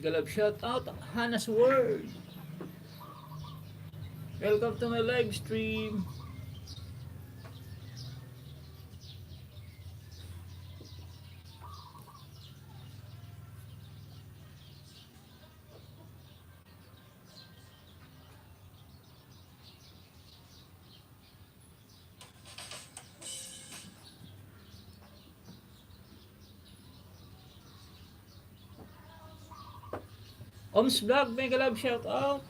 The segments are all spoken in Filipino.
Galab shout out Hannah's World. Welcome to my live stream. Oms Vlog, mega love shout out.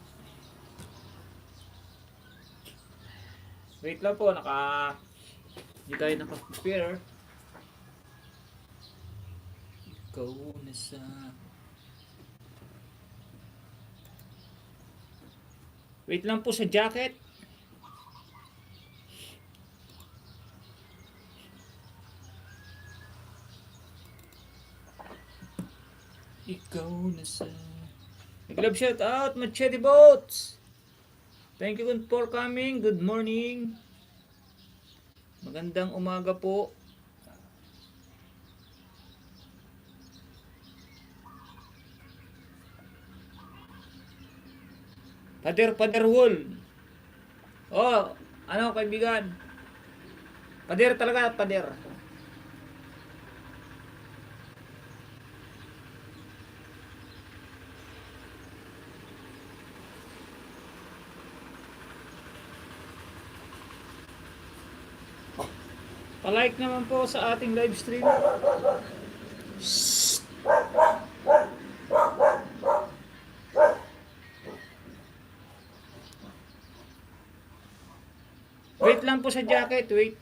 Wait lang po, hindi tayo naka-prepare. Ikaw nasa... Wait lang po sa jacket. Ikaw nasa... Mega love shout out, Machete Boats. Thank you for coming. Good morning. Magandang umaga po. Pader Wool. Oh, ano kaibigan? Pader talaga, pader. Pa-like naman po sa ating live stream. Shhh. Wait lang po sa jacket, wait.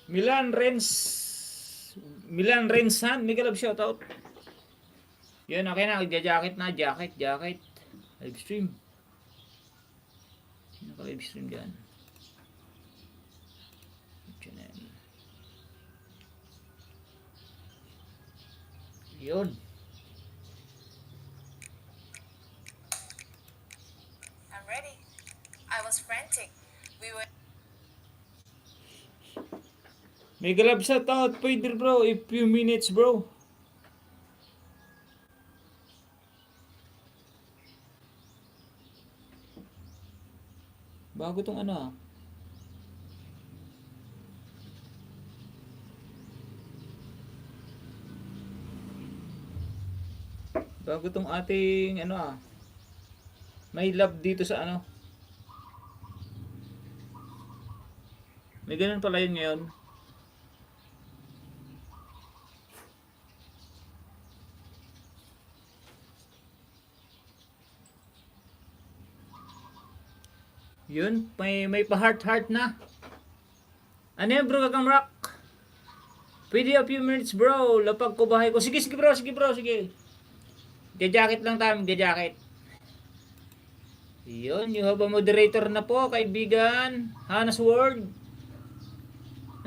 Milan Rensan, mega love shout out. Yan, okay na, jacket na, jacket. Live stream. Naka-live stream dyan. Channel. Yun. I'm ready. I was frantic. We were... Mega love shout out, Pedro bro, a few minutes bro. Bago tong ano ah. Bago tong ating ano ah. May love dito sa ano. May ganun pala yun ngayon. Yun, may pa-heart na. Ano yan bro, kakamrak? Pwede a few minutes bro, lapag ko bahay ko. Sige bro. Jacket lang tayo, jacket. Yun, you have a moderator na po, kaibigan. Hannah's World.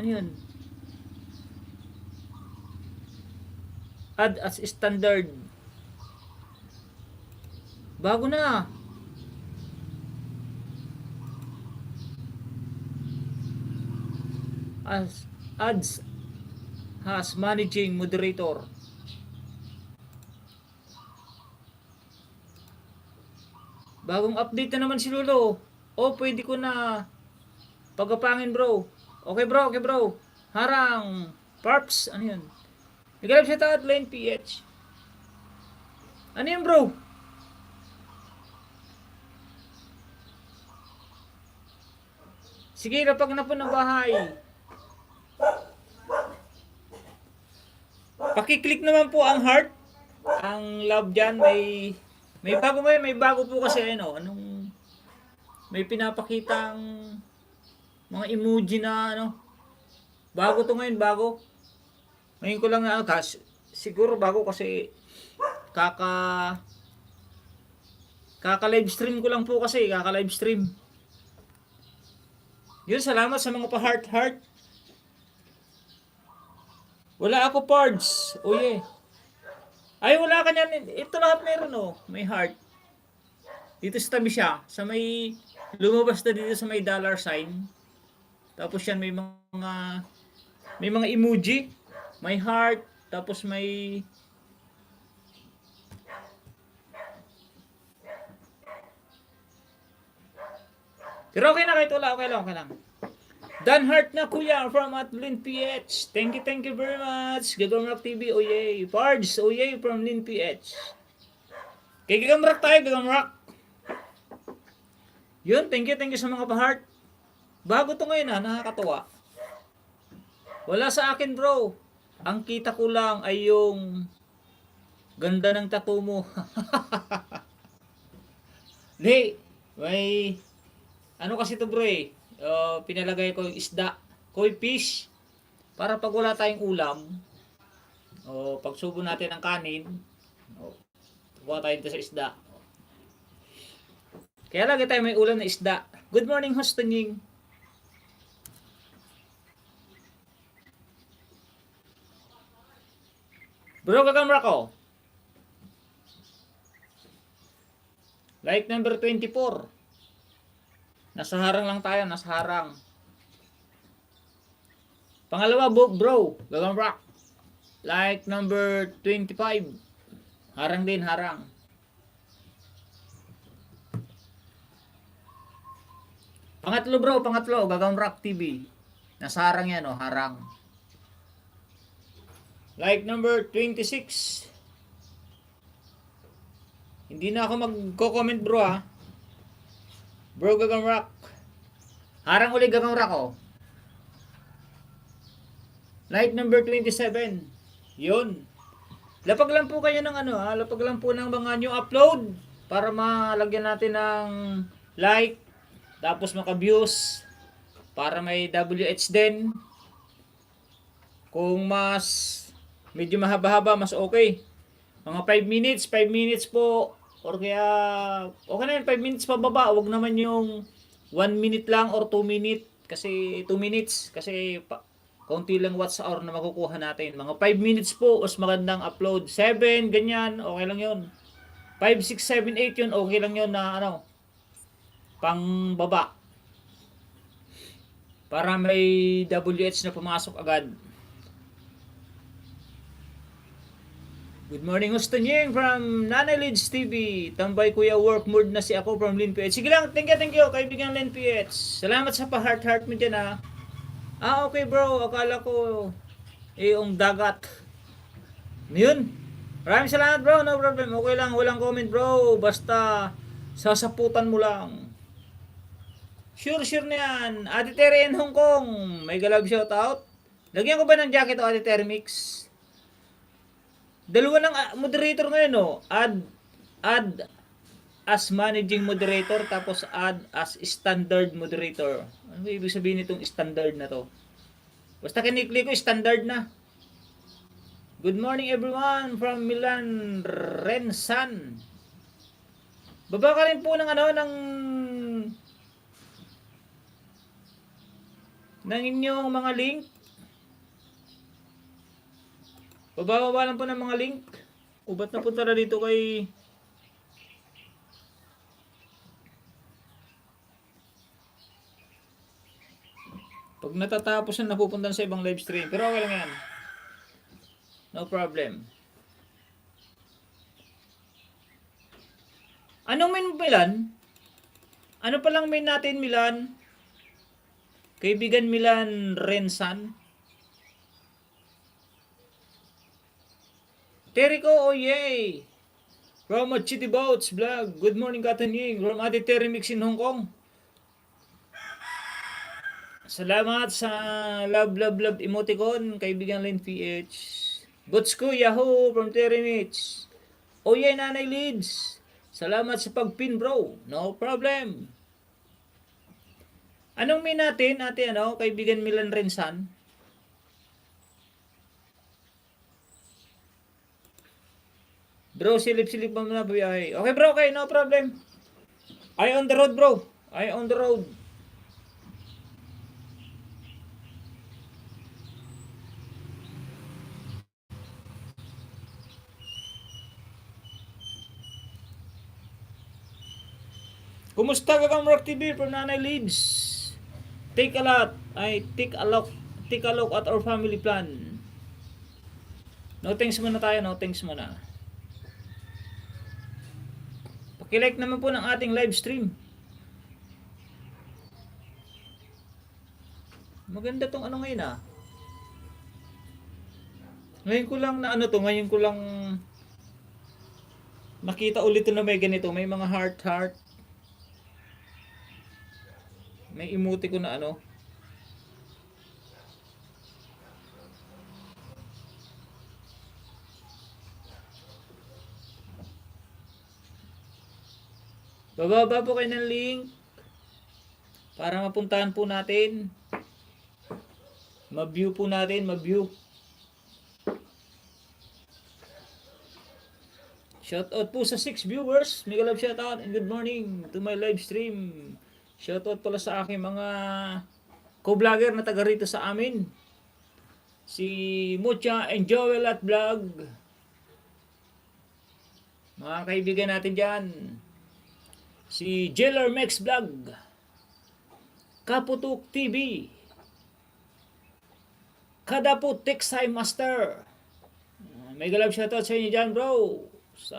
Ano yun? Add as standard. Bago na. Adds has managing moderator. Bagong update na naman si Lolo. Oh, pwede ko na pagapangin bro. Okay bro. Harang. Parps. Ano yun? Nagalap siya taat Lane PH. Ano yun bro? Sige, lapag na po ng bahay. Paki-click naman po ang heart. Ang love dyan. May bago po kasi ano. May pinapakitang mga emoji na ano. Bago to ngayon, bago. Ngayon ko lang na siguro bago kasi kaka live stream ko lang po kasi, kaka live stream. Yun, salamat sa mga pa-heart-heart. Wala ako parts. Oh yeah. Ay, wala ka niyan. Ito lahat meron oh. May heart. Dito sa tabi siya. Sa may, lumabas na dito sa may dollar sign. Tapos yan may mga emoji. May heart. Tapos may, pero okay na kahit wala. Okay lang, okay lang. Dan Heart na kuya from Lin PH. Thank you very much. Gagamrak TV, oh yay. Pards, oh yay from Lin PH. Kay Gagamrak tayo, Gagamrak. Yun, thank you sa mga pa-heart. Bago to ngayon nakakatuwa. Wala sa akin bro. Ang kita ko lang ay yung ganda ng tattoo mo. Di, may, ano kasi to bro eh. Pinalagay ko yung isda, koi fish, para pag wala tayong ulam, pag subo natin ng kanin, kuha tayo dito sa isda. Kaya lagi tayo may ulam na isda. Good morning, Houston Ying. Bro, kagamra ko. Like number 24. Nasa harang lang tayo, nasa harang. Pangalawa, bro, gagamra. Like number 25. Harang din, harang. Pangatlo bro, Gagamrak TV. Nasa harang yan, harang. Like number 26. Hindi na ako magko-comment bro ha. Bro, Gagamrak. Harang uli, Gagamrak oh. Like number 27. Yun. Lapag lang po kayo ng lapag lang po ng mga new upload para malagyan natin ng like, tapos maka-views, para may WH din. Kung mas medyo mahaba-haba, mas okay. Mga 5 minutes po, or kaya okay na yun, 5 minutes pababa. Huwag naman yung 1 minute lang or 2 minute, kasi 2 minutes, kasi kaunti lang watts hour na makukuha natin. Mga 5 minutes po, mas magandang upload. 7, ganyan, okay lang yun. 5, 6, 7, 8 yun, okay lang yun na pang baba. Para may WH na pumasok agad. Good morning, Houston Ying from Nanay Lids TV. Tambay kuya, work mood na si ako from Lin PH. Sige lang, thank you, kaibigan Lin PH. Salamat sa pa-heart mo dyan ha. Okay bro, akala ko yung dagat. Yun. Maraming salamat bro, no problem. Okay lang, walang comment bro. Basta sasaputan mo lang. Sure na yan. Ate Terry in Hong Kong. May galab shout out. Lagyan ko ba ng jacket o Ate Terry Mix? Dalawa ng moderator ngayon Add as managing moderator, tapos add as standard moderator. Ano ibig sabihin nitong standard na to? Basta kiniklik ko, standard na. Good morning everyone from Milan Rensan. Baba ka rin po ng inyong mga link. Bababa lang po ng mga link. Ba't napunta na dito kay pag natatapos na napupunta sa ibang live stream. Pero okay lang yan. No problem. Anong main Milan? Ano palang main natin Milan? Kaibigan Milan Rensan. Terry ko, oh yay! From Chitty Boats Vlog. Good morning, Katan Ying. From Ate Terry Mix in Hong Kong. Salamat sa love emoticon, kaibigan Lin PH. Boots ko, Yahoo! From Terry Mix. Oh yay, Nanay Leads. Salamat sa pagpin, bro. No problem. Anong may natin, ate, kaibigan Milan Rensan? Bro, silip-silip mo na biyahe. Okay, bro, okay, no problem. I on the road, bro. I on the road. Kumusta ka kang Rock TV from Nanay Leads? Take a lot. Take a look at our family plan. No thanks muna tayo, no thanks muna. Paki-like naman po ng ating live stream. Maganda tong ano ngayon ah. Ngayon ko lang na ano to, ngayon ko lang makita ulit na may ganito, may mga heart. May emote ko na ano. Bababa po kayo ng link para mapuntahan po natin. Ma-view po natin, ma-view. Shoutout po sa 6 viewers. Mega love shoutout and good morning to my live stream. Shoutout pala sa aking mga co-vlogger na taga rito sa amin. Si Mucha and Joel at Vlog. Mga kaibigan natin dyan. Si Jailer Max Vlog. Kaputuk TV. Kadaput Texai Master. Mega love shoutout sa inyo dyan bro. Sa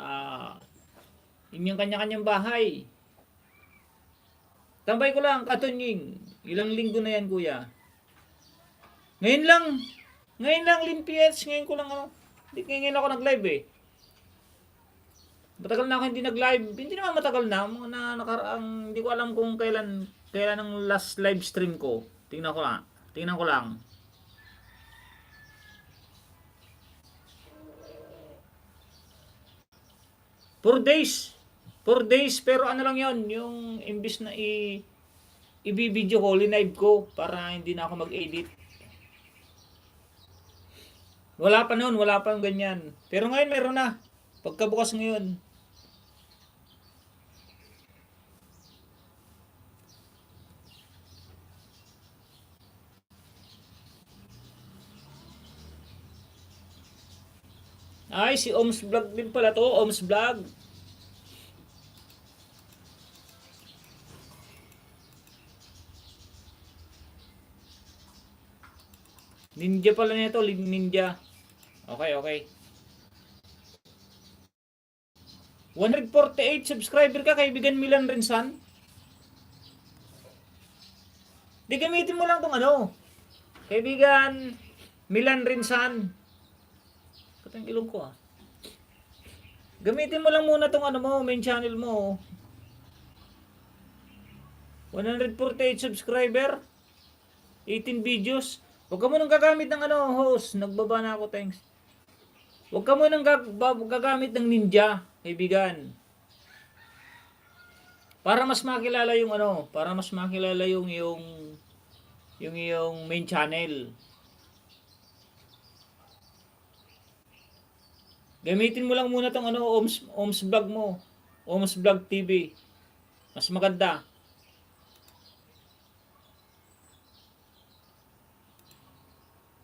inyong kanya-kanyang bahay. Tambay ko lang, katunying. Ilang linggo na yan, kuya. Ngayon lang, Limpiets. Ngayon ko lang, ngayon ako nag-live eh. Matagal na ako hindi nag-live. Hindi naman matagal na. Hindi ko alam kung kailan ang last live stream ko. Tingnan ko lang. 4 days, pero ano lang yon, yung imbis na i-video ko, live ko para hindi na ako mag-edit. Wala pa ganyan. Pero ngayon meron na. Pagkabukas ngayon. Ay, si Oms Vlog din pala to. Oms Vlog. Ninja pala nito. Ninja. Okay. 148 subscriber ka, kaibigan Milan Rinsan. Di gamitin mo lang tong ano. Kaibigan Milan Rinsan. Patang ilong ko ah. Gamitin mo lang muna tong ano mo, main channel mo. 148 subscriber. 18 videos. Huwag ka mo nang gagamit ng ano, host. Nagbaba na ako, thanks. Huwag ka mo nang gagamit ng ninja, kaibigan. Para mas makilala yung ano, yung main channel. Gamitin mo lang muna tong ano, Oms Vlog mo. Oms Vlog TV. Mas maganda.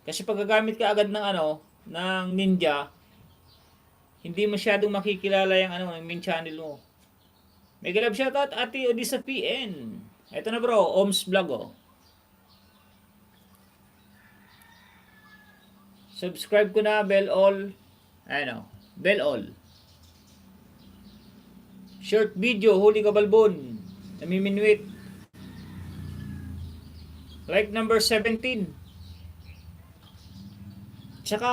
Kasi pag gagamit ka agad ng ano, ng ninja, hindi masyadong makikilala yung ano, yung main channel mo. Mega love shoutout Ate Odisa PN. Ito na bro, Oms Vlog oh. Subscribe ko na, bell all. Ano, bell all. Short video, huli ka balbon. Namiminwit. Like number 17. Tsaka,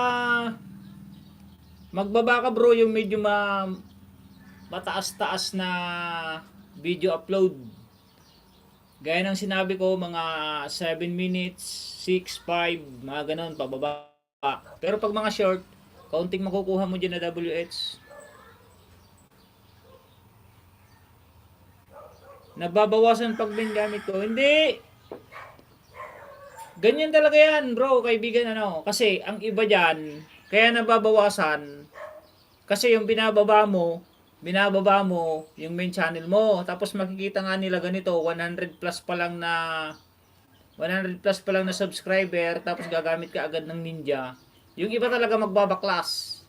magbaba ka bro yung medyo mataas-taas na video upload. Gaya ng sinabi ko, mga 7 minutes, 6, 5, mga ganon, pababa. Pero pag mga short, kaunting makukuha mo dyan na WH. Nababawasan pag din gamit ko. Hindi! Ganyan talaga yan bro, kaibigan ano. Kasi ang iba dyan, kaya nababawasan. Kasi yung binababa mo yung main channel mo. Tapos makikita nga nila ganito, 100 plus pa lang na subscriber. Tapos gagamit ka agad ng ninja. Yung iba talaga magbabaklas.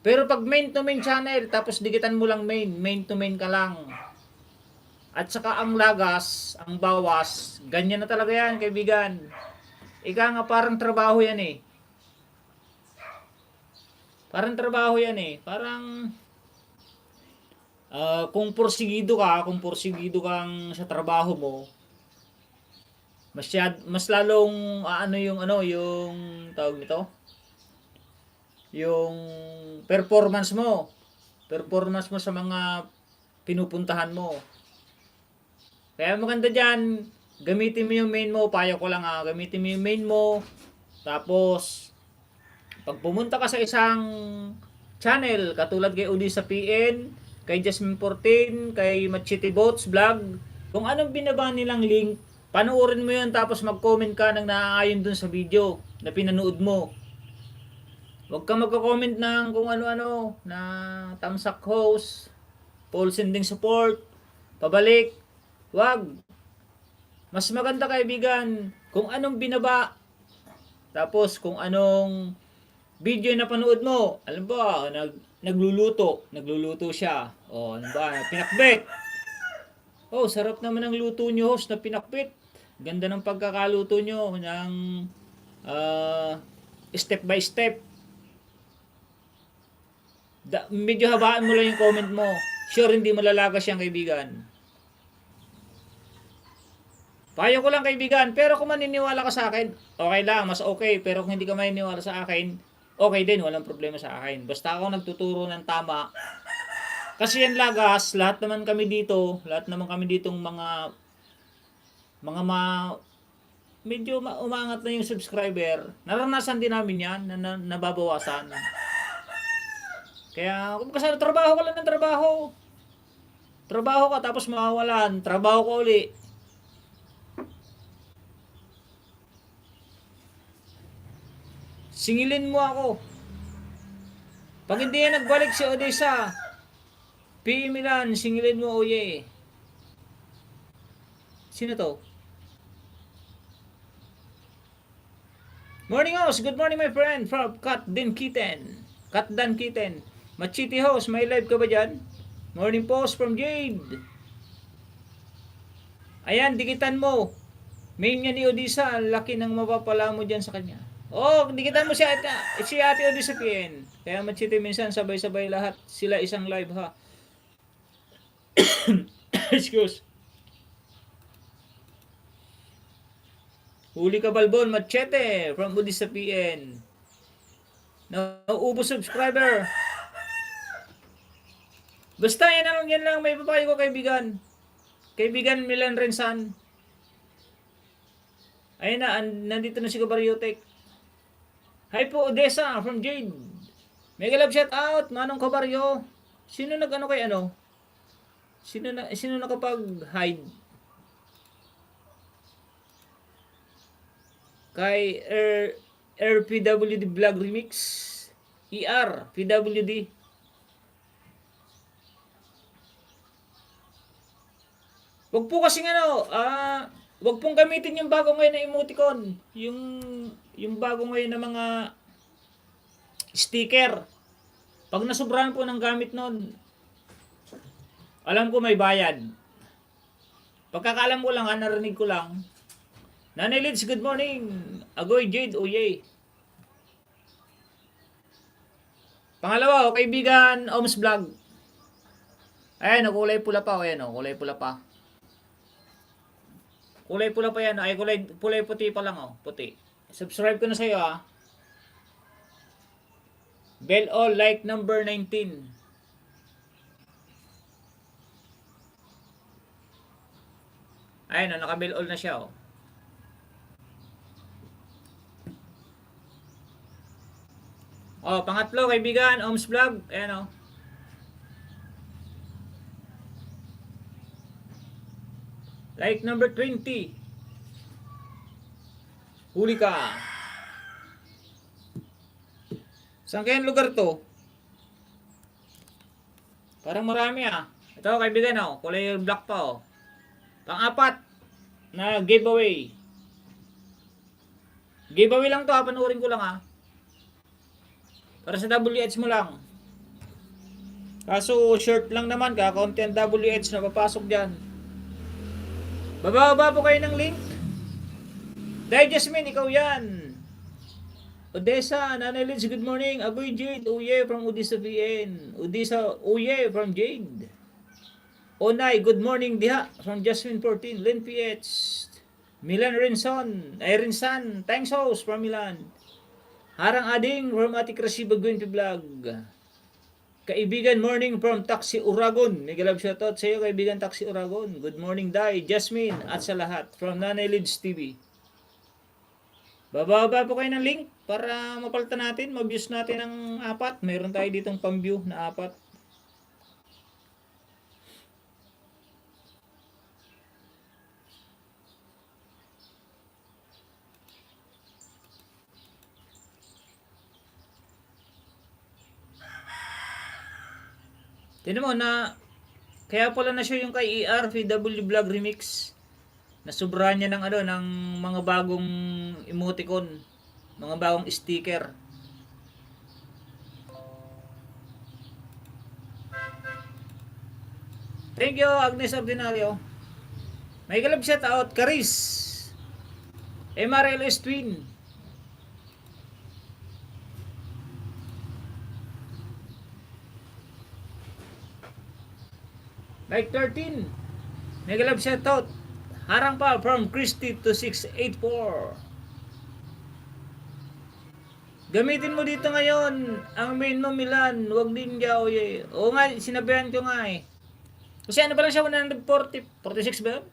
Pero pag main to main channel, tapos digitan mo lang main to main ka lang. At saka ang lagas, ang bawas, ganyan na talaga yan, kaibigan. Ika nga parang trabaho yan eh. Parang trabaho yan eh. Parang kung porsigido kang sa trabaho mo, mas lalong yung tawag nito, yung performance mo sa mga pinupuntahan mo. Kaya maganda diyan, gamitin mo yung main mo, payo ko lang gamitin mo yung main mo. Tapos pag pumunta ka sa isang channel katulad kay Udi sa PN, kay Jasmine 14, kay Machiti Boats Vlog, kung anong binaba nilang link, panoorin mo yun tapos mag-comment ka ng naaayon dun sa video na pinanood mo. Huwag ka magko-comment ng kung ano-ano na tamsak host, Paul sending support, pabalik. Wag. Mas maganda kaibigan kung anong binaba. Tapos kung anong video na panood mo. Alam ba, nagluluto siya. O, ano ba, pinakbit. Oh, sarap naman ang luto nyo, host, na pinakbit. Ganda ng pagkakaluto nyo ng step by step. Medyo habaan mo lang yung comment mo. Sure, hindi malalagas yan, kaibigan. Payo ko lang, kaibigan, pero kung maniniwala ka sa akin, okay lang, mas okay. Pero kung hindi ka maniniwala sa akin, okay din, walang problema sa akin. Basta ako nagtuturo ng tama. Kasi yan lagas, lahat naman kami ditong medyo umangat na yung subscriber. Naranasan din namin yan, na nababawasan. Kaya, kung kasi trabaho ka lang ng trabaho. Trabaho ka tapos mawawalan, trabaho ka uli. Singilin mo ako. Pag hindi yan nagbalik si Odessa, PM Milan, singilin mo, oye. Sino to? Morning host, good morning my friend from Katdan Kitten. Machiti host, may live ka ba dyan? Morning post from Jade. Ayan, dikitan mo. Main niya ni Odessa, laki ng mapapala mo dyan sa kanya. Oh, dikitan mo si Ate Odessa PN. Kaya Machiti minsan sabay-sabay lahat sila isang live ha. Excuse. Huli ka Balbon, Machete from Odessa PN. Nauubos subscriber. Basta yan lang may papayo ko, kaibigan. Kaibigan Milan Rensan. Ayun na, nandito na si Kabaryotek. Hi po Odessa from Jade. Mega love shout out, Manong Kabaryo. Sino Sino nakapag-hide? Kay RPWD Vlog Remix. PWD. Wag po kasi wag pong gamitin yung bago ngayon na emoticon. Yung bago ngayon na mga sticker. Pag nasobrahan po ng gamit nun, alam ko may bayad. Pagkakaalam ko lang, narinig ko lang. Nanay Lids, good morning. Agoy Jade, oye. Pangalawa, kaibigan, Oms Vlog. Ayan, kulay pula pa. Ayan, kulay pula pa. Kulay pula pa yan. Ay, kulay puti pa lang, puti. Subscribe ko na sa'yo, Bell all, like number 19. Ayun, naka-bell all na siya, pangatlo, kaibigan, Oms Vlog. Ayan, like number 20. Huli ka. Saan kayang lugar to? Parang marami, Ito, kaibigan, kulay black pa, Pang-apat na giveaway. Giveaway lang to, panoorin ko lang, Para sa WH mo lang. Kaso, shirt lang naman, kakaunti ang WH na papasok dyan. Bababa po kayo ng link. Dahil Jasmine, ikaw yan. Odessa, Nanay Lids, good morning. Agoy Jade, Uye from Odessa VN. Odessa, Uye from Jade. Onay, good morning diha from Jasmine 14. Len PH. Milan Rinson, Rinsan, thanks host from Milan. Harang Ading from Ati Krasiba Gwinpi Vlog. Kaibigan morning from Taxi Uragon. May galab shoutout sa iyo kaibigan Taxi Uragon. Good morning Dai, Jasmine at sa lahat from Nanay Lids TV. Bababa po kayo ng link para mapalitan natin, ma-views natin ang 4. Meron tayo ditong pang-view na 4. Tinan mo na, kaya pala na siya yung kay ER VW Vlog Remix. Nasubrahan niya ng ng mga bagong emoticon, mga bagong sticker. Thank you Agnes Ordinario. May galab shout out Karis. MRLS Twin. Like 13. May galab shoutout. Harang pa from Christy 2684. Gamitin mo dito ngayon ang main mo Milan. Huwag Ninja. Oye. Oo nga, sinabihan ko nga eh. Kasi ano ba lang siya 140? 46 ba yun?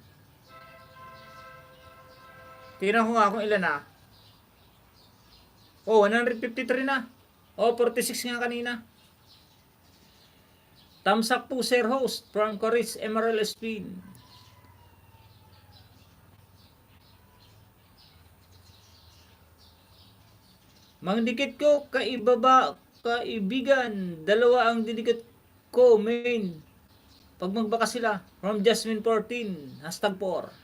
Tingnan ko nga kung ilan na. Oh, 153 na. Oh, 46 nga kanina. Thumbs up po sir host from Coris Emerald Spin. Mangdikit ko kaibigan, dalawa ang didikit ko main. Pag magbaka sila from Jasmine 14 #4.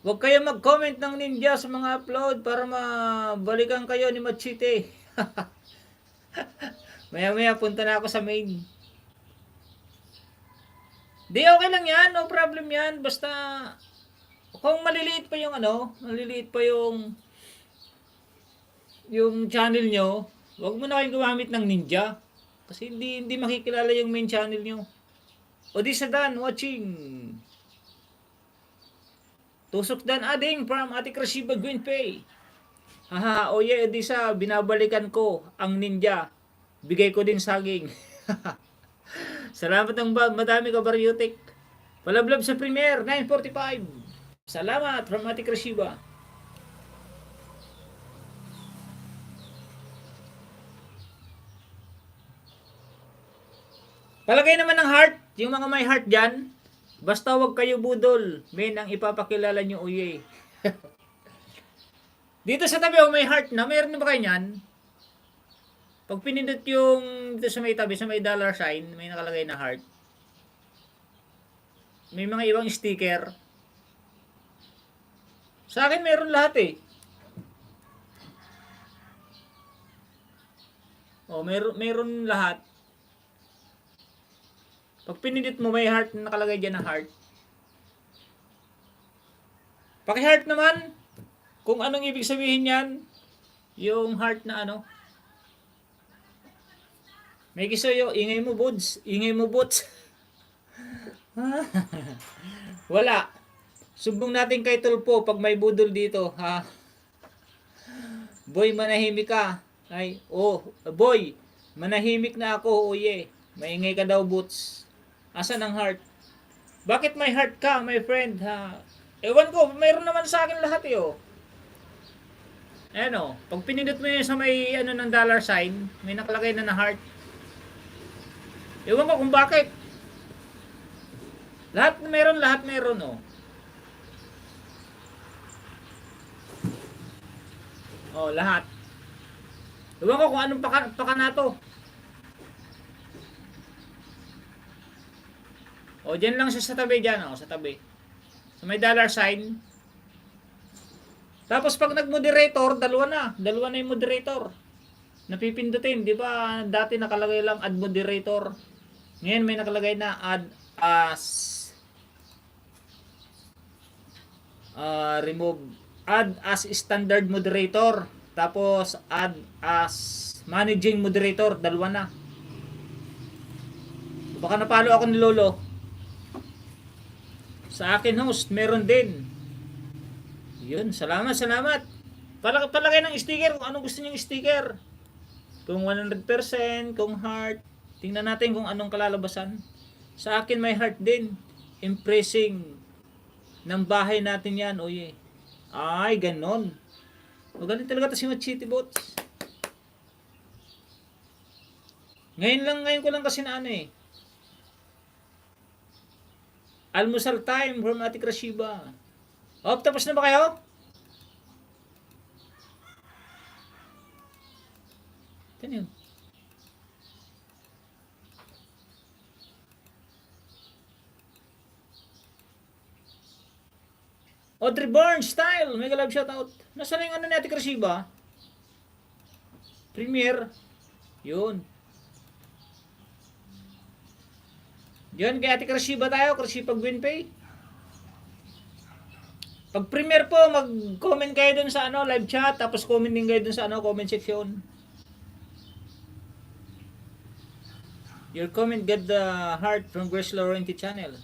Huwag kayo mag-comment ng ninja sa mga upload para mabalikan kayo ni Machite. Maya punta na ako sa main. Di okay lang yan, no problem yan. Basta kung maliliit pa yung maliliit pa yung channel nyo, wag mo na kayong gumamit ng ninja. Kasi hindi makikilala yung main channel nyo. Odessa Dan watching. Tusok Dan Ading from Ati Krasiba Gwinpay. Haha, oye Odessa, binabalikan ko ang ninja. Bigay ko din saging. Salamat ng madami ka Baryotic. Palablab sa Premier 945. Salamat from Ati Krasiba. Palagay naman ng heart, yung mga may heart dyan. Basta wag kayo budol. Men ang ipapakilala nyo uye. Dito sa tabi may heart na. Mayroon na ba kayo nyan? Pag pinindot yung dito sa may tabi, sa may dollar sign, may nakalagay na heart. May mga ibang sticker. Sa akin meron lahat eh. Oh, meron lahat. Pag pinindot mo may heart na nakalagay dyan na heart. Paki-heart naman kung anong ibig sabihin yan. Yung heart na May kisoyo, ingay mo buds, ingay mo bots. Wala. Subong natin kay Tulpo pag may budol dito, ha. Boy, manahimik ka. Ay, boy, manahimik na ako, oye. Maingay ka daw boots. Asan ang heart? Bakit may heart ka, my friend, ha? Ewan ko, mayroon naman sa akin lahat eh, oh. Ayan, pag pinindot mo yun sa may ng dollar sign, may nakalagay na heart. Ewan ko kung bakit. Lahat meron, oh. Oh, lahat. Ewan ko kung anong paka na to. O, dyan lang siya sa tabi dyan, sa tabi. So, may dollar sign. Tapos, pag nag-moderator, dalawa na yung moderator. Napipindutin, di ba? Dati nakalagay lang add moderator. Ngayon, may nakalagay na add as. Remove, add as standard moderator, tapos add as managing moderator, dalawa na. Baka napalo ako ni Lolo. Sa akin host, meron din. Yun, salamat, salamat. Palagay ng sticker kung anong gusto niyong sticker. Kung 100%, kung heart. Tingnan natin kung anong kalalabasan. Sa akin may heart din. Impressing ng bahay natin yan. Oye. Ay, ganon. Magaling talaga ito si Machiti Bots. Ngayon ko lang kasi na ano eh. Almusal time from Ate Krashiba. Tapos na ba kayo? Ito yun. Audrey Barnes style. Mega love shoutout. Nasaan na yung ano ni Ate Krashiba? Premiere. Yun. Yun, kay Ate Krashiba tayo. Krashiba Gwinpay. Pag premiere po, mag-comment kayo dun sa ano, live chat. Tapos comment din kayo dun sa ano, comment section. Your comment got the heart from Grace Laurenti channel.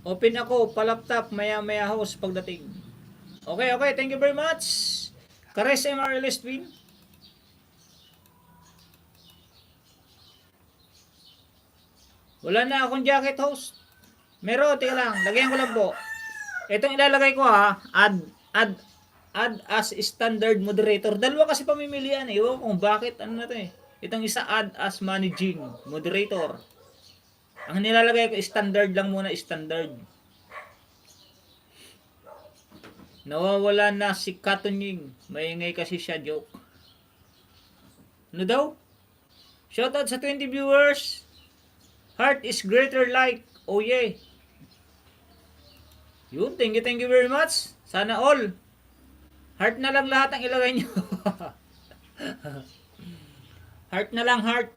Open ako, palaptop, maya-maya host pagdating. Okay, thank you very much. Kares MRLS Twin. Wala na akong jacket host. Meron, tingnan lang, lagyan ko lang po. Itong ilalagay ko ha, add as standard moderator. Dalawa kasi pamimilian eh. Ewan kung bakit, ano na to eh. Itong isa add as managing moderator. Ang nilalagay ko, standard lang muna, standard. Nawawala na si Katunying. Maingay kasi siya, joke. Ano daw? Shoutout sa 20 viewers. Heart is greater like. Oh yeah. Yun, thank you very much. Sana all. Heart na lang lahat ang ilagay nyo. Heart na lang, heart.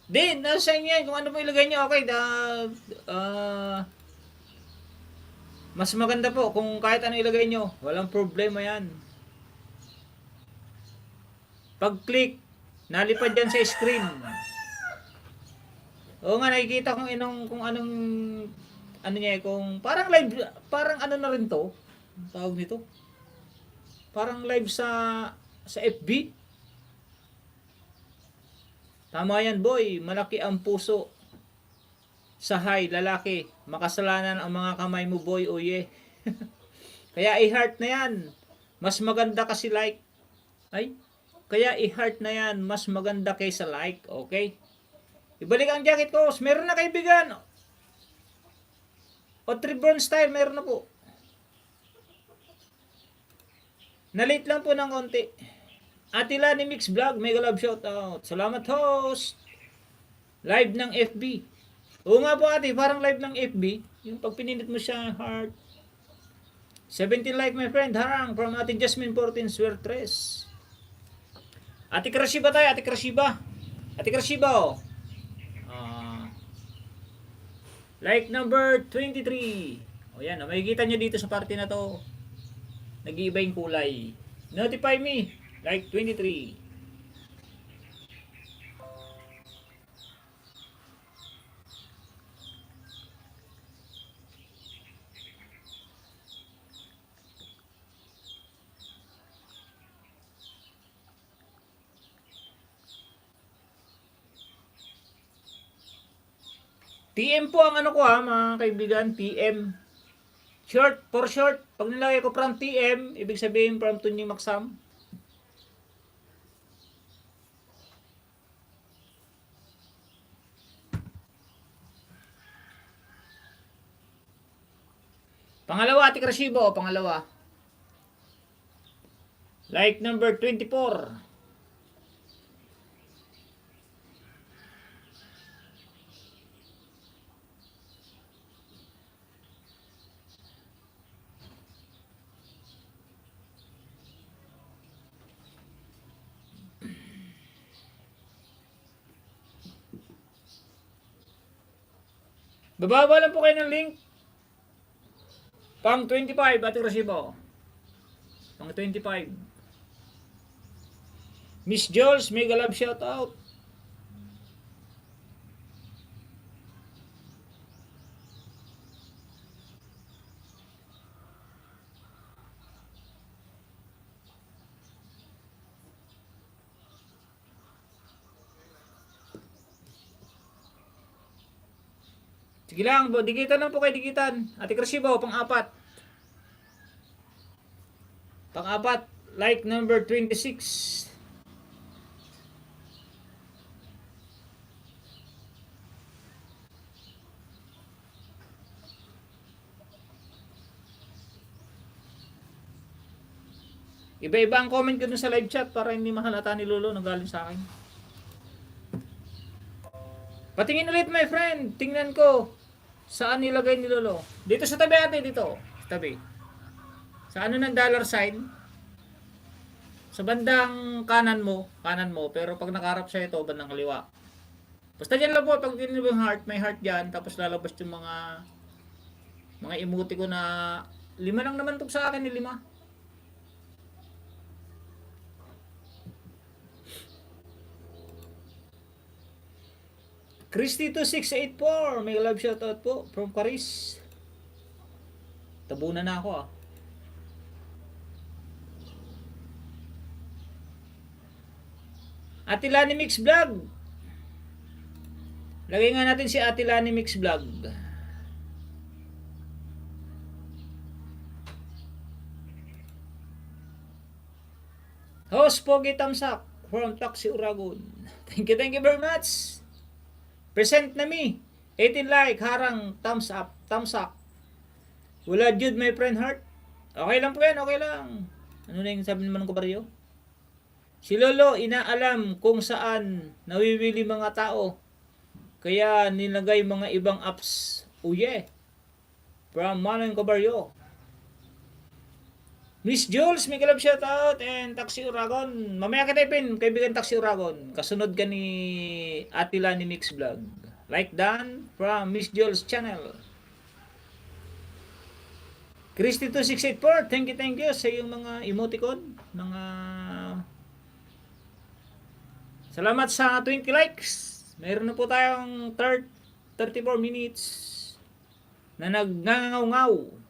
Di, nasa inyo yan. Kung ano po ilagay nyo, okay. Mas maganda po kung kahit ano ilagay nyo. Walang problema yan. Pag-click, nalipad yan sa screen. Oo nga, nakikita kung anong ano niya, kung parang live, parang ano na rin to. Ang tawag nito. Parang live sa FB. Tama yan, boy. Malaki ang puso. Sa high, lalaki. Makasalanan ang mga kamay mo, boy. O yeah. Kaya i-heart na yan. Mas maganda kasi like. Ay? Kaya i-heart na yan. Mas maganda kaysa like. Okay? Ibalik ang jacket ko. Meron na kaibigan. O Tribron style, meron na po. Na-late lang po ng konti. Atila ni Mix Vlog, mega love shoutout. Salamat host. Live ng FB. Oo nga po ate, parang live ng FB. Yung pag pinindot mo siya, heart. 70 like my friend, harang from Ate Jasmine 14 Suertres. Ate Krashiba tayo, Ate Krashiba. Ate Krashiba oh. Like number 23. O yan, makikita nyo dito sa party na to. Nag-iiba yung kulay. Notify me. Like 23. TM po ang ano ko ha, mga kaibigan, TM. Short, for short. Pag nilagay ko from TM, ibig sabihin from Tunying Maksam. Pangalawa, Ate Krashiba o pangalawa. Like number 24. Bababa lang po kayo ng link. Pang 25, Ate Rasibo. Pang 25. Miss Jules, mega love shout out. Sige lang, digitan lang po kayo, digitan. Ate Rasibo, pang-apat. Pang-apat, like number 26. Iba-iba ang comment ko dun sa live chat para hindi mahalata ni Lolo na galing sa akin. Patingin ulit, my friend. Tingnan ko saan nilagay ni Lolo. Dito sa tabi ate, dito. Sa tabi. Sa ano ng dollar sign? Sa bandang kanan mo, pero pag nakaharap siya ito, bandang kaliwa. Basta dyan lang po, pag din yung heart, may heart dyan, tapos lalabas yung mga emoji ko na 5 lang naman to sa akin, 5. Christy 2684, may love shoutout po from Paris. Tabunan na ako ah. Ate Lani Mix Vlog. Lagay nga natin si Ate Lani Mix Vlog. Host Pogi Tamsak from Taxi Uragon. Thank you very much. Present na mi. 18 like, harang, thumbs up, thumbs up. Wala Jude, my friend heart. Okay lang po yan, okay lang. Ano na yung sabi naman ng kabaryo? Si Lolo, inaalam kung saan nawiwili mga tao. Kaya nilagay mga ibang apps. Oh yeah. From Manong Kabaryo. Miss Jules, may kalab shoutout and Taxi Uragon. Mamaya kita ipin, kaibigan Taxi Uragon. Kasunod ka ni Ate Lani Mix Vlog. Like done from Miss Jules channel. Christy 2684, thank you sa iyong mga emoticon. Salamat sa 20 likes. Mayroon na po tayong 34 minutes na nagngangaw-ngaw.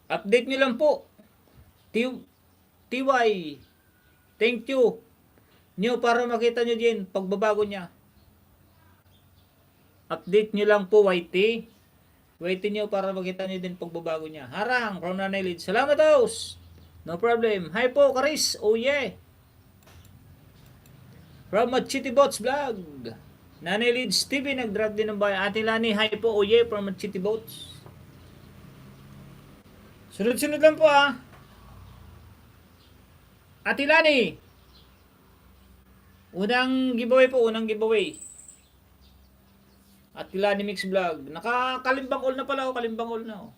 Update nyo lang po. TY. Thank you. Nyo para makita nyo din pagbabago niya. Update nyo lang po YT. YT nyo para makita nyo din pagbabago niya. Harang from Nanay Lid. Salamat host. No problem. Hi po Karis. Oh yeah. From Machiti Boats Vlog. Nanay Lids TV nag-drag din ng bayan. Ate Lani. Hi po. Oh yeah. From Machiti Boats. Sunod-sunod lang po ah. Ate Lani. Unang giveaway. Ate Lani Mix Vlog. Nakakalimbang all na pala oh. Kalimbang all na oh.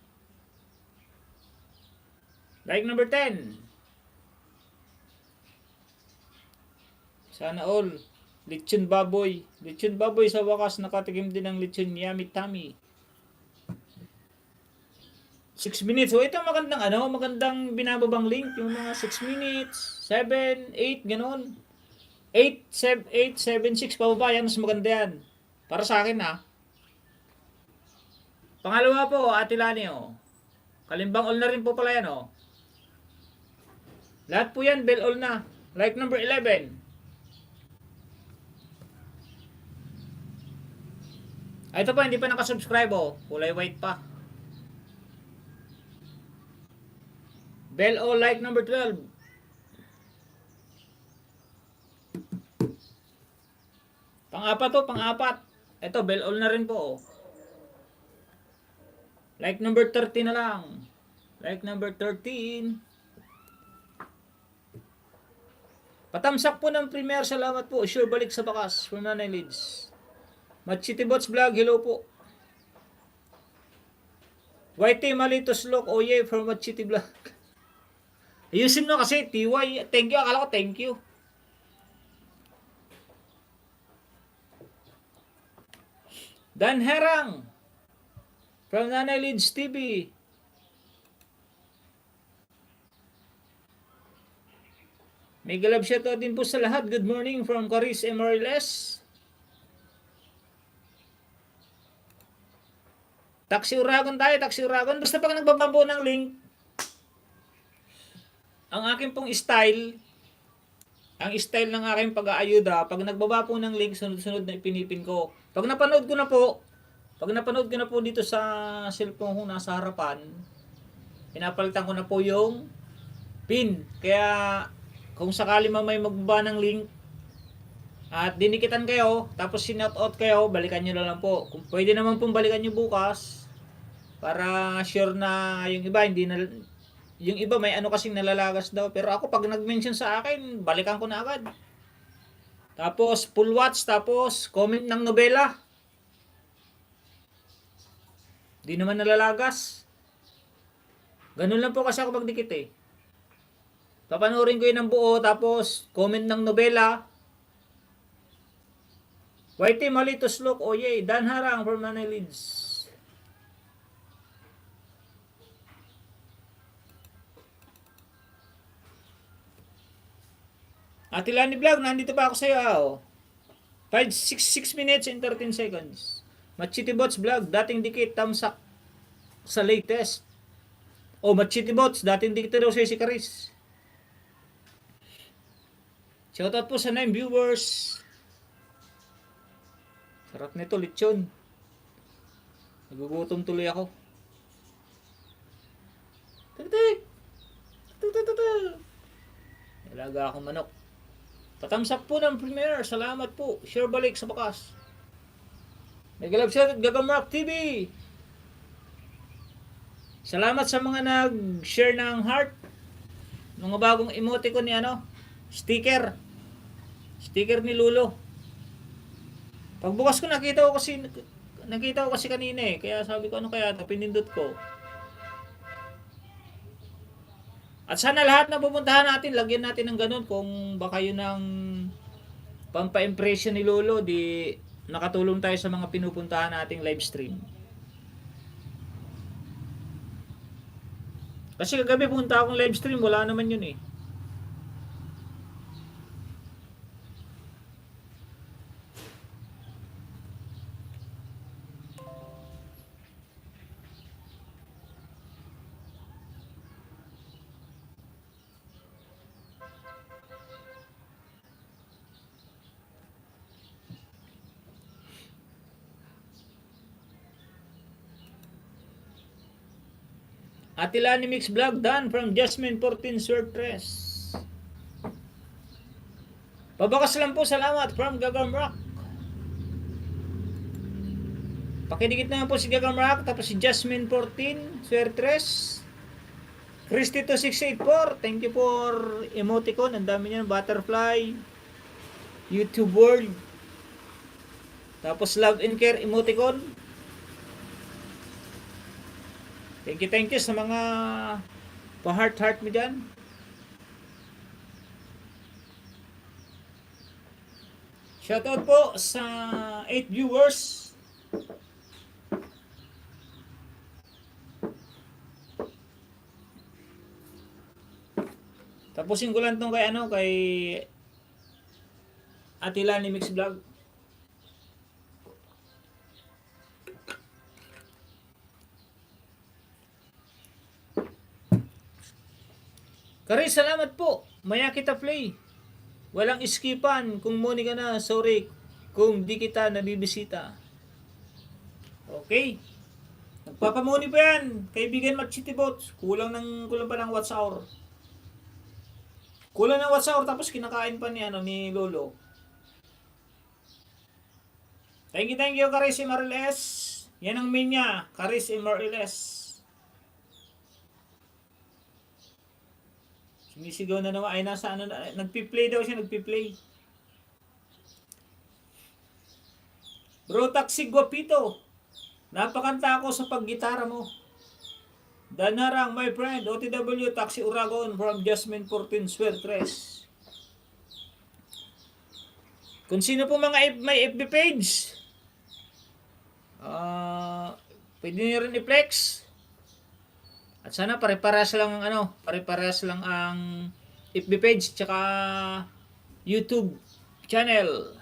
Like number 10. Sana all. Lechon baboy. Lechon baboy sa wakas nakatikim din ng lechon yummy tummy. 6 minutes. So, ito magandang binababang link. Yung mga 6 minutes, 7, 8, ganon. 8, 7, 6, pababa. Yan, mas maganda yan. Para sa akin, ha. Pangalawa po, Ate Lani, oh. Kalimbang all na rin po pala yan, oh. Lahat po yan, bell all na. Like number 11. Ito pa, hindi pa nakasubscribe, oh. Kulay white pa. Bell all like number 12. Pang-apat to, pang-apat. Ito, bell all na rin po. Oh. Like number 13 na lang. Like number 13. Patamsak po ng premier. Salamat po. Sure balik sa bakas. From Nanay Lids. Machiti Bots Vlog. Hello po. YT Malitos Look. Oh yeah, from Machiti Vlog. Ayusin mo kasi, TY. Thank you. Akala ko thank you. Dan Herang. From Nanay Lids TV. May galab shoutout din po sa lahat. Good morning from Caris Emoriles. Taxi Uragon tayo, Taxi Uragon. Basta pag nagbaba po ng link, ang akin pong style, ang style ng aking pag-aayuda, pag nagbaba po ng link, sunod-sunod na ipinipin ko. Pag napanood ko na po dito sa cellphone ko nasa harapan, pinapalitan ko na po yung pin. Kaya kung sakali may magbaba ng link at dinikitan kayo, tapos sinout out kayo, balikan nyo na lang po. Kung pwede naman pong balikan nyo bukas, para sure na yung iba hindi na, yung iba may ano kasing nalalagas daw, pero ako pag nag-mention sa akin, balikan ko na agad. Tapos full watch, tapos comment ng nobela. Di naman nalalagas. Ganun lang po kasi ako pagdikit eh. Papanoorin ko yun ng buo, tapos comment ng nobela. Whitey Malitos look, oh yay, Dan Harang from Nanay Lids. Atilani Vlog, nandito pa ako sa iyo. 6 minutes and 13 seconds. Machiti Bots Vlog, dating dikit, tamsak sa latest. Oh, Machiti Bots, dating dikit daw si Caris. Shoutout po sa 9 viewers. Sarap nito, lechon. Nagugutom tuloy ako. Tik-tik! Tik-tik-tik! Nalaga akong manok. Patamsak po ng premiere. Salamat po. Share balik sa bakas. May galab siya at Gagamrock TV. Salamat sa mga nag-share ng heart. Mga bagong emoticon ni sticker. Sticker ni Lulo. Pagbukas ko nakita ko kasi kanina eh. Kaya sabi ko ano kaya ito, pinindot ko. At sana lahat na pupuntahan natin, lagyan natin ng ganun kung baka yun ang pampa-impression ni Lolo, di nakatulong tayo sa mga pinupuntahan nating live stream. Kasi kagabi punta akong live stream, wala naman yun eh. Atilani Mix Vlog, Dan from Jasmine 14 Swertres. Pabakas lang po, salamat from Gagamrock. Pakidikit naman po si Gagamrock, tapos si Jasmine 14 Swertres. Christy 2684, thank you for emoticon, ang dami niyan, butterfly, YouTube World. Tapos Love and Care emoticon. Thank you sa mga pa-heart mo dyan. Shoutout po sa 8 viewers. Tapusin ko lang tong kay Atilani Mix Vlog. Caris, salamat po. Maya kita play. Walang iskipan. Kung muni ka na, sorry. Kung di kita nabibisita. Okay. Nagpapamuni pa yan. Kaibigan Machiti Bots. Kulang pa ng watch hour. Kulang ng watch hour tapos kinakain pa ni Lolo. Thank you, Caris Emoriles. Yan ang main niya. Caris Emoriles. Sumisigaw na naman. Ay, nasa nagpi-play daw siya, nagpi-play. Bro, Taxi Guapito. Napakanta ako sa paggitara mo. Danarang, my friend. OTW, Taxi Uragon from Jasmine 14 Swertres. Kung sino po mga may FB page, Pwede niyo rin i-flex. At sana pare-parehas lang ang pare-parehas lang ang FB page tsaka YouTube channel.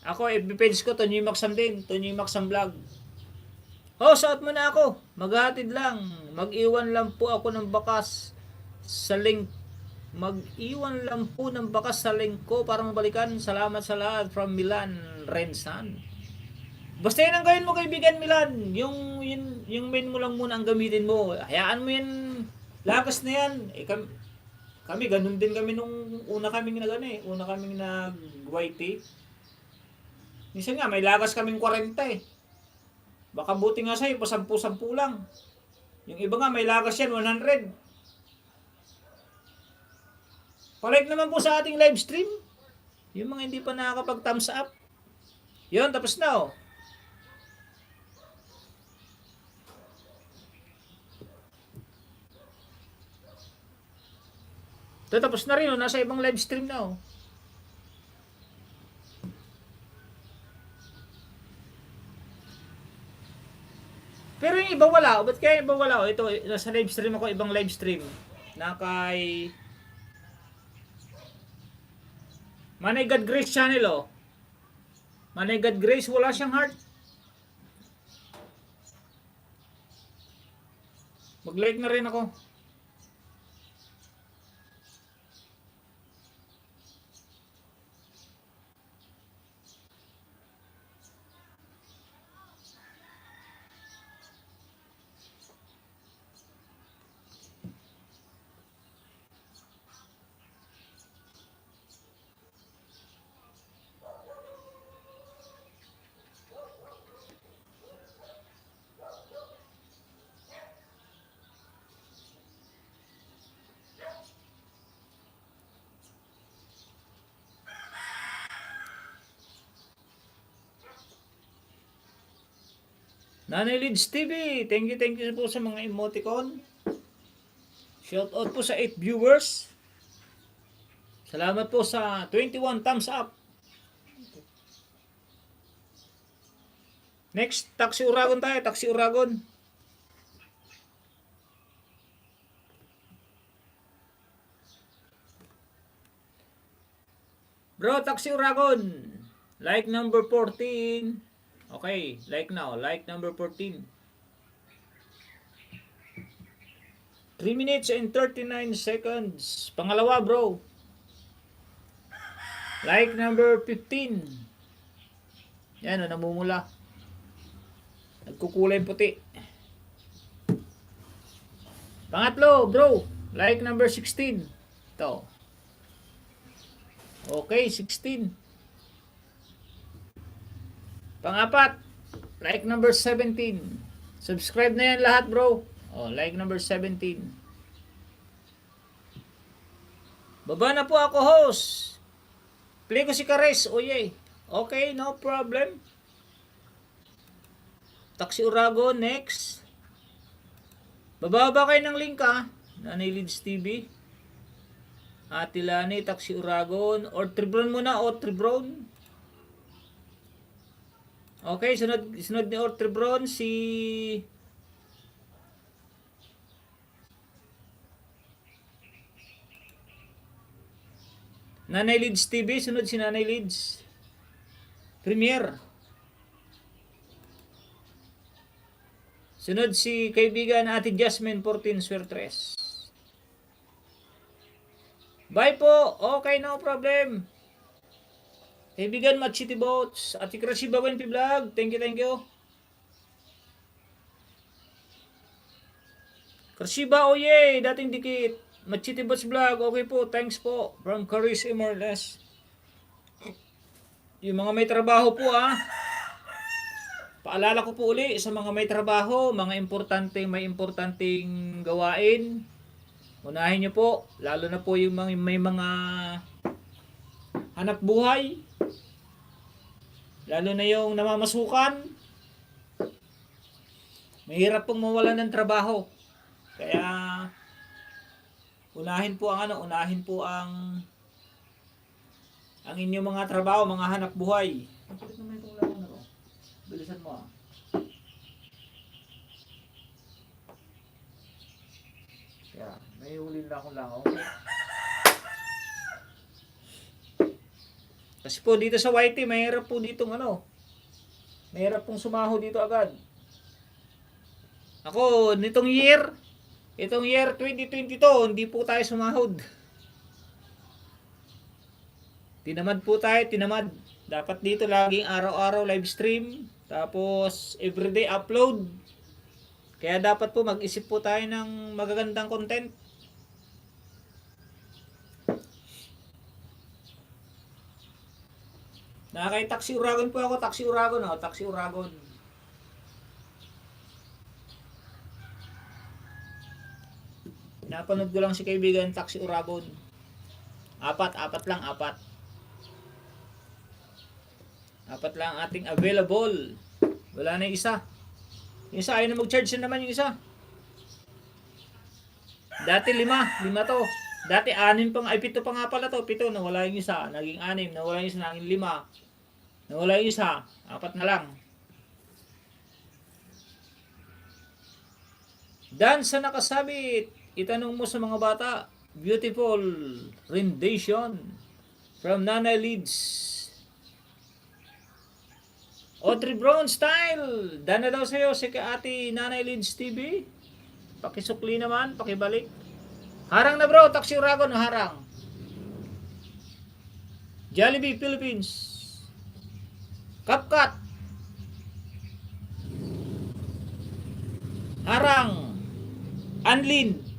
Ako, FB page ko, Tonyoy Maksam din. Tonyoy Maksam Vlog. Oh, shout mo na ako. Maghatid lang. Mag-iwan lang po ako ng bakas sa link. Mag-iwan lang po ng bakas sa link ko para mabalikan. Salamat sa lahat. From Milan, Rensan. Basta yan ang gawin mo, kaibigan Milan. Yung main mo lang muna ang gamitin mo. Hayaan mo yan. Lakas na yan. Kami, ganun din kami nung una kaming Una kaming nag-YT. Minsan nga, may lakas kaming 40 eh. Baka buti nga sa'yo, pasampu-sampu lang. Yung iba nga, may lakas yan, 100. Palike naman po sa ating live stream. Yung mga hindi pa nakakapag-thumbs up. Yun, tapos na oh. Ito, tapos na rin oh. Nasa ibang live stream na oh. Pero yung iba wala. Ba't kaya iba wala? Ito, nasa live stream ako, ibang live stream. Na kay Manay God Grace channel oh. Manay God Grace, wala siyang heart. Mag-like na rin ako. Nanay Lids TV, thank you po sa mga emoticon. Shout out po sa 8 viewers. Salamat po sa 21 thumbs up. Next, Taxi Uragon tayo, Taxi Uragon. Bro, Taxi Uragon. Like number 14. Okay, like now. Like number 14. 3 minutes and 39 seconds. Pangalawa, bro. Like number 15. Yan, namumula. Nagkukulay puti. Pangatlo, bro. Like number 16. Ito. Okay, 16. Pangapat, like number 17. Subscribe na yan lahat, bro. Oh, like number 17. Baba na po ako, host. Play ko si Kares. Oh, yay. Okay, no problem. Taxi Uragon, next. Bababa kayo ng link, ha. Nanay Lids TV. Ate Lani, Taxi Uragon. Or Tribron muna, o Tribron. Okay, sunod ni Ortrebron si Nanay Lids TV, sunod si Nanay Lids Premier. Sunod si kaibigan Ate Jasmine 14 Suertres. Bye po. Okay, no problem. Kaibigan Machiti Boats, Ate Krasiba Wenpi Vlog, thank you. Krasiba, oh yay, dating dikit. Machiti Boats Vlog, okay po, thanks po. From Caris Immorales. Yung mga may trabaho po paalala ko po uli sa mga may trabaho, mga may importanteng gawain. Unahin nyo po, lalo na po yung may mga hanap buhay. Lalo na yung namamasukan. Mahirap pong mawalan ng trabaho. Kaya unahin po ang inyong mga trabaho, mga hanap buhay. Bilisan mo Yeah, may huli na akong langaw. Kasi po dito sa YT, mahirap po ditong ano. Mahirap pong sumaho dito agad. Ako, itong year 2022, hindi po tayo sumahod. Tinamad po tayo, tinamad. Dapat dito laging araw-araw live stream. Tapos, everyday upload. Kaya dapat po mag-isip po tayo ng magagandang content. Nakakay Taxi Uragon po ako, Taxi Uragon, oh, Taxi Uragon. Napanood ko lang si kaibigan Taxi Uragon. Apat lang. Apat lang ating available. Wala na yung isa. Yung isa ayaw na mag-charge na naman yung isa. Dati 5 to. Dati 7 pa nga pala to. 7, nawala yung isa. Naging 6, nawala yung isa, naging 5. Nawala yung isa, 4 na lang. Dan sa nakasabit, itanong mo sa mga bata, beautiful rendition from Nanay Leeds. Audrey Brown style. Dan na daw sa'yo si ate Nanay Leeds TV. Pakisukli naman, pakibalik. Harang na bro, Taxi Uragon, harang. Jollibee Philippines. CapCut. Harang. Anlin.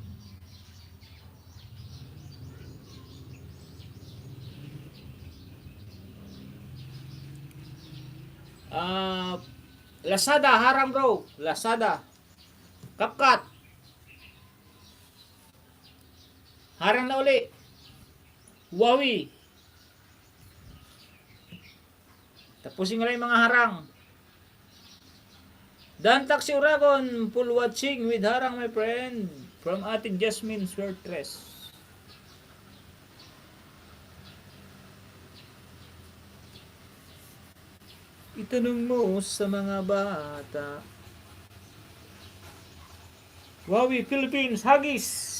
Lazada, harang bro. Lazada. CapCut. Harang na uli. Huawei. Tapusin ko lang yung mga harang. Dan Taxi Uragon, full watching with harang my friend. From Ate Jasmine Swertres. Itanong mo sa mga bata. Huawei Philippines, Huggies.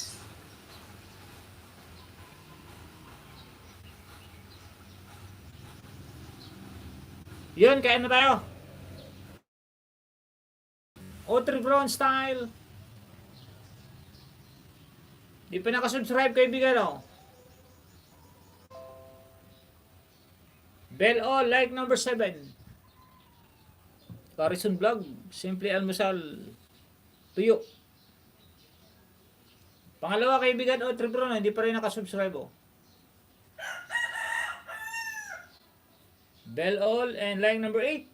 Yun, kain na tayo. Audrey Brown style. Di pa nakasubscribe kaibigan, oh. Bell all, like number 7. Carison Vlog, Simple Almusal, tuyo. Pangalawa kaibigan, Audrey Brown, hindi pa rin nakasubscribe, oh. Bell all and like number 8.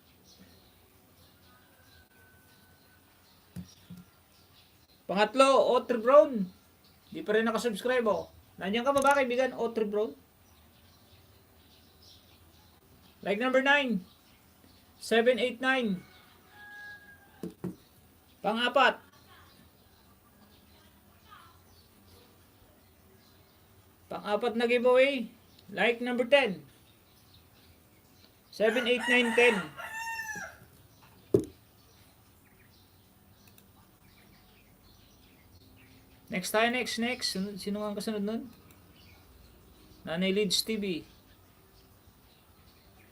Pangatlo, Audrey Brown. Di pa rin nakasubscribe, oh. Nandiyan ka ba ba kaibigan, Audrey Brown? Like number 9. 789. Pang-apat. Pang-apat na giveaway. Like number 10. 7, 8, 9, 10. Next tayo, next. Sino ang kasunod nun? Nanay Leeds TV.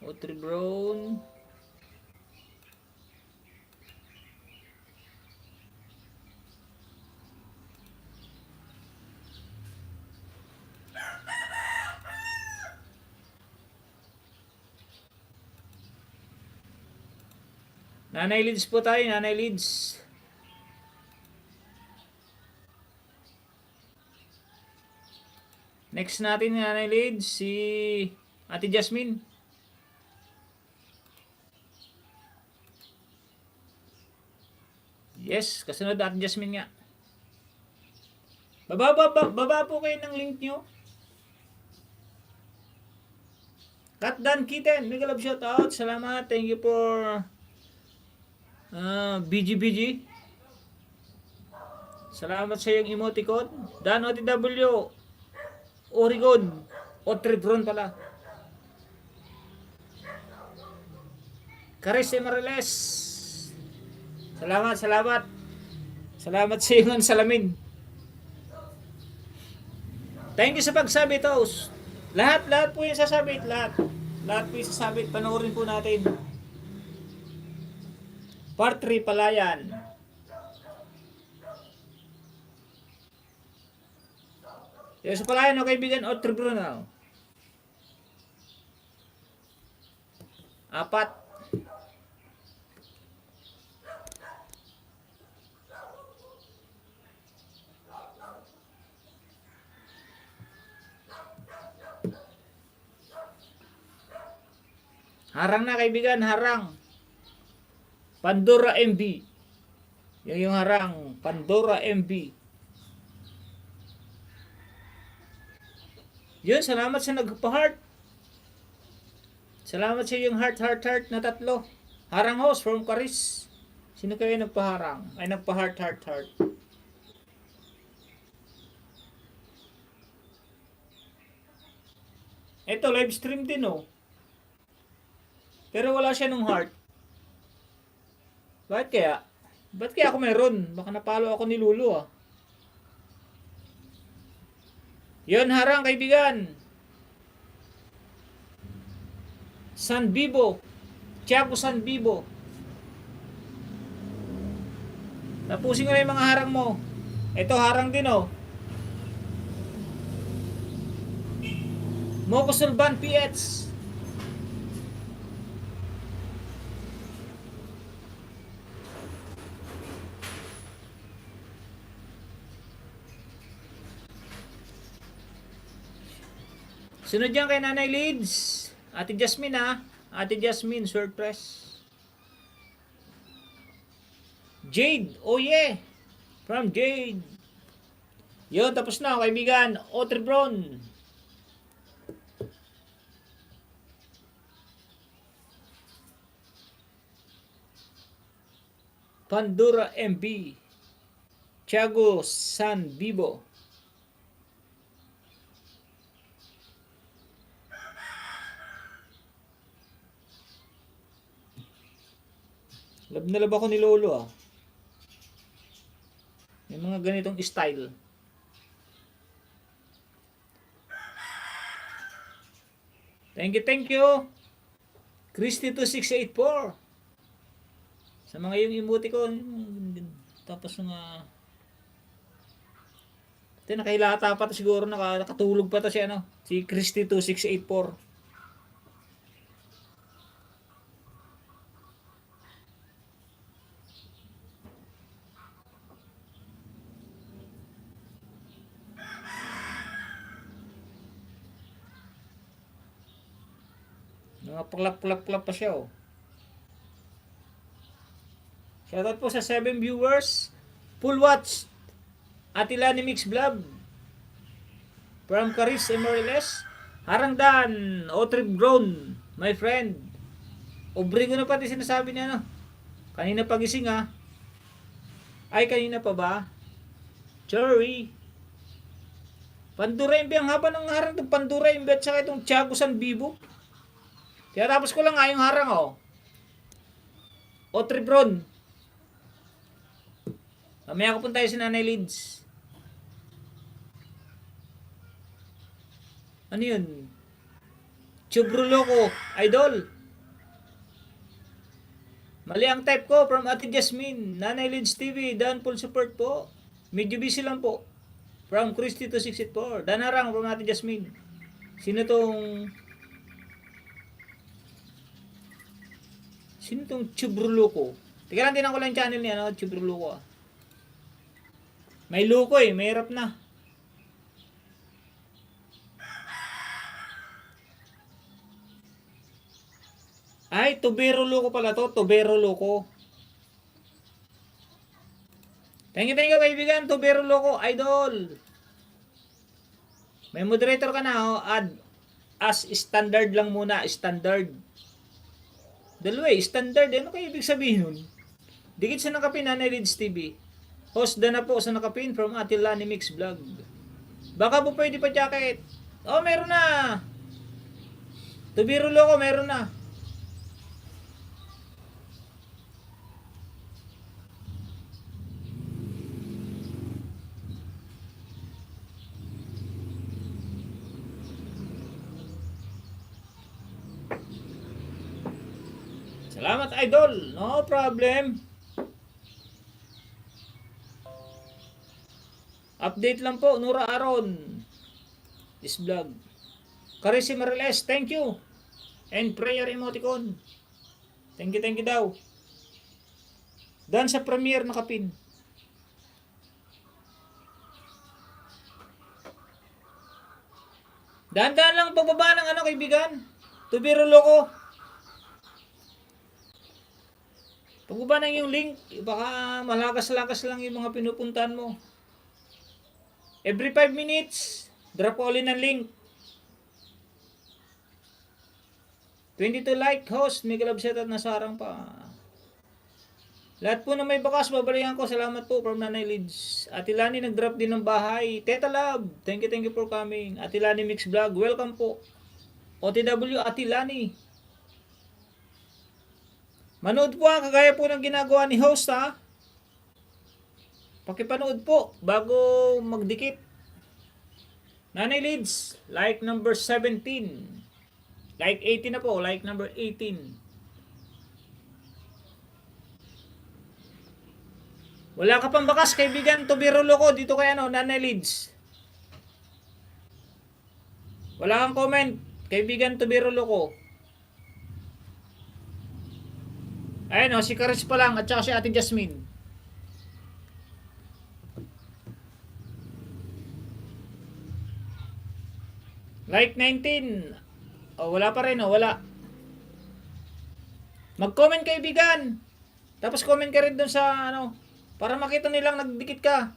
Audrey Brown. Nanay Leeds po tayo, Nanay Leeds. Next natin, Nanay Leeds, si Ate Jasmine. Yes, kasunod Ate Jasmine nga. Baba po kayo ng link nyo. Katdan Kitten, mega love shout out. Salamat, thank you for BGBG. Salamat sa iyong emoticon. Dan OTW Oregon, Audrey Brown pala. Caris Mariles. Salamat. Salamat sa iyong salamin. Thank you sa pagsabit, host. Lahat po yung sasabit, lahat. Lahat po yung sasabit. Panoorin po natin. Part 3, Palayan. Yung sa Palayan, no, kaibigan, o tribunal. 4. Harang na kaibigan, harang. Pandora MB. Yan yung harang. Pandora MB. Yun, salamat sa nagpa-heart. Salamat sa yung heart na 3. Harang host from Caris. Sino kayo nagpaharang? Ay, nagpa-heart. Ito, live stream din, oh. Pero wala siya nung heart. Bakit kaya? Ba't kaya ako meron? Baka napalo ako ni Lulu, ah. Yun, harang kaibigan. San Bibo. Tiago San Bibo. Tapusin ko na yung mga harang mo. Ito, harang din, oh. Moko Sulban PH. Sunod yan kay Nanay Lids. Ate Jasmine, ha. Ate Jasmine, surprise. Jade, oh yeah. From Jade. Yun, tapos na kaibigan. Audrey Brown. Pandora MB. Tiago San Bibo. Love na love ako ni Lolo, ah. May mga ganitong style. Thank you. Christy 2684. Sa mga yung emoticon. Tapos nga ito, nakahilata pa to siguro, nakatulog pa to si ano, si Christy 2684. Mga paklap pa siya, oh. Shoutout po sa 7 viewers. Full watch. Atilani Mix Vlog. From Caris Emoriles. Harangdan. Otrip Grown. My friend. Obrigo na pati sinasabi niya, no? Kanina pagising, ha? Ay, kanina pa ba? Cherry. Pandura Imbe. Ang haba ng harang itong Pandura Imbe at saka itong Tiago San Bibo. Kaya tapos ko lang nga yung harang, oh. Otrip Grown. Mamaya ko punta tayo si Nanay Lids. Ano yun? Chubruloko, idol. Mali ang type ko from Ate Jasmine. Nanay Lids TV, Dan full support po. Medyo busy lang po. From Christy 264. Danarang from Ate Jasmine. Sino tong Chubruloko? Teka lang, tinan ko lang yung channel niya, no? Chubruloko, ah. May luko, eh. Mahirap na. Ay, Tubero Loko pala to. Tubero Loko. Thank you kaibigan. Tubero Loko, idol. May moderator ka na, oh. Add as standard lang muna. Standard. Dalawa, standard. Ano kayo ibig sabihin nun? Dikit sa nakapin, Nanay Lids TV. Host na po sa nakapin from Atilani Mix Vlog. Baka po pwede pa jacket. Oh, meron na. Tubiro Loko, meron na. Salamat, idol. No problem. Update lang po, Nura Aron. This vlog. Carisi Mariles, thank you. And prayer emoticon. Thank you daw. Dan sa premiere nakapin. Dahan-dahan lang pagbaba ng ano, kaibigan. Tubiro loko. Pagbaba ng yung link, baka malakas-lakas lang yung mga pinupuntahan mo. Every 5 minutes, drop ulit ng link. 22 like, host, may galab set at nasarang pa. Lahat po na may bakas, babalikan ko. Salamat po from Nanay Lids. Atilani nag-drop din ng bahay. Teta Love, thank you for coming. Atilani Mix Vlog, welcome po. OTW Atilani. Manood po kagaya po ng ginagawa ni host ha. Pakipanood po bago magdikit. Nanay Lids, like number 17. Like 18 na po, like number 18. Wala ka pang bakas, kaibigan, Tubiro Loko, dito kay ano, Nanay Lids. Wala kang comment, kaibigan, Tubiro Loko. Ayun o, si Karis pa lang, at saka si Ate Jasmine. Like 19. O, wala pa rin o, wala. Mag-comment kaibigan. Tapos comment ka rin dun sa ano, para makita nilang nagdikit ka.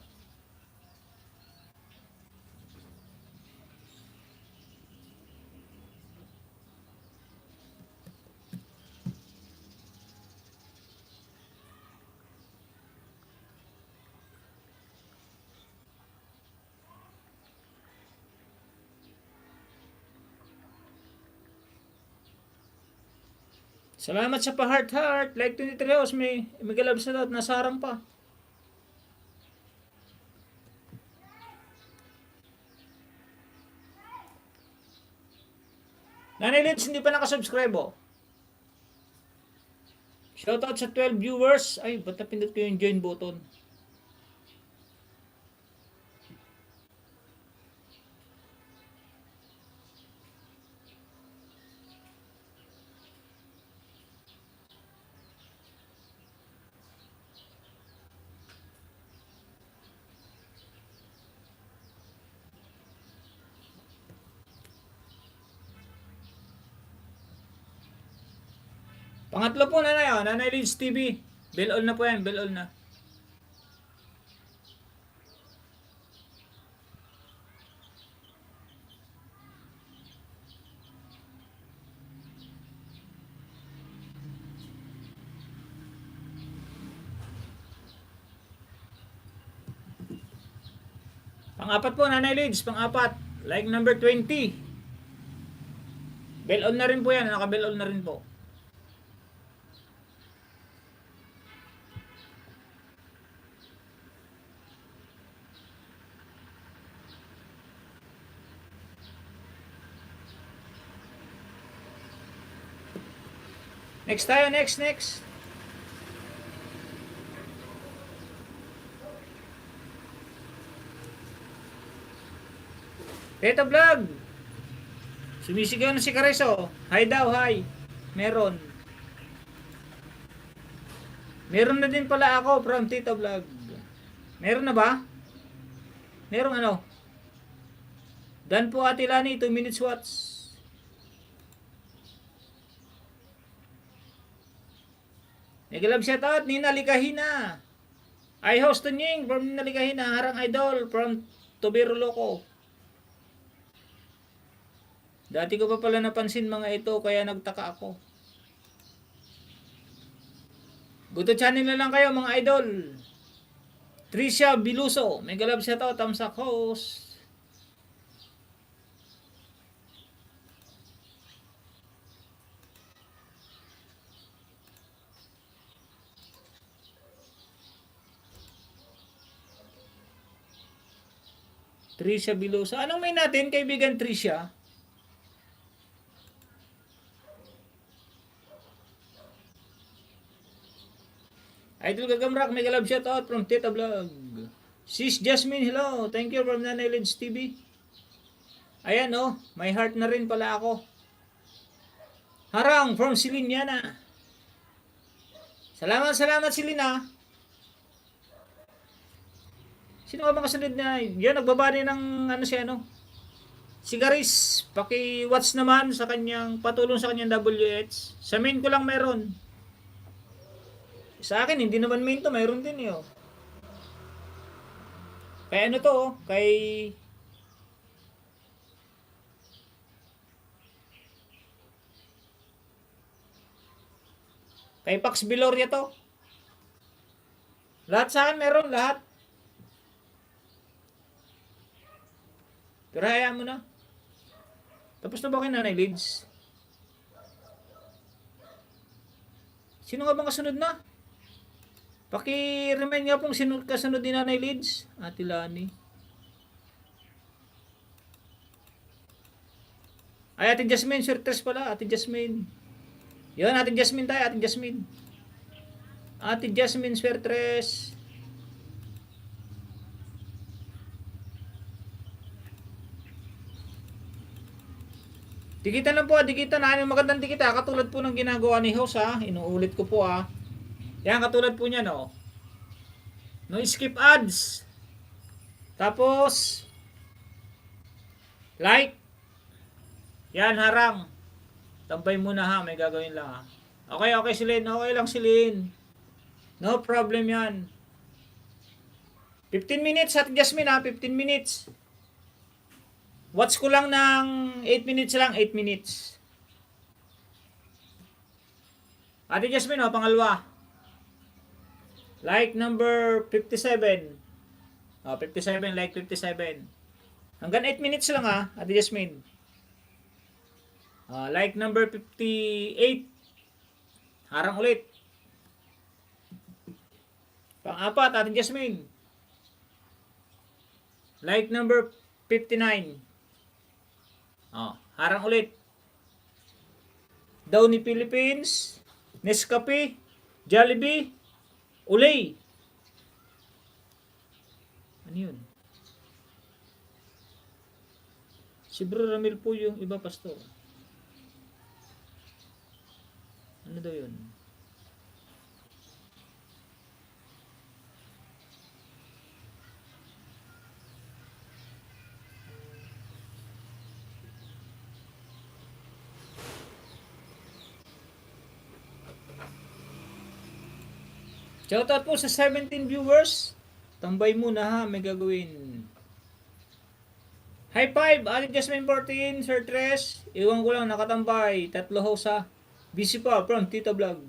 Salamat sa pa-heart. Like 23 hours, may galab sa lahat, nasarang pa. Nanay Lids, hindi pa nakasubscribe oh. Shoutout sa 12 viewers. Ay, ba't napindot ko yung join button? Pangatlo po nanay, oh, Nanay Lids TV. Bell all na po yan, bell all na. Pang-apat po Nanay Lids, pang-apat. Like number 20. Bell on na rin po yan, naka-bell on na rin po. Next tayo, next. Teta Vlog. Sumisigaw na si Careso. Hi daw, hi. Meron na din pala ako from Tita Vlog. Meron na ba? Merong ano? Dan po Atilani, 2 minutes watch. Nagalab shout out, Nina Likahina. I host Tunying from Nina Likahina. Harang Idol from Tubiro Loko. Dati ko pa pala napansin mga ito, kaya nagtaka ako. Guto channel na lang kayo mga idol. Tricia Biluso, may galab siya to, thumbs up host. Tricia Biluso. Anong may natin, kaibigan Tricia? Idol Gagamrak, mega love shoutout from Tita Vlog. Sis Jasmine, hello. Thank you from Nanay Lids TV. Ayan oh, may heart na rin pala ako. Harang from Siliniana. Salamat Silina. Sino nga bang kasunod na? Yan, nagbabani ng ano si ano? Si Garis, paki-watch naman sa kanyang, patulong sa kanyang WH. Sa main ko lang meron. Sa akin, hindi naman main to, meron din yun. Kaya ano to, oh, kay Pax Biloria to. Lahat sa akin meron, lahat. Pero hayaan mo na. Tapos na ba kayo Nanay Lids? Sino nga bang kasunod na? Paki-remind nga pong sino kasunod ni Nanay Lids. Ate Lani. Ay, Ate Jasmine, Sirtres pala. Ate Jasmine. Yun, Ate Jasmine tayo. Ate Jasmine. Ate Jasmine Sirtres. Dikitan lang po, dikitan na. Yung magandang dikita, katulad po ng ginagawa ni House ha. Inuulit ko po ha. Yan, katulad po niya no. No skip ads. Tapos, like. Yan, harang. Tampay muna ha, may gagawin lang ha. Okay, Silin. Okay lang, Silin. No problem yan. 15 minutes, Ate Jasmine ha, 15 minutes. Watch ko lang ng 8 minutes lang, 8 minutes. Ate Jasmine, oh, pangalawa. Like number 57. Oh, 57, like 57. Hanggang 8 minutes lang ha, Ate Jasmine. Like number 58. Harang ulit. Pang-apat, Ate Jasmine. Like number 59. Harang ulit. Downy Philippines, Nescafe, Jollibee, Olay. Ano yun? Si Bro Ramil po yung iba, pastor. Ano daw yun? Shoutout po sa 17 viewers. Tambay muna ha, may gagawin. High five, Ate Jasmine 14, Sir Tres. Iwan ko lang, nakatambay. Tatlo host ha. Busy pa from Tita Vlog.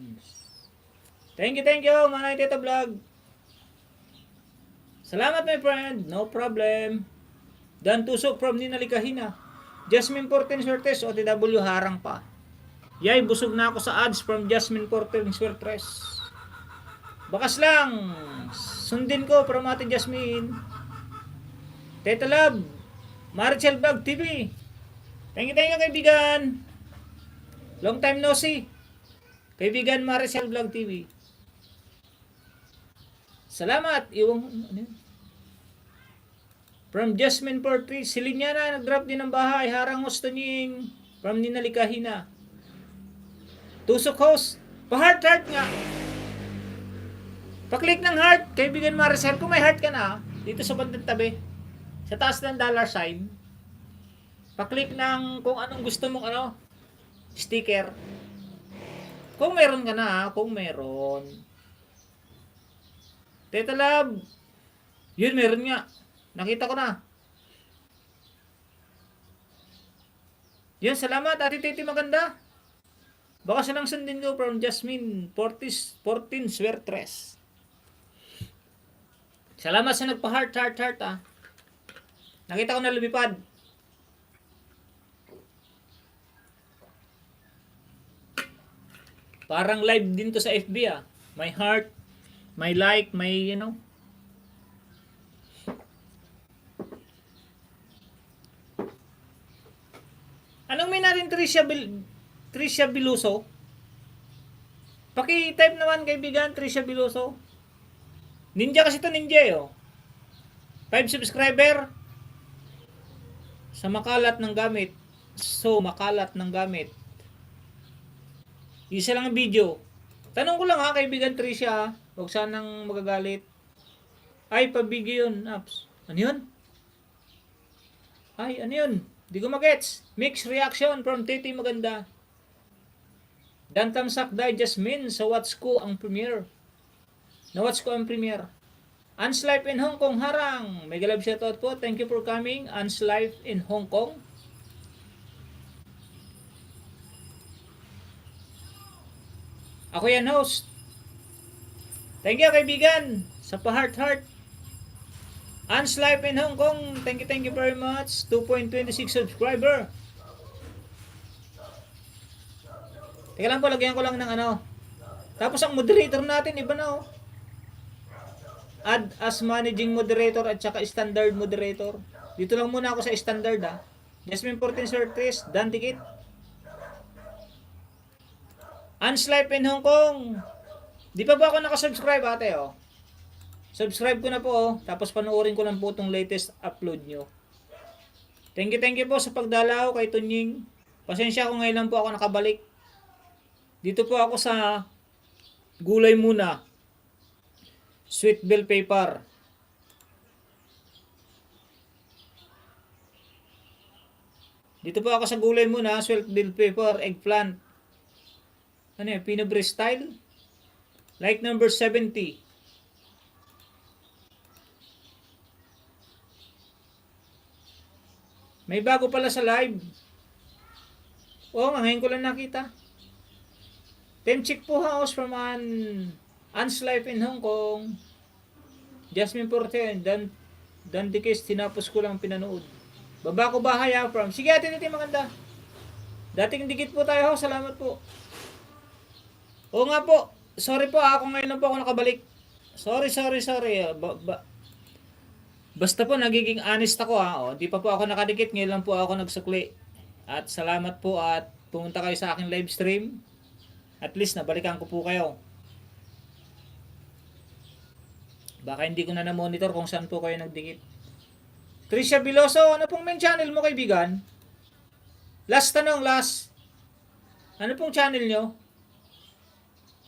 Thank you, Manay Tita Vlog. Salamat my friend, no problem. Dan Tusok from Nina Likahina. Jasmine 14, Sir Tres, OTW harang pa. Yay, busog na ako sa ads from Jasmine 14, Sir Tres. Bakas lang. Sundin ko from Ate Jasmine. Teta Love. Marichel Vlog TV. Thank you kaibigan. Long time no see. Kaibigan Marichel Vlog TV. Salamat. From Jasmine Portrait. Siliniana nag-drop din ng bahay. Harang Mustanying. From Nina Likahina. Tusok host. Pa-heart nga. Pa-click ng heart, kaibigan Maricel, kung may heart ka na, dito sa bandang tabi, sa taas ng dollar sign, pa-click ng kung anong gusto mong sticker. Kung meron ka na, kung meron. Teta Love, yun meron nga. Nakita ko na. Yun, salamat, Ate Titi maganda. Baka silang sundin ko from Jasmine 14 Swertres. Salamat sa nagpa-heart ah. Nakita ko na lumipad. Parang live din to sa FB ah. May heart, may like, may Anong may natin Tricia Biluso? Paki-type naman kaibigan, Tricia Biluso. Ninja kasi to, ninja eh, oh. 5 subscriber sa makalat ng gamit. So, makalat ng gamit. Isa lang ang video. Tanong ko lang ha, kaibigan Tricia ha. Huwag sanang magagalit. Ay, pabigyo yun, apps. Ano yun? Ay, ano yun? Di ko magets. Mixed reaction from Titi Maganda. Dan Tamsak Digest Min sa Watch Ko ang premiere. Na-watch ko ang premiere. Ans Life in Hong Kong harang. Mega love shoutout po. Thank you for coming. Ans Life in Hong Kong. Ako yan host. Thank you kaibigan sa pa-heart. Ans Life in Hong Kong. Thank you very much. 2.26 subscriber. Teka lang po, lagyan ko lang ng ano. Tapos ang moderator natin, iba na oh. Add as managing moderator at saka standard moderator. Dito lang muna ako sa standard ha. Jasmine 14 Surtis, Dan Tikit. Ans Life in Hong Kong. Di pa ba ako nakasubscribe ate oh? Subscribe ko na po oh. Tapos panoorin ko lang po itong latest upload nyo. Thank you po sa pagdalaw kay Tunying. Pasensya kung ngayon lang po ako nakabalik. Dito po ako sa gulay muna. Sweet bell pepper. Dito po ako sa gulay muna. Sweet bell pepper, eggplant. Ano yun? Pinabri style? Like number 70. May bago pala sa live. Oo, ngayon ko lang nakita. Temchik po house from Ans Life in Hong Kong. Jasmine Porte, Dan Dikis, tinapos ko lang pinanood. Baba ko bahay ha, from. Sige ate, maganda. Dating dikit po tayo, salamat po. Oo nga po, sorry po ako ngayon lang po ako nakabalik. Sorry. Basta po nagiging honest ako ha. O, di pa po ako nakadikit, ngayon lang po ako nagsukli. At salamat po at pumunta kayo sa aking live stream. At least nabalikan ko po kayo. Baka hindi ko na na-monitor kung saan po kayo nagdikit. Tricia Biloso, ano pong main channel mo kaibigan? Last tanong, last. Ano pong channel nyo?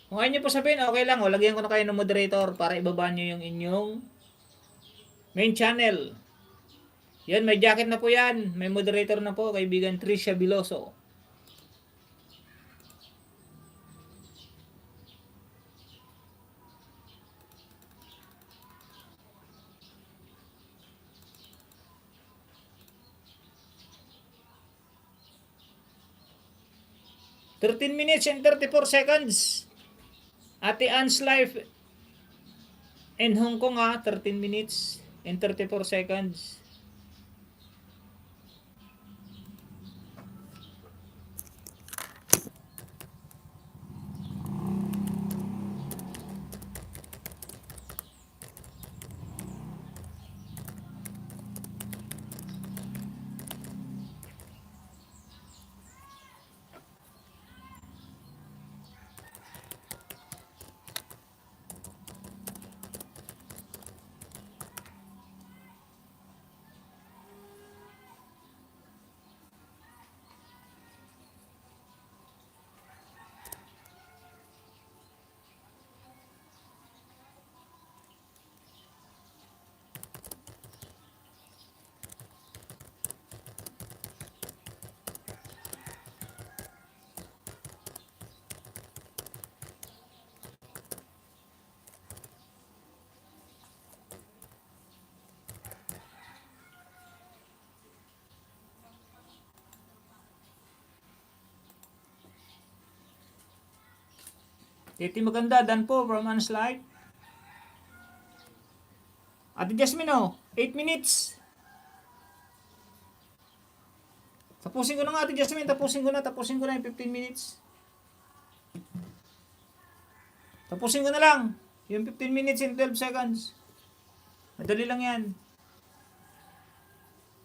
Kung ayaw nyo po sabihin, okay lang. O, lagyan ko na kayo ng moderator para ibaba nyo yung inyong main channel. Yan, may jacket na po yan. May moderator na po, kaibigan Tricia Biloso. "13 minutes and 34 seconds. Ate Anne's Life in Hong Kong ha, 13 minutes and 34 seconds. Titi maganda, Dan po from Anne's Life. Ate Jasmine oh, 8 minutes. Tapusin ko na nga Ate Jasmine, tapusin ko na yung 15 minutes. Tapusin ko na lang yung 15 minutes and 12 seconds. Madali lang yan.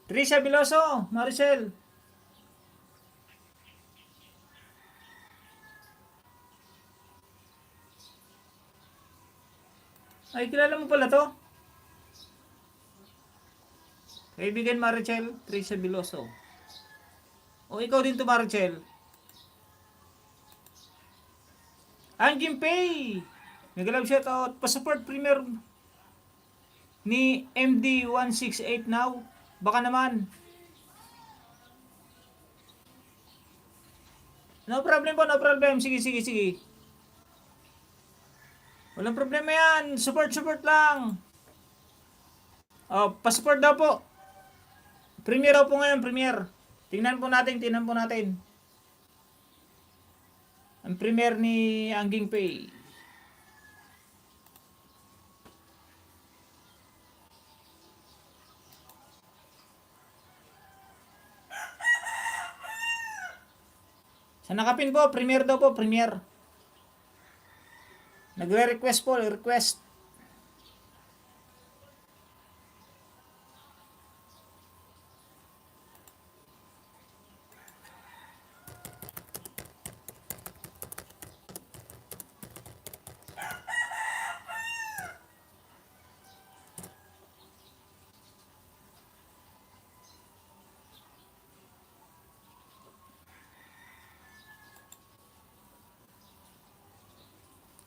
Tricia Biloso, Maricel. Ay, kilala mo pala to? Kaibigan Marichel, Teresa Biloso. O ikaw din to, Marichel. Anjim Pay! Nag-love shoutout. Pa-support premier ni MD168 now. Baka naman. No problem po, no problem. Sige, sige, sige. Walang problema yan. Support, support lang. Oh, pa-support daw po. Premier daw po ngayon, premier. Tingnan po natin, tingnan po natin. Ang premier ni Angging Pay. Sa nakapin po, premier daw po, premier. Nagre-request po, request.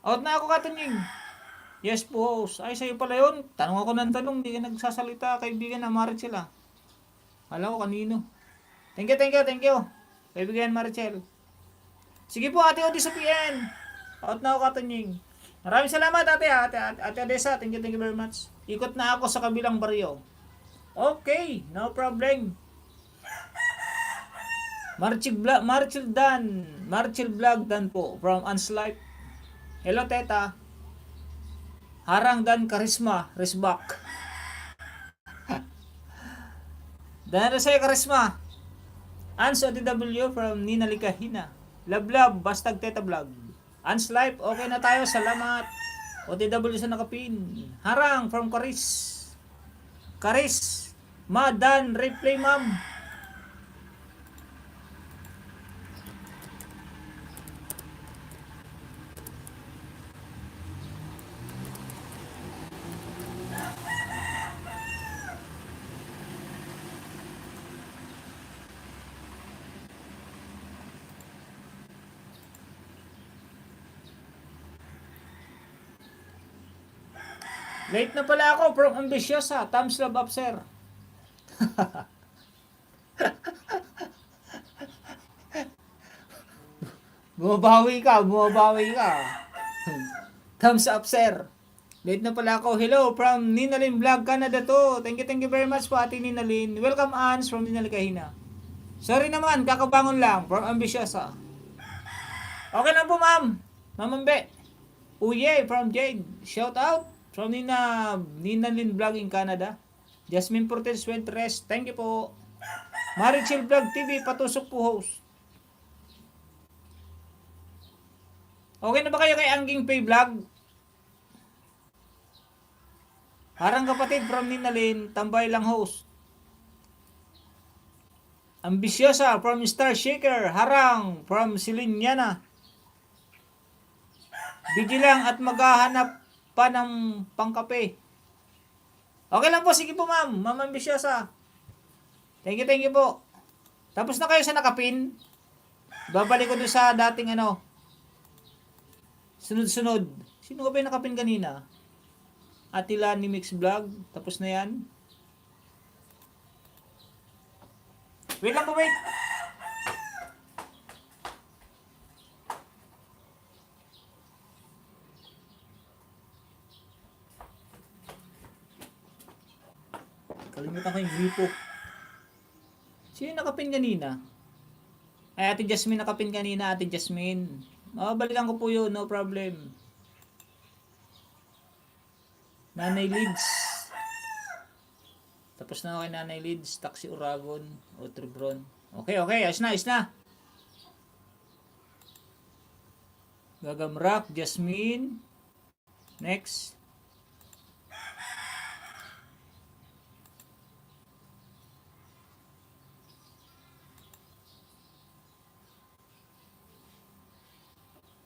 Out na ako, Katunying. Yes po, host. Ay, sa'yo pala yun. Tanong ako ng tanong, di ka nagsasalita, kaibigan na Marichel ah. Kala ko kanino. Thank you, thank you, thank you. Kaibigan Marichel. Sige po, Ate Odessa PN. Out na ako, Katunying. Maraming salamat, Ate Odessa. Thank you very much. Ikot na ako sa kabilang baryo. Okay, no problem. Marchil Vlog Dan po, from Anslife. Hello, Teta. Harang Dan Karisma, Risbak. Dan Rosay Karisma. Ans OTW from Nina Likahina. Love, bastag Teta Vlog. Ans Life, okay na tayo, salamat. OTW sa nakapin. Harang from Karis. Dan, replay ma'am. Late na pala ako from Ambitiosa. Thumbs up, sir. Bumabawi ka. Thumbs up, sir. Late na pala ako. Hello from Ninalin Vlog, Canada to. Thank you very much po, Ate Ninalin. Welcome, Ans from Ninalikahina. Sorry naman, kakabangon lang from Ambitiosa. Okay na po, ma'am. Mamambe. Uye from Jade. Shout out. From Ninalin Vlog in Canada. Jasmine Portes Suentres, thank you po. Marichel Vlog TV, patusok po host. Okay na ba kayo kay Angging Pay Vlog? Harang kapatid from Ninalin, tambay lang host. Ambisyosa from Star Shaker, harang from Silinyana. Bigyan lang at maghahanap pa ng pangkape. Okay lang po, sige po ma'am. Ma'am Ambisyosa. Thank you po. Tapos na kayo sa nakapin. Babalik ko doon sa dating sunod-sunod. Sino ka ba yung nakapin kanina? Atila ni Mix Vlog. Tapos na yan. Wait lang po, wait. Kalimutan ko yung gripo. Sino nakapin kanina? Ay, Ate Jasmine nakapin kanina, Ate Jasmine. Balikan ko po yun, no problem. Nanay Leeds. Tapos na ako kay Nanay Leeds, Taxi Uragon, Otribron. Okay, ayos na. Gagamrak, Jasmine. Next.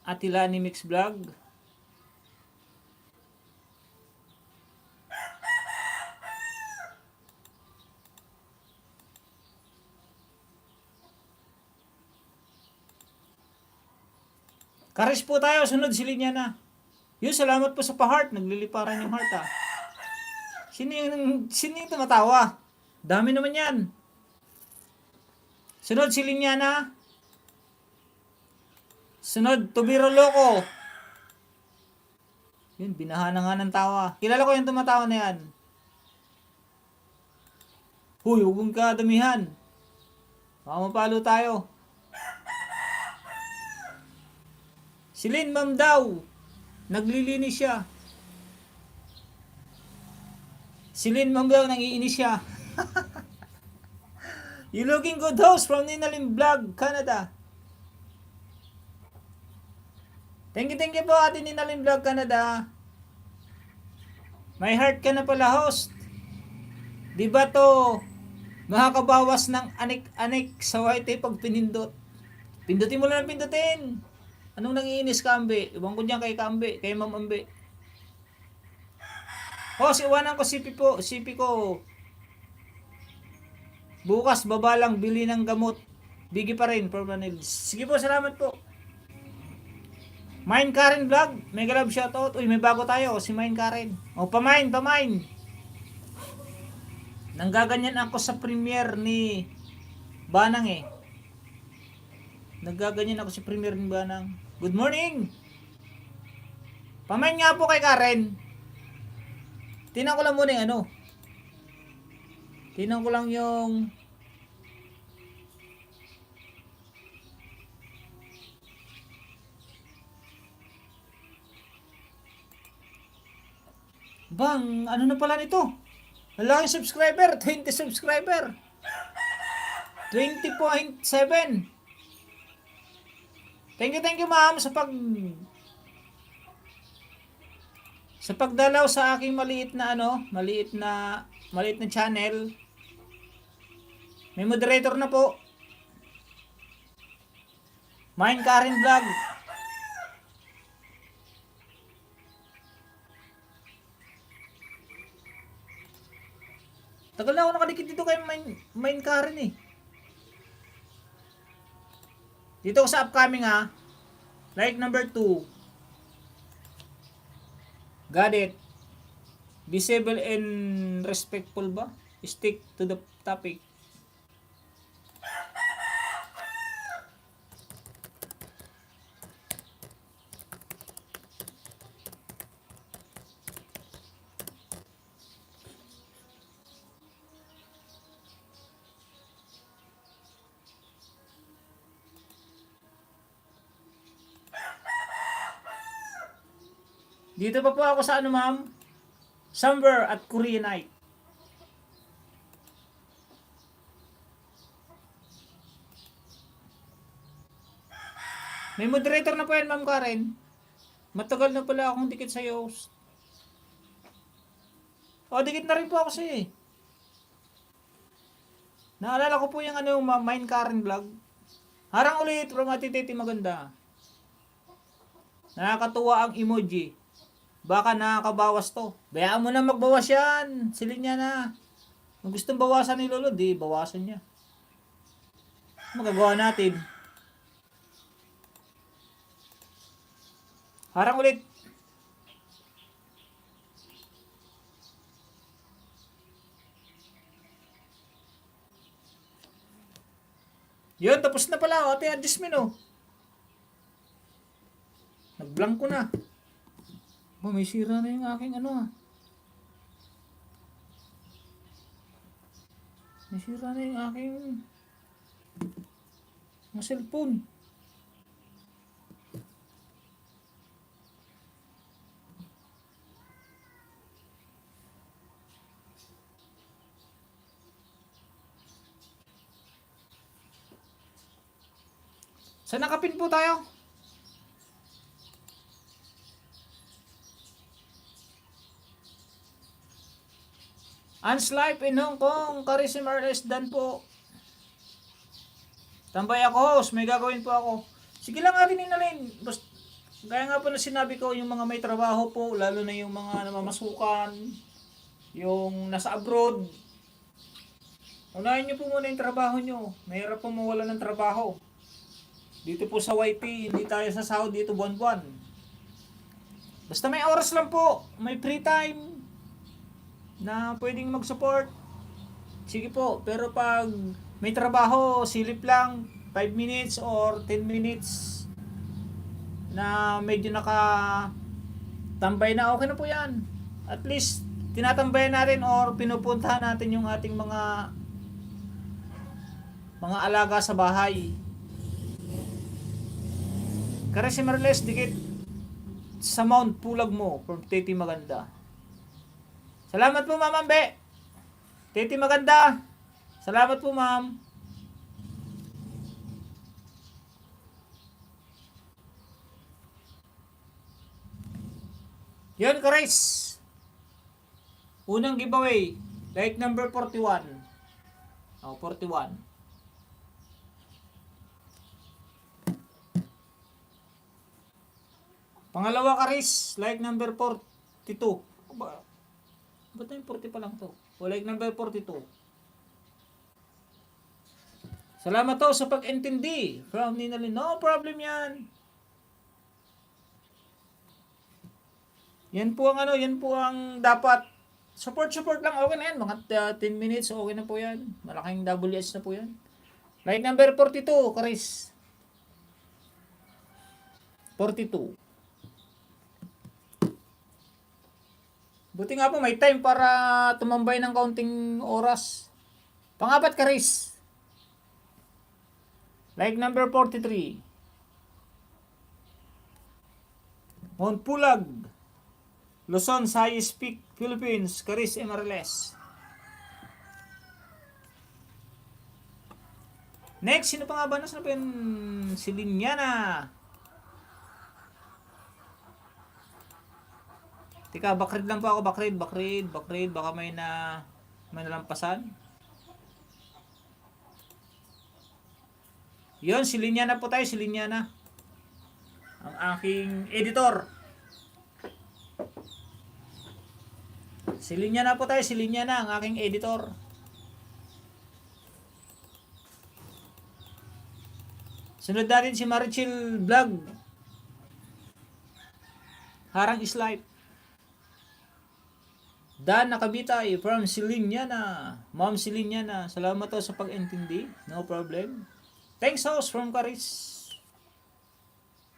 Atila ni Mix Vlog. Karis po tayo, sunod si Linyana. Yun, salamat po sa pa-heart. Nagliliparan yung heart ah. Sino yung tumatawa? Dami naman yan. Sunod si Linyana. Sunod, Tubiro Loco. Yun, binaha na nga ng tawa. Kilala ko yung tumatawa na yan. Huy, huwag mong kadamihan. Baka mapalo tayo. Si Lynn, ma'am daw. Naglilinis siya. Si Lynn, ma'am daw, nangiinis siya. You looking good host from Ninalim Vlog, Canada. Thank you po Ate Ninalim Vlog, Canada. May heart ka na pala host. Di ba to makakabawas ng anik-anik sa white pag pinindot? Pindutin mo lang ang pindutin. Anong nangiinis ka, Ambe? Ibang ko dyan kay Kambe, kay Ma'am Ambe. Host, iwanan ko sipi ko. Bukas, baba lang, bili ng gamot. Bigi pa rin, Permanil. Sige po, salamat po. Mine Karen Vlog, mega love shoutout. Uy, may bago tayo, si Mine Karen. O, pamain. Nanggaganyan ako sa premiere ni Banang eh. Naggaganyan ako sa premiere ni Banang. Good morning! Pamain nga po kay Karen. Tingnan ko lang muna yung ano. Tingnan ko lang yung bang, ano na pala nito? Malaking subscriber, 20 subscriber. 20.7. Thank you ma'am sa pagdalaw sa aking maliit na channel. May moderator na po. Mine Karen Vlog. Tagal na ako nakadikit dito kay Mine Karen eh. Dito ko sa upcoming ha. Like number 2. Got it. Be civil and respectful ba? Stick to the topic. Dito pa po ako sa ano ma'am? Somewhere at Koreanite. May moderator na po yan ma'am Karen. Matagal na pala akong dikit sa'yo. O, dikit na rin po ako sa'yo eh. Naalala ko po yung ano yung Mine Karen Vlog. Harang ulit from Ate Titi Maganda. Nakakatuwa ang emoji. Baka nakakabawas to. Bayaan mo na magbawas yan. Silin niya na. Kung gustong bawasan ni Lolo, di bawasan niya. Magagawa natin. Harang ulit. Yun, tapos na pala. Ate, adjustment oh. Nagblanko na. Oh, may sira na yung aking ano ah. May sira na yung aking cellphone. Saan nakapin po tayo? Ans Life in Hong Kong, Karisim RS Dan po. Tambay ako host, may gagawin po ako. Sige lang nga Ninalin. Kaya nga po na sinabi ko, yung mga may trabaho po, lalo na yung mga namamasukan, yung nasa abroad. Unahin nyo po muna yung trabaho nyo. Mahirap po mawala ng trabaho. Dito po sa YP, hindi tayo sasahod dito buwan-buwan. Basta may oras lang po, may free time na pwedeng mag-support. Sige po, pero pag may trabaho, silip lang 5 minutes or 10 minutes na medyo tambay na, okay na po yan. At least tinatambayan natin or pinupuntahan natin yung ating mga alaga sa bahay. Kasi Marles, dikit sa Mount Pulag mo from Titi Maganda. Salamat po, Ma'am Ambe. Titi Maganda. Salamat po, Ma'am. Yun, Chris. Unang giveaway. Like number 41. Oh, 41. Pangalawa, Chris. Like number 42. Ba't na yung 40 pa lang to? O like number 42. Salamat to sa pag-intindi. From Ninalyn. No problem yan. Yan po ang dapat. Support lang. Okay na yan. Mga 10 minutes, okay na po yan. Malaking WS na po yan. Like number 42, Chris. 42. Buti nga po may time para tumambay ng kaunting oras. Pangapat, Chris. Like number 43. Mount Pulag. Luzon, Sai Speak, Philippines, Caris Emarles. Next, sino pa nga ba? Nasaan pa yun? Si Linyana. Tika, bakrid lang po ako. Bakrid. Baka may nalampasan. Yun, si Linyana po tayo. Si Linyana. Ang aking editor. Si Linyana po tayo, si Linyana, ang aking editor. Sunod natin si Marichil Vlog. Harang is life. Dan Nakabitay from Silinyana. Ma'am Silinyana, salamat to sa pag-intindi. No problem. Thanks host from Caris.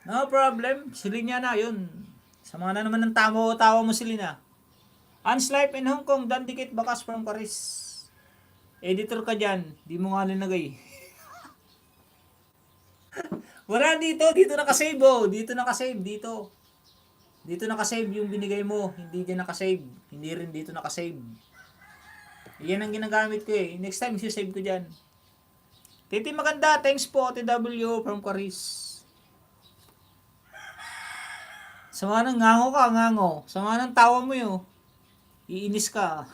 No problem. Silinyana, yun. Sama na naman ng tawa mo, Silina. Ans Life in Hong Kong, Dan Dikit Bakas from Caris. Editor ka dyan, di mo nga linagay. Wala dito nakasave oh. Dito nakasave. Dito nakasave yung binigay mo, hindi dyan nakasave. Hindi rin dito nakasave. Yan ang ginagamit ko eh. Next time, save ko dyan. Titi Maganda, thanks po, TW from Caris. Sama ng ngango ka, ngango. Sama ng tawa mo yun. Iinis ka.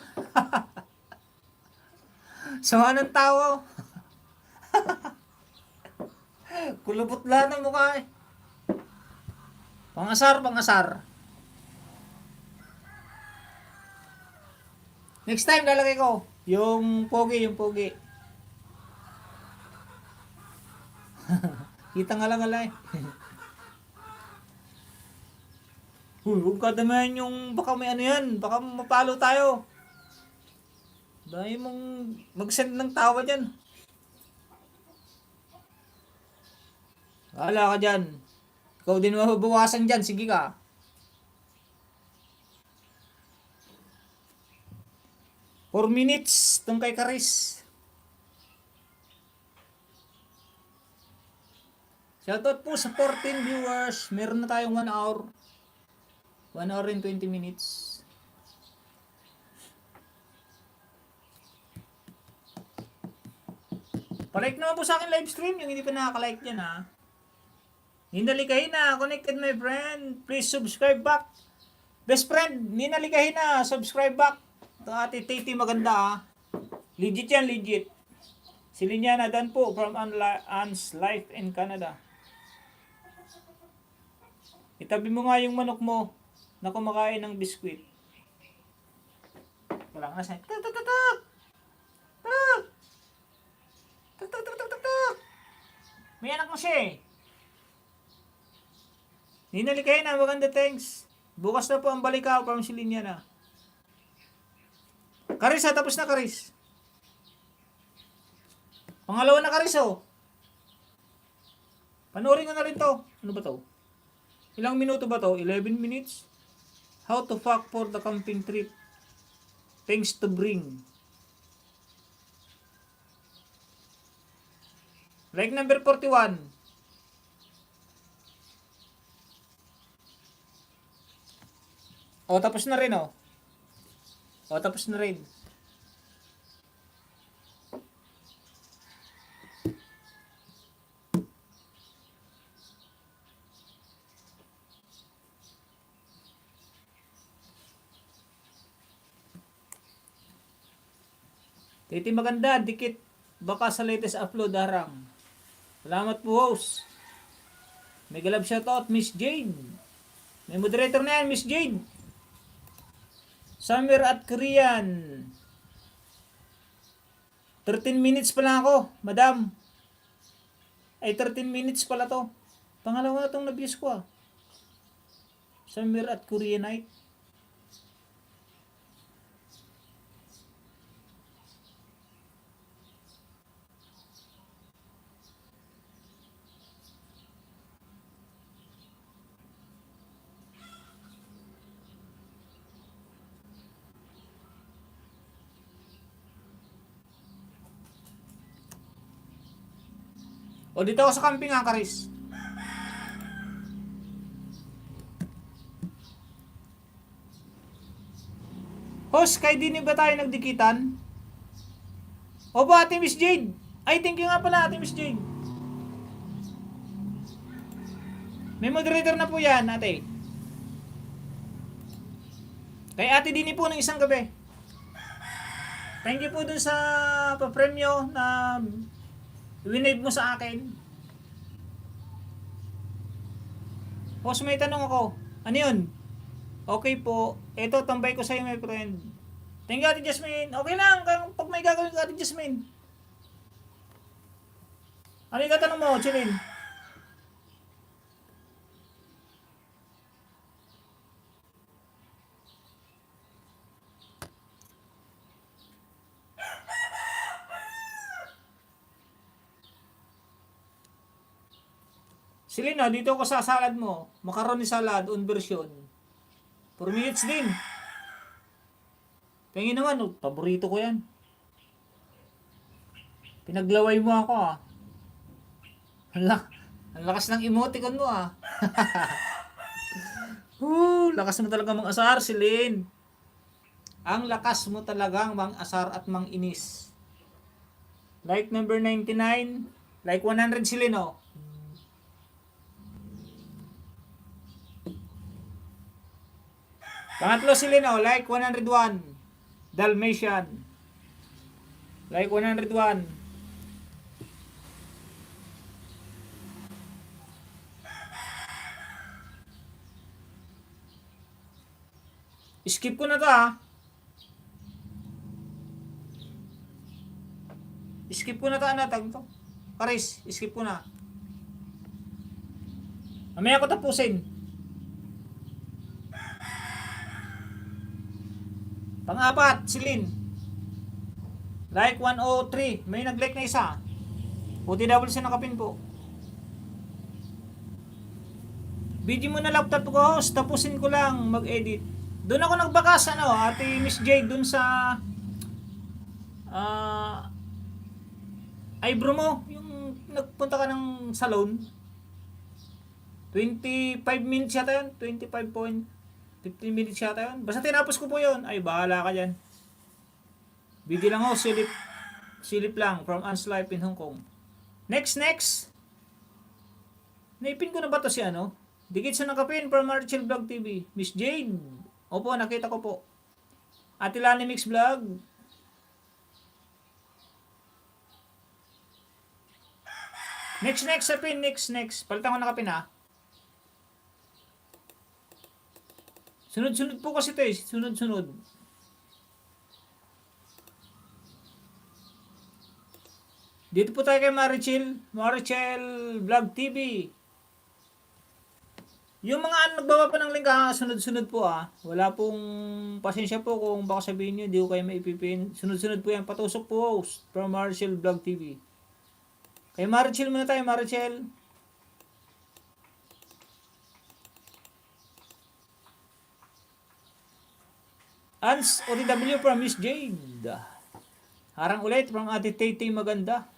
Sama ng tawa. Kulubot lahat ng mukha eh. Pangasar. Next time lalagay ko yung pogi. Kita nga lang alay. Huwag ka damayan yung baka may ano yan. Baka mapalo tayo. Dahil mong mag-send ng tawa dyan. Wala ka dyan. Ikaw din mababawasan dyan. Sige ka. For minutes tong kay Caris. Shoutout po sa 14 viewers. Meron na tayong 1 hour. 1 hour and 20 minutes. Palike naman po sa akin live stream. Yung hindi pa nakaka-like dyan ha. Ninalikahin na. Connected my friend. Please subscribe back. Best friend, ninalikahin na. Subscribe back. Ito ate Titi Maganda ha. Legit yan, legit. Si Linyana Dan po from Anne's Life in Canada. Itabi mo nga yung manok mo na kumakain ng biskwit. Wala nga siya. May anak mo siya eh. Ninalikay na, maganda thanks. Bukas na po ang balikaw from Silinya na. Karis ha, tapos na Karis. Pangalawa na Karis oh. Panoorin ko na rin to. Ano ba to? Ilang minuto ba to? 11 minutes? How to fuck for the camping trip. Things to bring. Like number 41. O, tapos na rin, o. O, tapos na rin. Titi maganda, dikit. Baka sa latest upload, harang. Salamat po, host. Mega love shoutout, Miss Jade. May moderator na yan, Miss Jade. Summer at Korean. 13 minutes pa lang ako, madam. Ay, 13 minutes pala to. Pangalawa na itong nabiyos ko ah. Summer at Koreanite. O, dito ako sa camping ha, Karis. Host, kay din ba tayo nagdikitan? Opo, Ate Miss Jade. Ay, thank you nga pala, Ate Miss Jade. May moderator na po yan, ate. Kay Ate Dini po ng isang gabi. Thank you po dun sa papremyo na winave mo sa akin. Boss, may tanong ako. Ano yun? Okay po. Ito, tambay ko sa'yo, my friend. Thank you, Ate Jasmine. Okay lang. Pag may gagawin ka, Ate Jasmine. Ano yung tatanong mo, Chilin? Silina, dito ako sa salad mo. Macaroni salad on version. 4 minutes din. Tingin naman, oh, paborito ko yan. Pinaglaway mo ako ah. Ang lakas ng emoticon mo ah. Lakas mo talaga mang asar, Silin. Ang lakas mo talagang mang asar at mang inis. Like number 99. Like 100, Silin oh. Pangatlo si Lino, like 101. Dalmatian. Like 101. Skip ko na to ha. Skip ko na to, ano tag to? Karis, skip ko na. Mamaya ko tapusin. Pang-apat, Silin. Like 103. May nag-like na isa. Puti double sa nakapin po. Video mo na laptop ko, host. Tapusin ko lang mag-edit. Doon ako nagbakas, ano, Ate Miss Jade, doon sa eyebrow mo. Yung nagpunta ka ng salon. 25 minutes yata yun. 15 minutes yata yun. Basta tinapos ko po yun. Ay, bahala ka dyan. Video lang ho, silip lang from Anne's Life in Hong Kong. Next. Naipin ko na ba to si ano? Dikit sa nakapin from Archel Vlog TV. Miss Jade. Opo, nakita ko po. Ate Lani Mix Vlog. Next sa pin. Next. Palitan ko nakapin ha. Sunod-sunod po kasi ito eh. Sunod-sunod. Dito po tayo kay Marichel Vlog TV. Yung mga nagbaba pa ng link sunod-sunod po Wala pong pasensya po kung baka sabihin nyo, di ko kayo maipipin. Sunod-sunod po yan. Patusok po host from Marshall Vlog TV. Kay Marshall muna tayo, Marshall. Ans OTW from Miss Jade. Harang ulit from Ate Tay Maganda.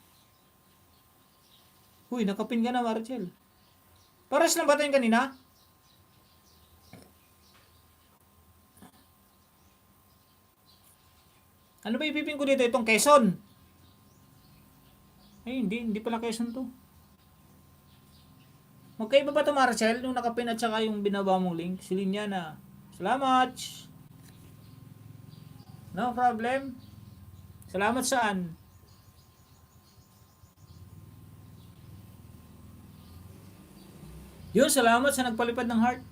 Huy, nakapin ka na, Marshall. Pares lang ba tayo kanina? Ano ba ipipin ko dito? Itong Quezon. Ay, hindi pala Quezon to. Magkaiba ba ito, Marcel? Nung nakapin at saka yung binaba mong link. Silin niya na. Salamat! No problem. Salamat saan? Yun, salamat sa nagpalipad ng heart.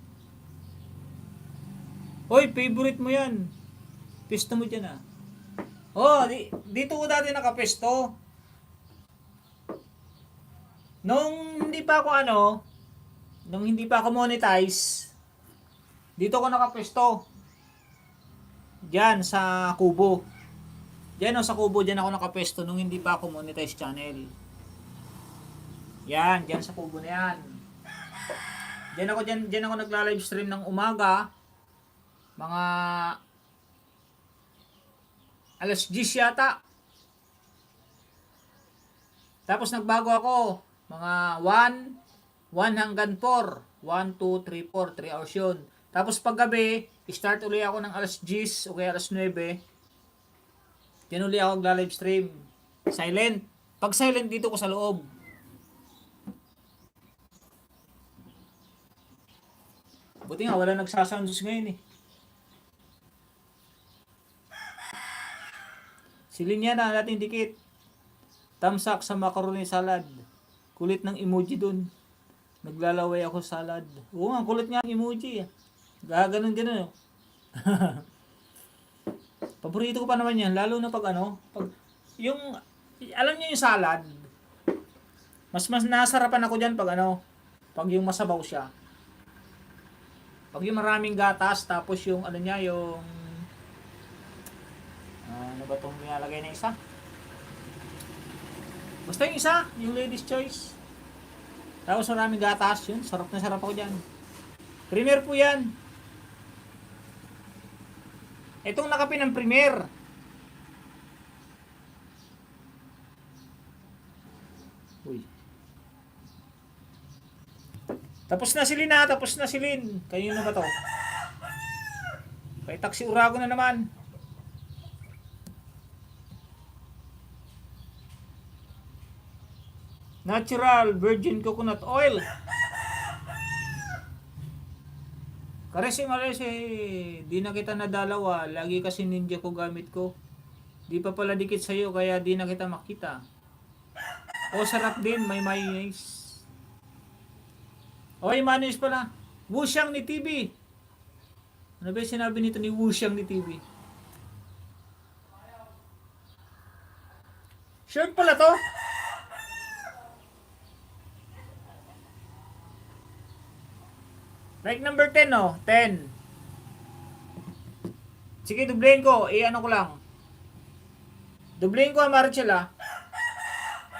Hoy, favorite mo yan. Pisto mo dyan Oh, dito ko dati nakapesto. Nung hindi pa ako monetize, dito ko nakapesto. Diyan sa Kubo. Diyan sa Kubo, diyan ako nakapesto nung hindi pa ako monetize channel. Yan, diyan sa Kubo na yan. Diyan ako nagla-live stream ng umaga. Mga alas 10 yata. Tapos nagbago ako. Mga 1 hanggang 4. 1, 2, 3, 4. 3 hours yun. Tapos paggabi, start uli ako ng alas 10 o kaya alas 9. Diyan uli ako nagla-live stream. Silent. Pag silent dito ko sa loob. Buti nga, wala nagsasounds ngayon Silin niya na natin dikit. Tamsak sa macaroni salad. Kulit ng emoji dun. Naglalaway ako salad. Oo nga, kulit nga ang emoji. Gaganon. Paborito ko pa naman yan. Lalo na pag yung, alam niyo yung salad. Mas nasarapan ako dyan pag pag yung masabaw siya. Pag yung maraming gatas, tapos yung yung ano ba itong nilalagay na isa? Basta yung isa, yung ladies choice. Tapos maraming gatas, yun. Sarap na sarap ako dyan. Premier po yan. Itong nakapin ng Premier. Uy. Tapos na silin. Kayo na ba to? Kay Taxi Urago na naman. Natural virgin coconut oil. Marese, di na kita nadalawa. Lagi kasi ninja ko gamit ko. Di pa pala dikit sa'yo, kaya di na kita makita. Sarap din, may mayonnaise. May mayonnaise pala. Wusyang ni TV. Ano ba yung sinabi nito ni Wusyang ni TV? Shirt pala to? Like number 10 10. Sige, dublein ko. Ano ko lang. Dublein ko Marcel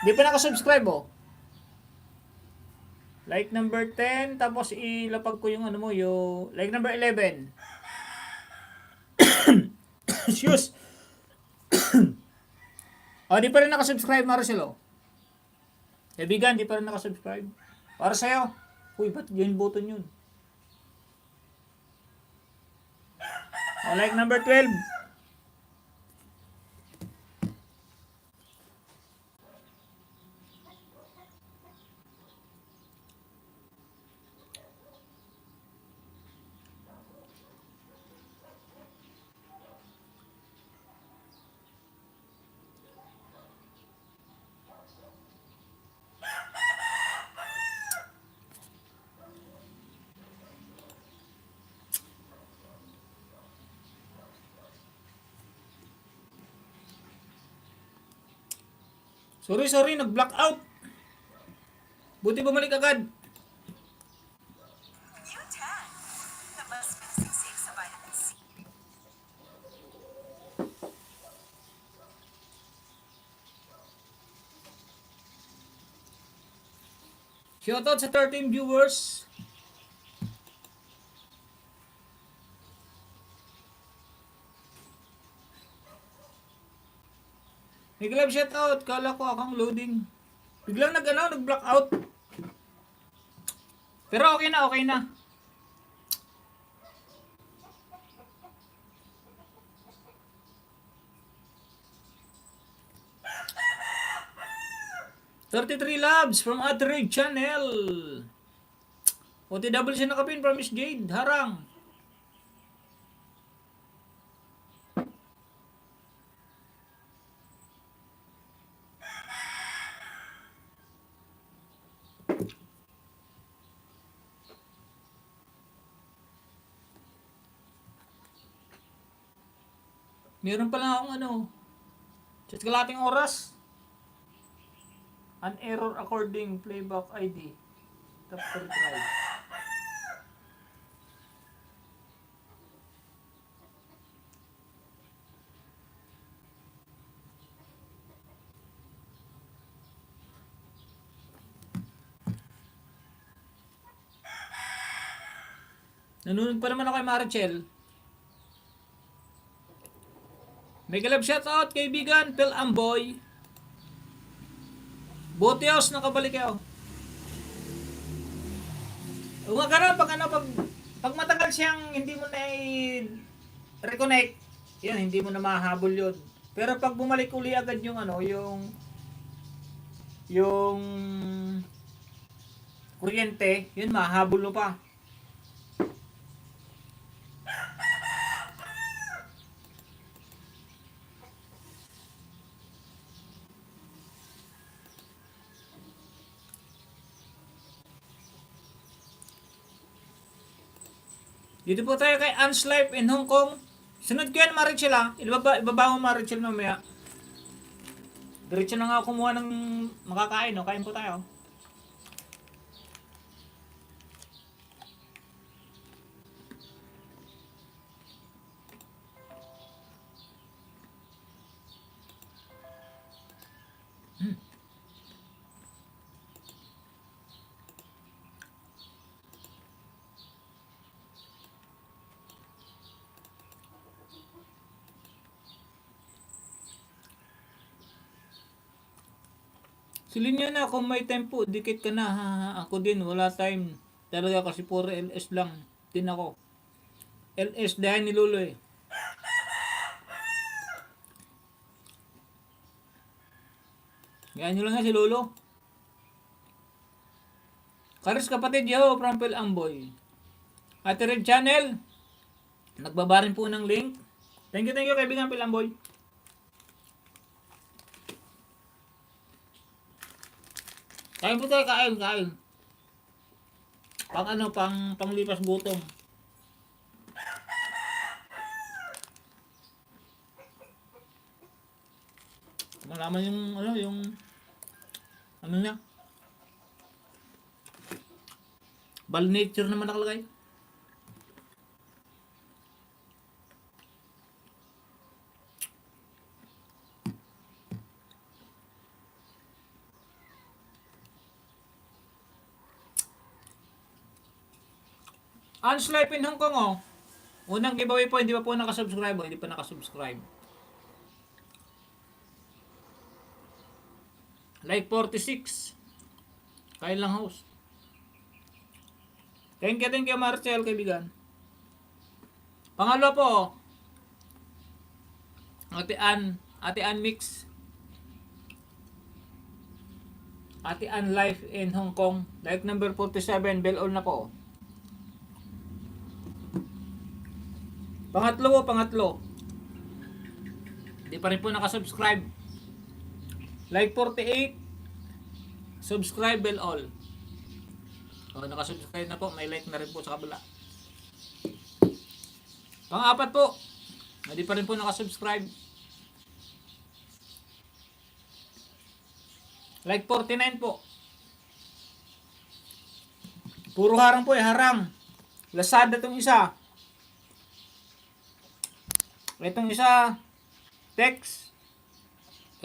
Di pa nakasubscribe Like number 10. Tapos ilapag ko yung yung like number 11. Excuse. Di pa rin nakasubscribe Marcel Kaibigan, di pa rin nakasubscribe. Para sa'yo. Uy, ba't yun button yun? Like number 12. Sorry, nag-block out. Buti bumalik agad. Shoutout sa 13 viewers. May club shoutout. Kala ko akong loading. Biglang nag-block out. Pero okay na, okay na. $33 loves from Atrig Channel. OTW siya nakapin from Miss Jade. Harang. Meron pa lang akong just kalating oras. An error according playback ID. Top 35. Nanonood pa naman ako kay Marichel. May kalab shoutout kaibigan, Phil Amboy. Boteos, nakabalik kayo. Kung magkaroon, pag matagal siyang hindi mo na reconnect, yan, hindi mo na mahabol yun. Pero pag bumalik uli agad yung yung kuryente, yun, mahabol mo pa. Dito po tayo kay Anne's Life in Hong Kong. Sunod ko yan, Marichel ha. Ibaba mo Marichel mamaya. Diretso na nga ako kumuha ng makakain. No? Kain po tayo. Silin nyo na kung may time po, dikit ka na. Ha? Ako din, wala time. Talaga kasi puro LS lang. Din ako. LS dahil ni Lolo eh. Gaya nyo lang nga si Lolo. Karis kapatid yo, from Phil Amboy. Ate Red Channel. Nagbaba rin po ng link. Thank you kaibigan Phil Amboy. Kain po tayo, kain. Panglipas gutom. Malaman yung niya. Bal nature naman nakalagay. Anne's Life in Hong Kong oh. Unang giveaway po, hindi pa po nakasubscribe oh. Hindi pa nakasubscribe. Like 46. Kain lang host. Thank you Marcel kaibigan. Pangalawa po oh. Ate Ann Mix. Ate Ann Life in Hong Kong. Like number 47, bell all na po. Pangatlo. Hindi pa rin po nakasubscribe. Like 48. Subscribe, bell all. O, nakasubscribe na po. May like na rin po sa kabila. Pang-apat po. Hindi pa rin po nakasubscribe. Like 49 po. Puro harang po eh. Harang. Lazada tong isa. Itong isa, Tex.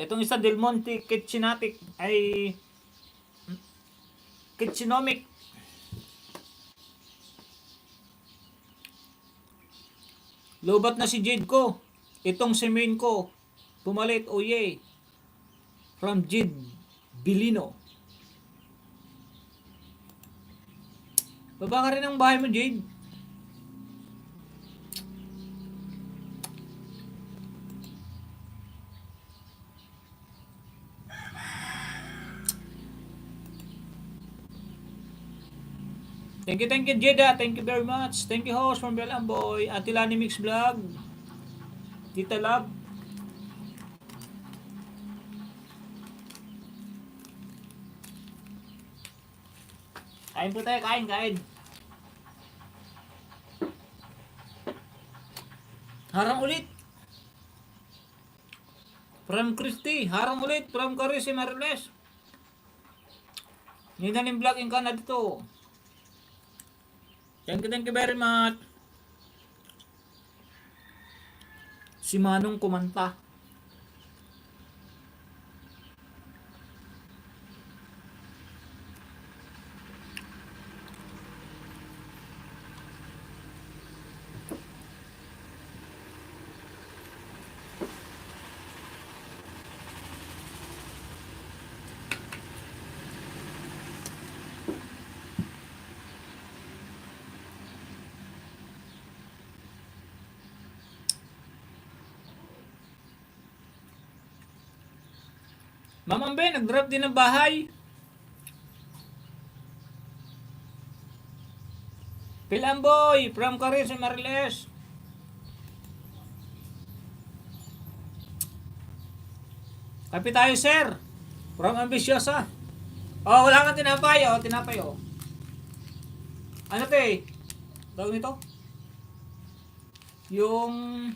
Itong isa, Del Monte Kitchenatic ay Kitchenomic. Lobat na si Jade ko. Itong si main ko. Pumalit, oh yay. From Jade Bilino. Baba ka rin ang bahay mo, Jade. Thank you, Jeda. Thank you very much. Thank you, host from Belamboy. Ate Lani Mix Vlog. Tita Love. Kain po tayo, kain. Harang ulit. From Christy. Harang ulit. From Carisi Mariles. Ninanim vlog in Canada dito. Thank you very much. Si Manong kumanta. Mamang Ben, nag-drop din ng bahay. Pilamboy, from Carisi Mariles. Kapi tayo, sir. From Ambisyosa. Oh, wala kang tinapay, oh. Tinapay, oh. Ano to eh? Tawag nito? Yung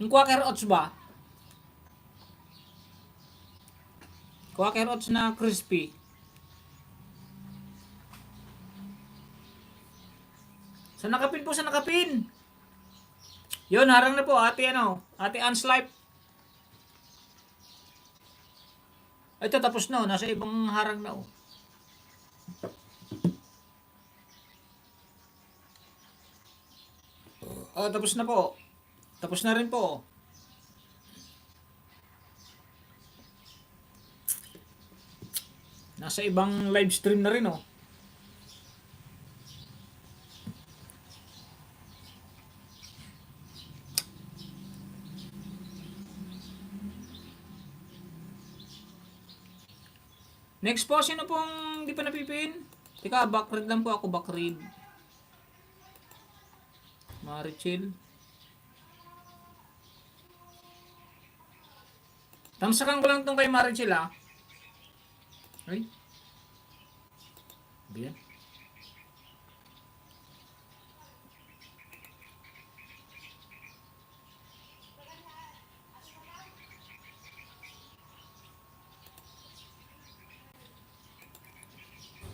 Quaker Oats ba? Quaker Oats na crispy. Sa nakapin po, sa nakapin. Yun, harang na po, ate Anne's Life. Ito, tapos na, nasa ibang harang na, oh. Oh, tapos na po. Tapos na rin po. Nasa ibang live stream na rin, oh. Next po, sino pong di pa napipin? Teka, backread lang po ako, backread. Marichel. Tamsakan ko lang tong kay Marichel, ah. Ay. Bien.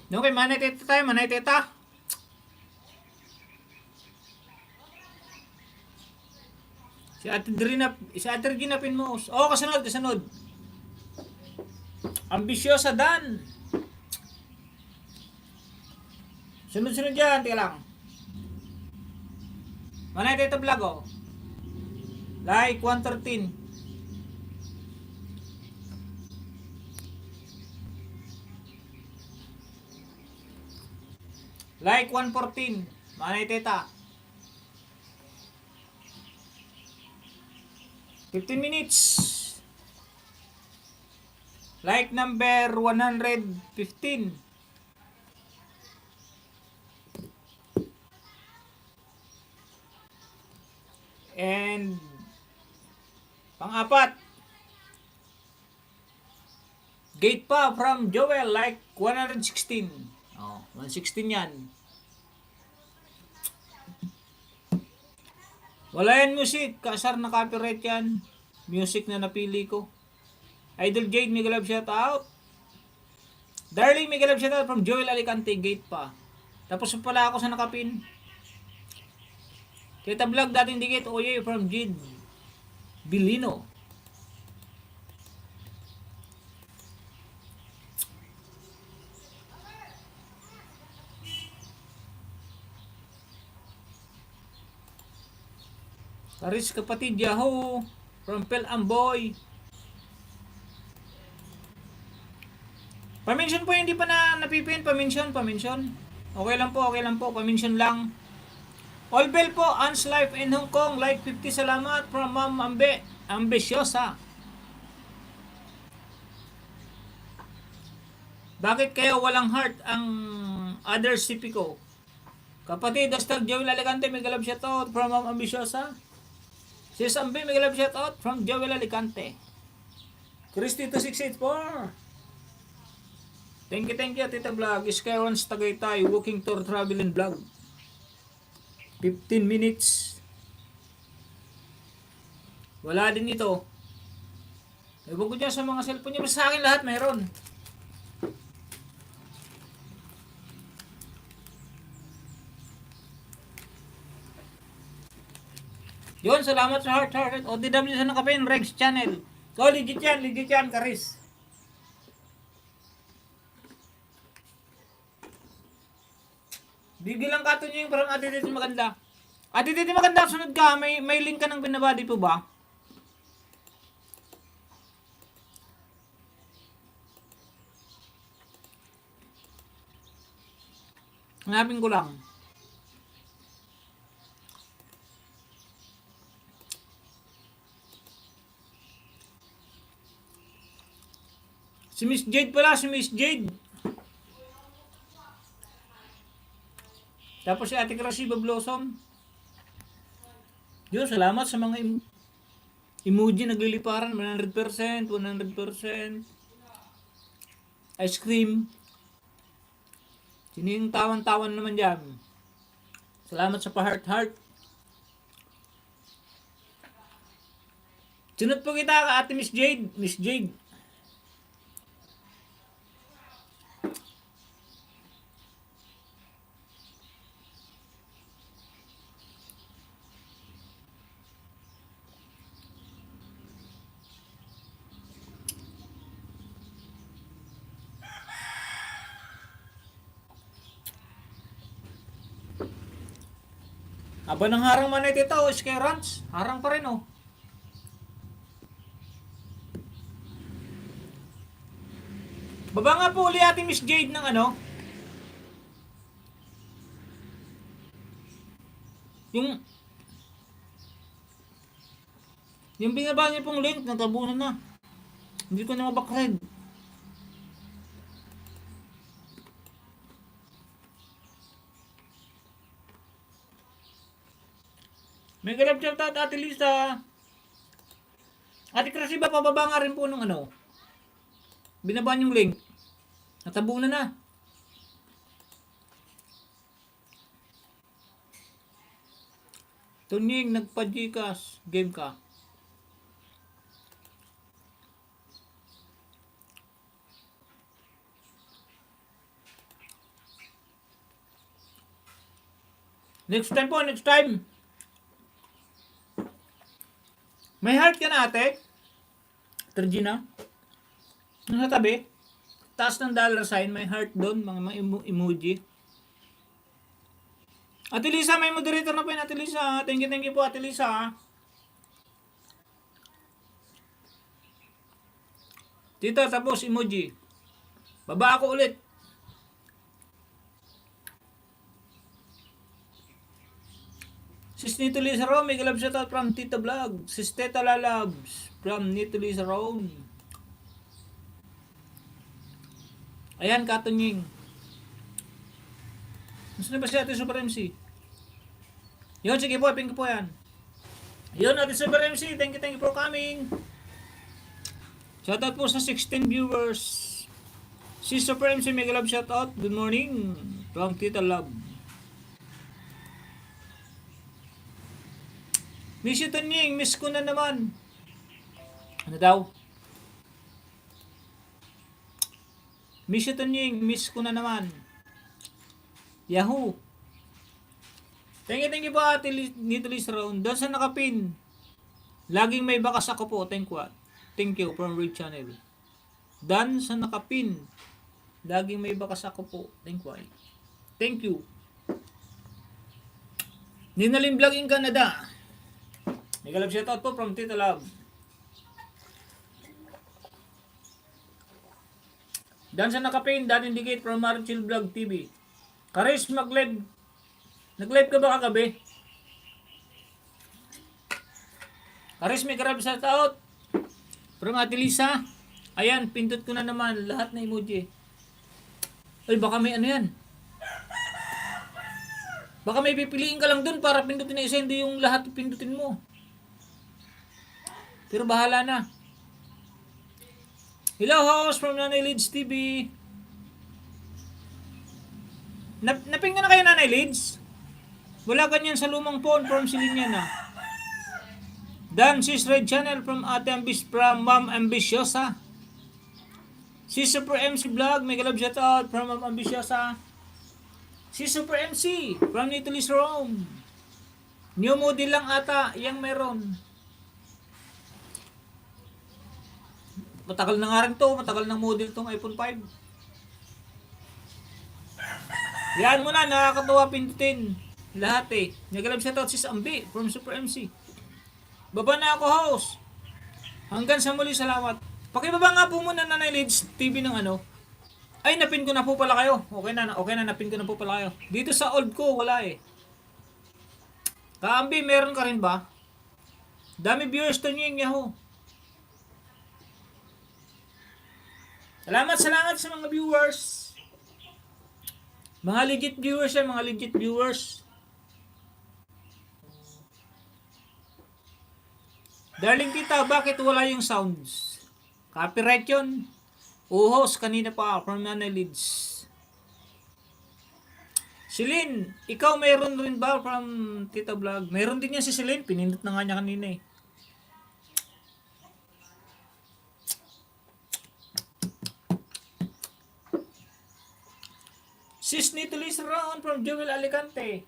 Okay, manay teta tayo, manay teta. Si Ate Regina Pinmos. Oh, kasunod. Ambisyosa Dan. Sunod-sunod dyan, tika lang. Manay teta vlog, oh. Like 113. Like 114. Manay teta. 15 minutes. Like number 115. And pang-apat, gate pa from Joel, like 116. Oh, 116 yan. Wala yan music, kasar na copyright yan. Music na napili ko. Idol Jade, mega love shout out. Darling, mega love shout out from Joel Alicante, gate pa. Tapos pala ako sa nakapin. Kita vlog dating dikit, oye, from Jade Bilino. Karis kapatid Yahoo. From Pel Amboy. Pamention po, hindi pa na napipin. Pamention. Okay lang po. Pamention lang. Olbel po, An's Life in Hong Kong. Like 50, salamat. From Ma'am Ambisyosa. Bakit kaya walang heart ang other CP ko? Kapatid, hashtag Joel Alicante, may galab shoutout from Ma'am Ambisyosa. Si Sambi, may galab shoutout from Joel Alicante. Christy 2684. Thank you, Tita Vlog. Skyrons Tagaytay, walking tour travel and vlog. 15 minutes. Wala din ito. Ewan ko dyan sa mga cellphone niya. Sa akin lahat mayroon. Yun, salamat sa heart. OTW sa nakapin, Rex Channel. So, legit yan, Karis. Bibilang ka ito niyo yung parang Ate Titi Maganda. Ate Titi Maganda, sunod ka. May link ka ng binabody po ba? Hanapin ko lang. Si Miss Jade pala, si Miss Jade. Tapos si Ate Krasiba Blossom. Yun, salamat sa mga emoji nagliliparan. 100%. Ice cream. Sino yung tawan-tawan naman dyan? Salamat sa pa-heart. Sunod po kita ka, Ate Miss Jade. Miss Jade. Aba ng harang man ito, Skyrons. Harang pa rin, oh. Baba nga po uli Ate Miss Jade ng ano. Yung binaba niya pong link, natabunan na. Hindi ko na mabakred. May galap chat at Ate Lisa. Ate Krasiba, pababa nga rin po nung ano. Binaba yung link. Natabunan na. Tunying, nagpa-Gcash. Game ka. Next time. May heart ka na, ate? Tergina? Nasa tabi? Taas ng dollar sign, may heart doon, mga emoji. Ate Lisa, may moderator na po yun, Ate Lisa. Thank you po, Ate Lisa. Dito, tapos emoji. Baba ako ulit. Sis Nito Lisa Rom, may galab shoutout from Tita Vlog. Sis Teta Lalabs from Nito Lisa Rom. Ayan, Katunying. Gusto na ba si Ate Super MC? Yun, sige po, ping ko po yan. Yun, Ate Super MC, thank you for coming. Shoutout po sa 16 viewers. Si Super MC, may galab shoutout. Good morning from Tita Love. Miss you, Tunying. Miss ko na naman. Ano daw? Miss you, Tunying. Miss ko na naman. Yahoo! Thank you po, Ate Nito Lisa Round. Doon sa nakapin. Laging may bakas ako po. Thank you from Red Channel. Dan sa nakapin. Laging may bakas ako po. Thank you. Ninalim Vlog in Canada. Mega love shoutout po from Tito Love. Dan sa nakapain, Dan Indicate from Marchil Vlog TV. Karis, mag-live. Nag-live ka ba kagabi? Karis, may karab shoutout from Ate Lisa. Ayan, pindot ko na naman lahat na emoji. Ay, baka may ano yan. Baka may pipiliin ka lang dun para pindutin na isa, hindi yung lahat pindutin mo. Pero bahala na. Hello, host from Nanay Lids TV. Naping ka na kayo, Nanay Lids? Wala ganyan sa lumang phone from Siliniana. Dan Sis Red Channel from Ate from Ma'am Ambisyosa. Si Super MC Vlog, may galab shoutout from Ma'am Ambisyosa. Si Super MC from Nitolis Rome. New model lang ata, yang meron. Matagal na nga rin to, matagal ng model tong iPhone 5. Yan mo na, nakakatawa pindutin. Lahat eh. Nagalab shoutout si Ambi from Super MC. Baba na ako, host. Hanggang sa muli, salamat. Pakibaba nga po muna Nanay Lids TV ng ano. Ay, napin ko na po pala kayo. Okay na, napin ko na po pala kayo. Dito sa old ko, wala eh. Kaambi, meron ka rin ba? Dami viewers to niyo yung Yahoo. Salamat sa mga viewers. Mga legit viewers yan, mga legit viewers. Darling tita, bakit wala yung sounds? Copyright yun. Uhos, kanina pa from Nanay Lids. Celine, ikaw mayroon rin ba from Tita Vlog? Mayroon din yan si Celine, pinindot na nga niya kanina eh. Sis Nitolis Round from Joel Alicante.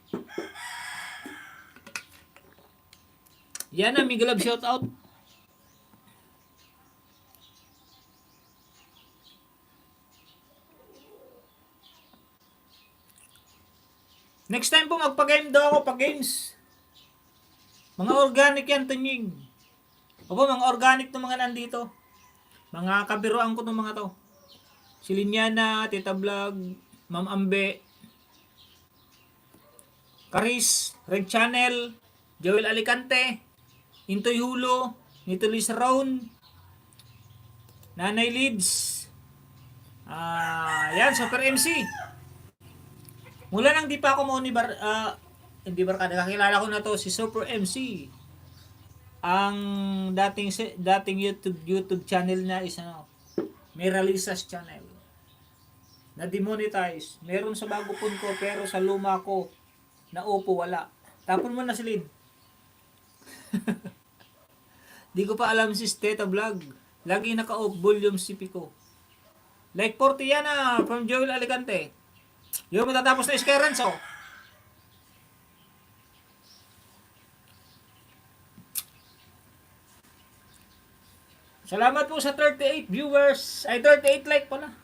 Yan na, Migalab shoutout. Next time po magpa-game daw ako, pag-games. Mga organic yan, tunying. Opo, mga organic ng mga nandito. Mga kabiruan ko ng mga to. Si Linyana, Tita Vlog, Ma'am Ambe, Karis, Red Channel, Joel Alicante, Intoy Hulo, Nitolis Round, Nanay Lids, yan, Super MC. Mula nang di pa ako hindi barkada, kakilala ko na to, si Super MC. Ang dating YouTube channel niya is Miralisa's channel. Na demonetize. Meron sa bago pun ko, pero sa luma ko, na upo, wala. Tapon mo na si Lin. Di ko pa alam si Teta Vlog. Lagi naka-off volume CP ko. Like 40 yan from Joel Alicante. Yung matatapos na Skyrands, oh. Salamat po sa 38 viewers. Ay, 38 like pala.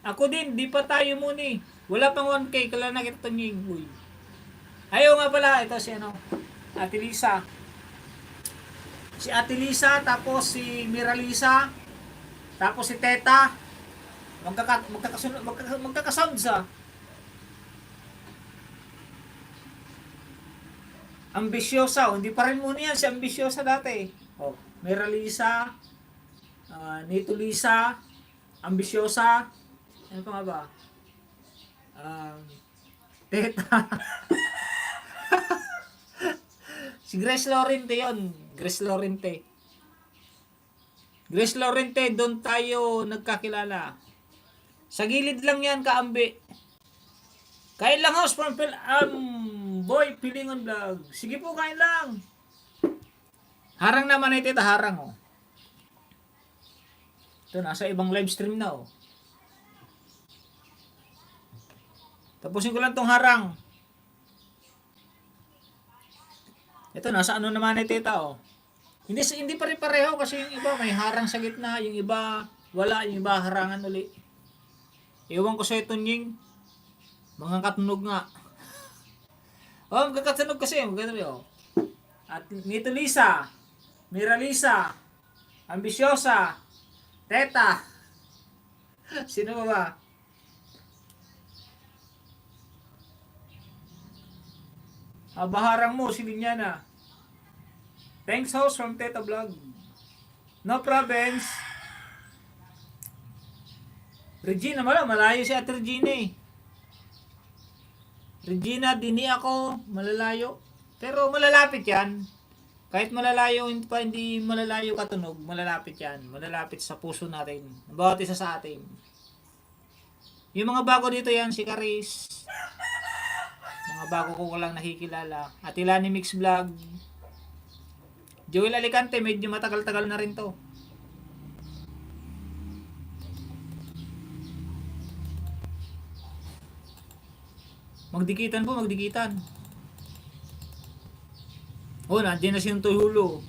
Ako din, di pa tayo muna eh. Wala pang 1K, kala na kita tanying. Uy. Ayaw nga pala, ito si Ate Lisa. Si Ate Lisa, tapos si Miralisa, tapos si Teta. Magkakasound sa. Ambisyosa, hindi pa rin muna yan si Ambisyosa dati. Oh, Miralisa, Nito Lisa, Ambisyosa, ano pa nga ba? Teta. Si Grace Lorente yun. Grace Lorente. Grace Lorente, doon tayo nagkakilala. Sa gilid lang yan, kaambi. Kain lang, house from Boy Pilingon Vlog. Sige po, kain lang. Harang naman ay tita, harang oh. Ito, nasa ibang live stream na oh. Tapusin ko lang tong harang. Ito, nasa ano naman ay tita oh. Hindi pa rin pareho kasi yung iba may harang sa gitna, yung iba wala, yung iba harangan uli. Ewan ko sa ito nying. Mga katunog nga. Oh, magkakatunog kasi. Magkatunog oh. At Nito Lisa, Mira Lisa, Ambisyosa, Teta. Sino ba ba? Baharang mo, si Linyana. Thanks host from Teta Vlog. No province. Regina, malayo si Ate Regina eh. Regina, dini ako, malalayo. Pero malalapit yan. Kahit malalayo, hindi malalayo katunog, malalapit yan. Malalapit sa puso natin. Bawat isa sa atin. Yung mga bago dito yan, si Caris. Mga bago ko lang nakikilala. At Ilani Mix Vlog. Joel Alicante, medyo matagal-tagal na rin to. Magdikitan po, magdikitan. Oh, nandiyan na si Hulo.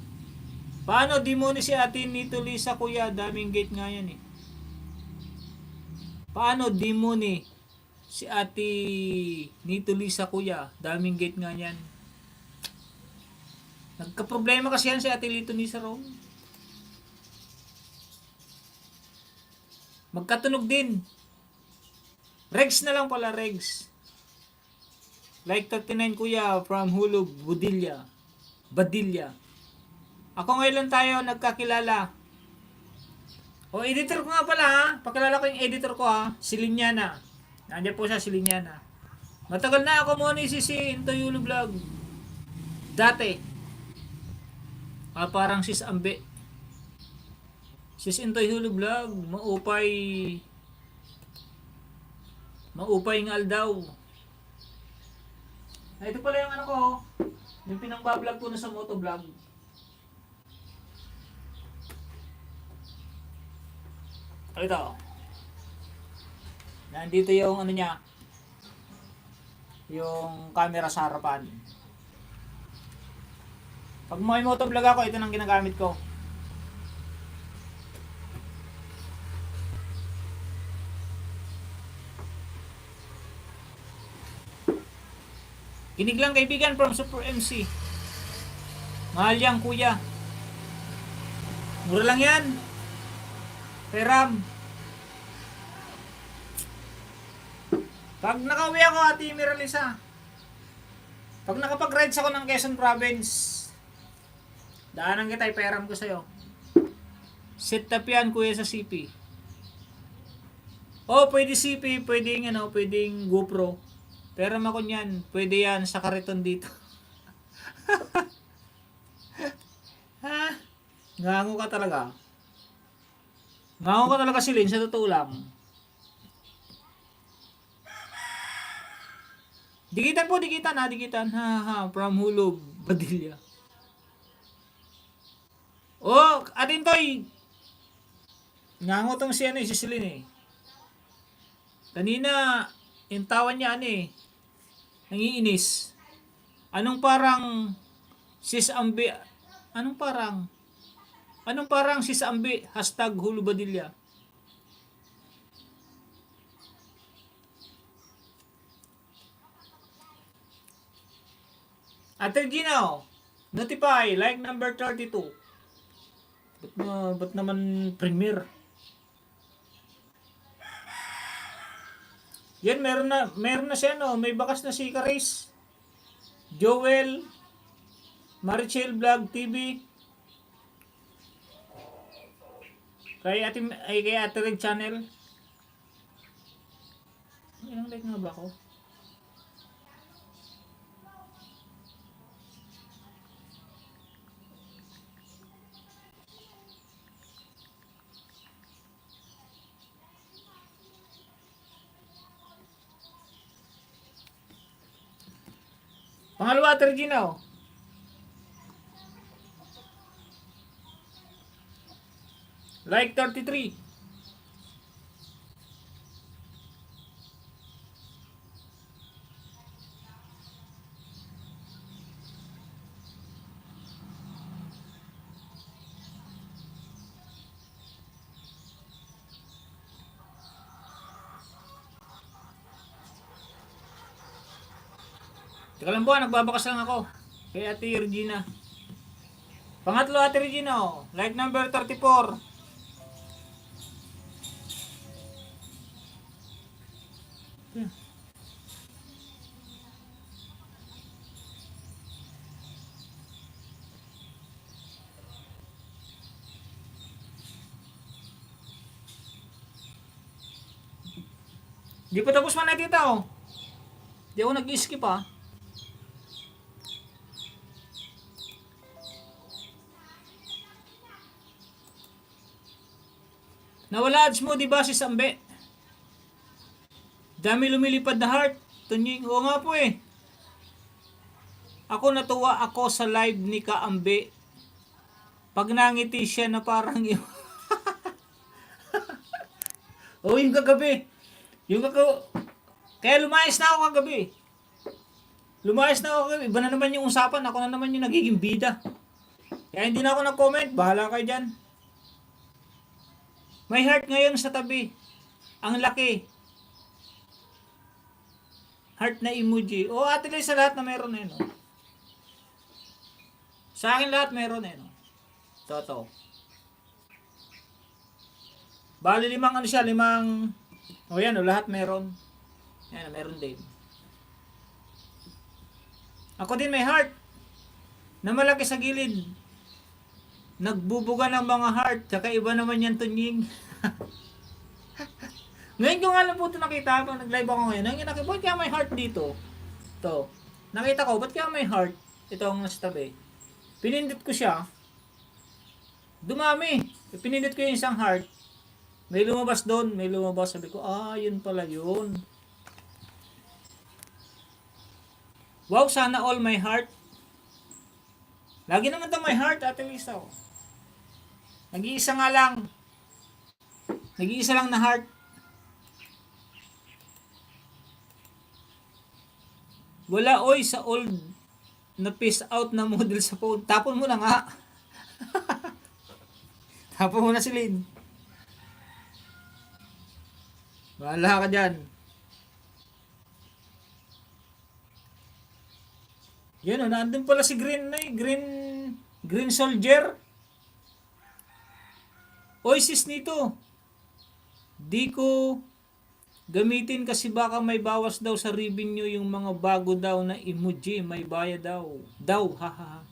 Paano di mo ni si Ate Nito Lisa, kuya? Daming gate nga yan eh. Paano di mo ni si Ate Nito Lisa, kuya? Daming gate nga yan. Nagka-problema kasi yan si Ate Nito Lisa Rom. Magkatunog din. Regs na lang pala, Regs. Like 39 kuya from Hulog, Badilla. Ako ngayon lang tayo nagkakilala. O editor ko nga pala ha. Pakilala ko yung editor ko ha. Si Linyana. Nandiyan po siya si Linyana. Matagal na ako mo ni si Intoyulo Vlog. Dati. Parang sis Ambe. Sis Intoyulo Vlog. Maupay ng aldaw. Ito pala yung ano ko. Yung pinangbablog ko na sa motovlog. Ito. Nandito yung ano niya. Yung camera sa harapan. Pag may motovlog ako, ito nang ginagamit ko. Kinig lang kaibigan from Super MC. Mahal yan kuya. Mura lang yan. Peram. Pag nakauwi ako Ate Miralisa. Pag nakapag-rides ako ng Quezon Province. Daanan kita, iperam ko sa'yo. Set up yan kuya sa CP. Oh, pwede CP, pwedeng GoPro. Pero ako niyan, pwede yan sa kariton dito. Ha? Ngango ka talaga. Ngango ka talaga silin, sa totoo lang. Dikitan po, dikitan. From Hulog, Badilla. Oh, atin to'y. Ngango tong si Silin eh. Kanina, yung tawan niya nangiinis. Anong parang sis Ambe? Anong parang sis Ambe? #Hulubadilla. Ate Gino, notify, like number 32. Ba't naman premier? Yan, meron na siya, may bakas na si Caris, Joel, Marichel Vlog TV, kay Ate Red Channel. Ilang like nga ba ako? Pangalawa, Ate Regina. Like 33. Teka lang po, nagbabakas lang ako. Kay Ate Regina. Pangatlo, Ate Regina, oh. Like number 34. Di pa tapos man nakita, oh. Di ako nag-skip, ah. Nawala ads mo, di ba, si Sambe? Dami lumilipad na heart. Tunying, oo nga po eh. Ako natuwa ako sa live ni Kaambe. Pag nangiti siya na parang yung... oh, yung kagabi. Kaya lumayas na ako kagabi. Lumayas na ako kagabi. Iba na naman yung usapan. Ako na naman yung nagiging bida. Kaya hindi na ako nag-comment. Bahala kayo dyan. May heart ngayon sa tabi. Ang laki. Heart na emoji. O, Ate Liz, sa lahat na meron eh, no? Sa akin lahat meron eh, no? Totoo. Bali limang ano siya, limang... O yan, o, lahat meron. Yan, meron din. Ako din may heart. Na malaki sa gilid. Nagbubuga ng mga heart. Tsaka iba naman yan, Tunying. Ngayon ko nga lang po ito nakita. Pag nag-live ako ngayon. Ngayon nakita, ba't kaya may heart dito? Ito. Nakita ko, ba't kaya may heart? Ito ang nasa tabi. Pinindot ko siya. Dumami. Pinindot ko yung isang heart. May lumabas doon. May lumabas. Sabi ko, yun pala yun. Wow, sana all my heart. Lagi naman ito my heart, Ate Lisa. Nag-iisa nga lang. Nag-iisa lang na heart. Wala oy sa old na peace out na model sa phone. Tapon mo na nga. Tapon mo na si Lynn. Bahala ka dyan. Yan o, nandun pala si Green na Green Soldier. Oy sis nito. Di ko gamitin kasi baka may bawas daw sa revenue yung mga bago daw na emoji. May bayad daw. Hahaha.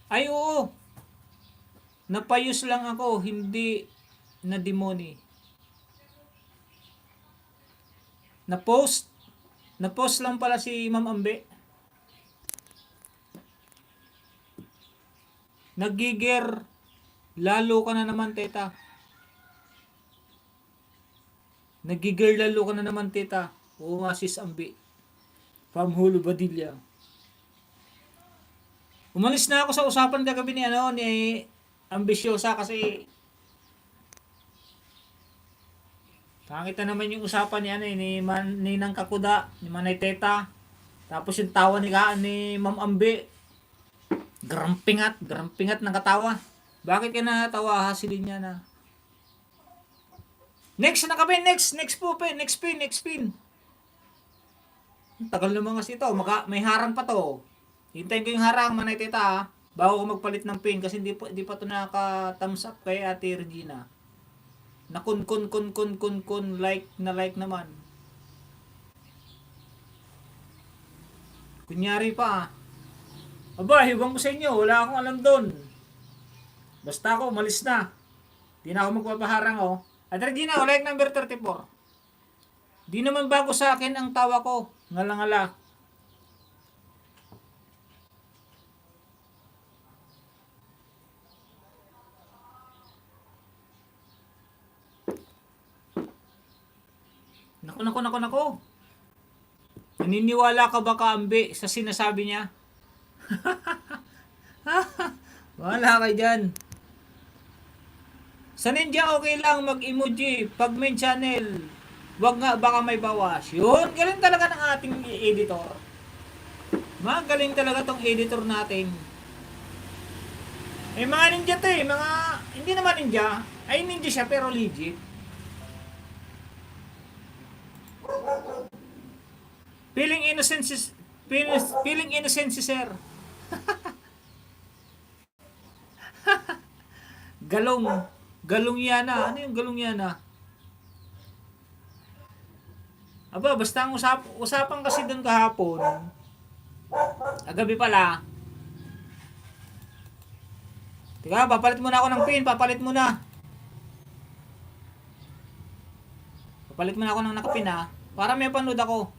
Ay oo. Napayos lang ako. Hindi na demoni. Na-post lang pala si Ma'am Ambe. Nagiger. Lalo ka na naman, teta. Nagiger lalo ka na naman, teta. Oo nga, sis Ambe. From Hulu Badilla. Umalis na ako sa usapan kagabi ni Ambisyosa kasi nakita naman yung usapan ni Ninang Kakuda, ni Manay Teta. Tapos yung tawa ni Ma'am Ambe. Grampingat ng katawa. Bakit ka natawa, hasilin niya na? Next na kami, next pin. Tagal naman kasi ito, may harang pa to. Hintayin ko yung harang, Manay Teta, ha? Bago ko magpalit ng pin kasi hindi pa to nakaka-thumbs up kay Ate Regina. Na kun like naman. Kunyari pa. Aba, hiwang ko sa inyo, wala akong alam doon. Basta ako, umalis na. Di na ako magpapaharang, oh. At Regina, like number 34. Di naman bago sa akin ang tawa ko. Ngala-ngala. Naku. Naniniwala ka ba, Kaambe, sa sinasabi niya? Wala kayo dyan. Sa Ninja, okay lang mag-emoji. Pag main channel, wag nga, baka may bawas. Yun, galing talaga ng ating editor. Magaling talaga tong editor natin. Mga ninja to eh. Hindi naman ninja. Ay, ninja siya pero legit. Feeling innocent si sir. Galong. Galong yana. Ano yung galong yana? Aba, basta ang usapan kasi doon kahapon. Gabi pala. Teka, papalit muna ako ng pin. Papalit muna ako ng nakapin ha. Para may panood ako.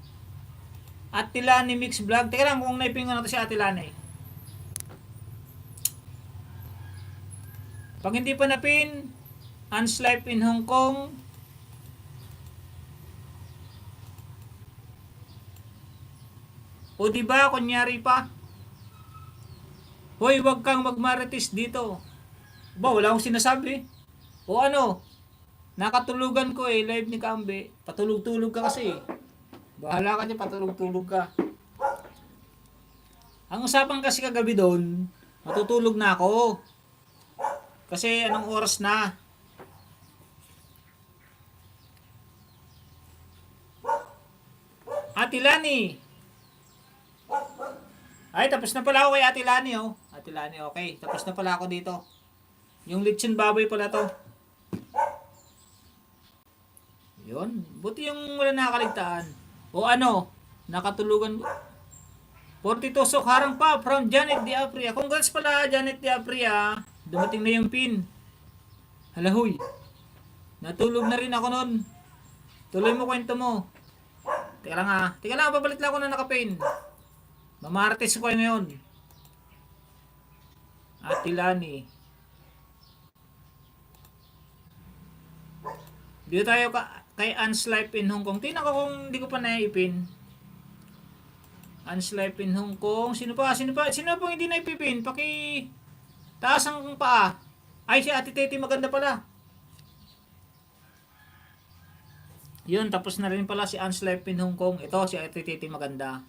Atilani Mix Vlog. Teka lang kung naipin ko na ito si Atilani. Pag hindi pa napin, An's Life in Hong Kong. O diba, kunyari pa. Hoy, wag kang magmarites dito. Ba, wala akong sinasabi. O ano, nakatulugan ko live ni Kambe. Patulog-tulog ka kasi Bahala ka dyan, patulog-tulog ka. Ang usapan kasi kagabi doon, matutulog na ako. Kasi anong oras na? Ate Lani. Ay, tapos na pala ako kay Ate Lani, oh. Ate Lani, okay. Tapos na pala ako dito. Yung lechon baboy pala to. Yun. Buti yung wala nakaligtaan. O ano, nakatulugan. 42 sok harang pa from Janet Diapria. Congrats pala, Janet Diapria. Dumating na yung pin. Halahoy. Natulog na rin ako nun. Tuloy mo kwento mo. Teka lang, papalit lang ako na nakapin. Mamartes ko ngayon. Ate Lani. Dito tayo kay An's Life in Hong Kong. Tingnan ko kung hindi ko pa naipin. An's Life in Hong Kong. Sino pa hindi naipipin? Taas ang paa. Ay, si Ate Teti maganda pala. Yun, tapos na rin pala si An's Life in Hong Kong. Ito, si Ate Teti maganda.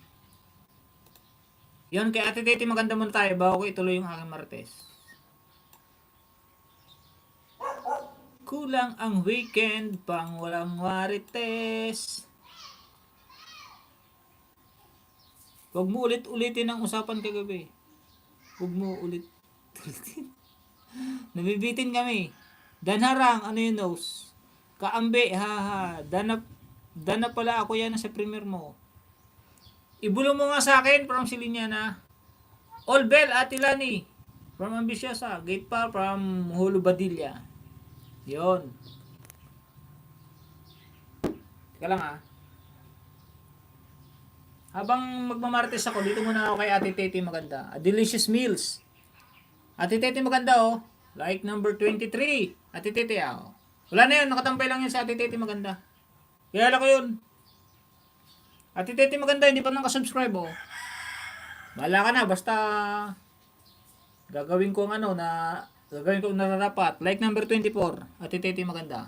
Yun, kay Ate Teti maganda muna tayo bago ko ituloy yung aking martes. Kulang ang weekend pang walang marites. Huwag mo ulit-ulitin ang usapan kagabi. Huwag mo ulit-ulitin. Nabibitin kami. Danharang, ano yung nose? Kaambe, haha. Dana pala ako yan sa premier mo. Ibulong mo nga sa akin from Siliniana. All Bell, Ate Lani. From Ambisyosa. Gate pa from Hulu Badilla. Yon. Teka lang Habang magmamartes ako, dito muna ako kay Ate Teti maganda. A Delicious Meals. Ate Teti maganda Like number 23. Ate Teti Wala na yun, nakatampay lang yun sa Ate Teti maganda. Kilala ko yun. Ate Teti maganda, hindi pa nakasubscribe Bahala ka na, basta gagawin ko ang nararapat. Like number 24. Ate Teti maganda.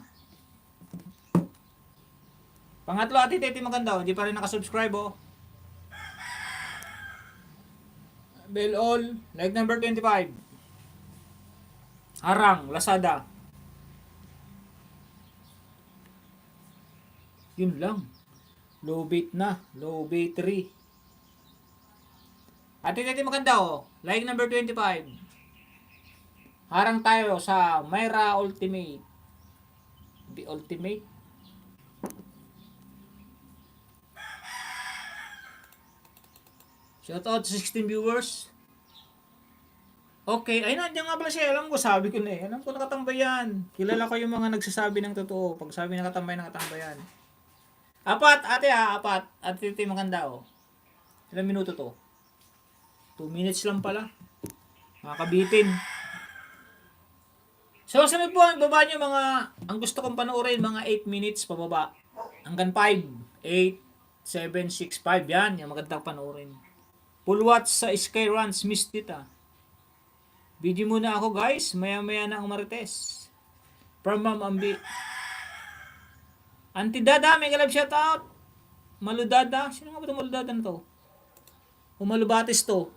Pangatlo, Ate Teti maganda hindi pa rin nakasubscribe Bell all. Like number 25. Harang, Lazada. Yun lang. Low bait na. Low bait 3. Ate Teti maganda Like number 25. Harang tayo sa Myra Ultimate. The Ultimate. Shoutout sa 16 viewers. Okay, ay nandiyan nga pala siya. Alam ko, sabi ko na Alam ko nakatambay yan. Kilala ko yung mga nagsasabi ng totoo. Pag sabi nakatambay yan. Apat, ate apat. Ate Titi maganda Ilang minuto to? 2 minutes lang pala. Makakabitin. So, sabi po, baba nyo ang gusto kong panoorin, mga 8 minutes pababa. Hanggang 5, 8, 7, 6, 5. Yan, yung magandang panoorin. Full watch sa Sky Runs, Miss Tita. Video muna ako guys, maya-maya na ang marites. From Ma'am Ambi. Auntie Dada, may kalab shoutout. Maludada, sino nga ba itong Maludada na to? O Malubatis to?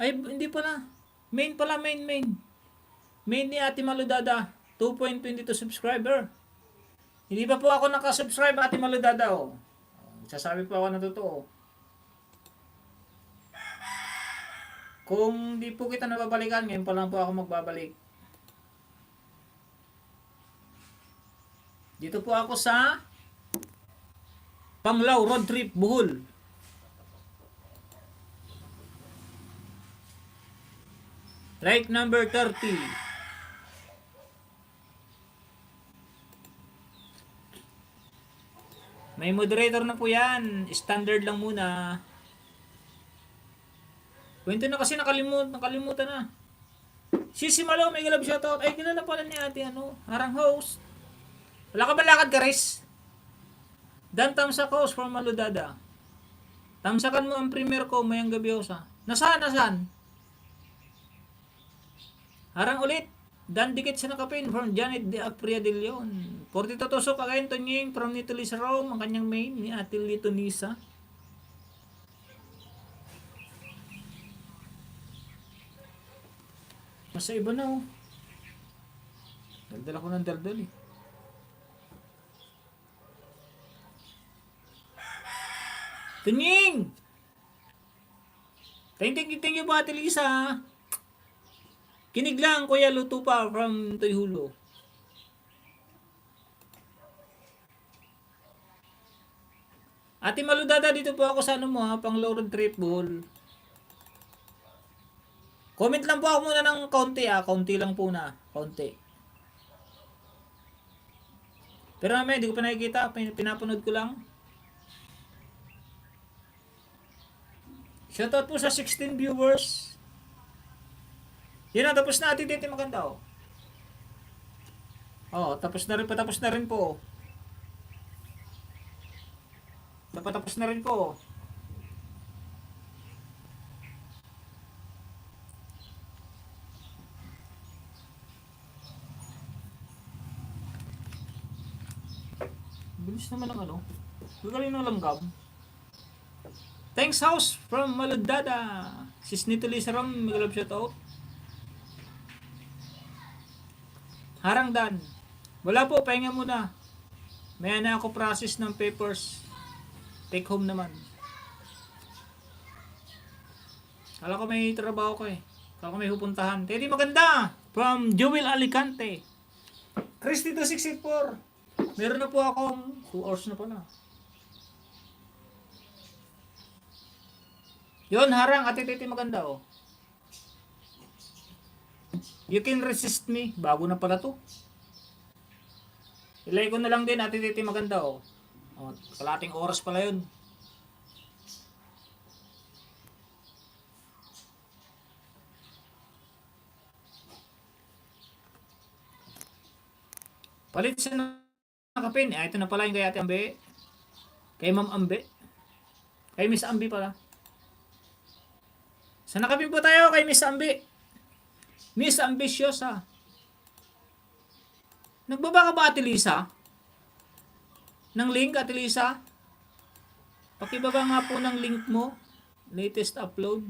Ay, hindi pala. Main pala, main. Main ni Ate Maludada. 2.22 subscriber. Hindi pa po ako nakasubscribe, Ate Maludada Sasabi po ako ng totoo. Kung di po kita nababalikan, ngayon pa lang po ako magbabalik. Dito po ako sa Panglao Road Trip, Bohol. Like number 30. May moderator na po yan. Standard lang muna. Kwento na kasi nakalimutan na. Si Malo, may galab shoutout. Ay, kilala pala ni ate, harang host. Wala ka ba lakad ka, Riz? Dan tamsak host from Maludada. Tamsakan mo ang premier ko, mayang gabi host ha. Nasaan? Harang ulit. Dan dikit sa nakapin from Janet de Apria de Leon. 42 tusok again Tonying from Nitolis Rome. Ang kanyang main ni Ate Lito Nisa. Masa iba na oh. Daldal ako ng daldal eh. Tonying! Thank you ba Ate Lisa? Kinig lang, Kuya Luto pa from Tuyhulo. Ate Maludada, dito po ako sa pang road trip, Bohol. Comment lang po ako muna ng kaunti kaunti lang po na, kaunti. Pero naman, hindi ko pa nakikita, pinapanood ko lang. Shoutout po sa 16 viewers. Yan na, tapos na Ate Titi maganda oh. Oh, patapos na rin po. Patapos na rin po. Bilis naman ng Gagaling ng langgam. Thanks house from Maludada. Sis Nito Lisa Ram, magalab shoutout. Harang Dan. Wala po, pahinga muna. May na ako process ng papers. Take home naman. Kala ko may trabaho ko eh. Kala ko may pupuntahan. Teddy maganda. From Joel Alicante. Christy 264. Meron na po akong 2 hours na pala. Yon, harang. Ate Titi maganda oh. You can resist me. Bago na pala to. Ilay ko na lang din, Ate Titi maganda oh. Oh, kalating oras pala yun. Palit sa nakapin. Ito na pala yung kay Ate Ambe. Kay Ma'am Ambe. Kay Miss Ambe pala. Sa nakapin po tayo kay Miss Ambe. Miss Ambisyosa. Nagbaba ka ba Ate Lisa? Ng link Ate Lisa? Pakibaba nga po ng link mo. Latest upload.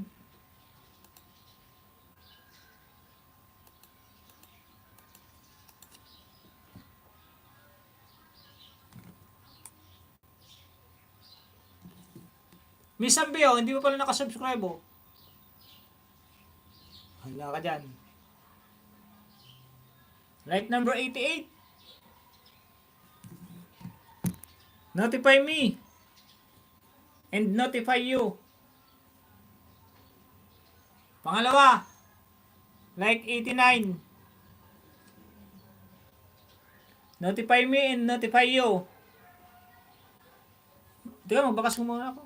Miss Ambe hindi mo pala nakasubscribe oh. Hala ka dyan. Like number 88. Notify me. And notify you. Pangalawa. Like 89. Notify me and notify you. Teka, magbakas ko muna ako.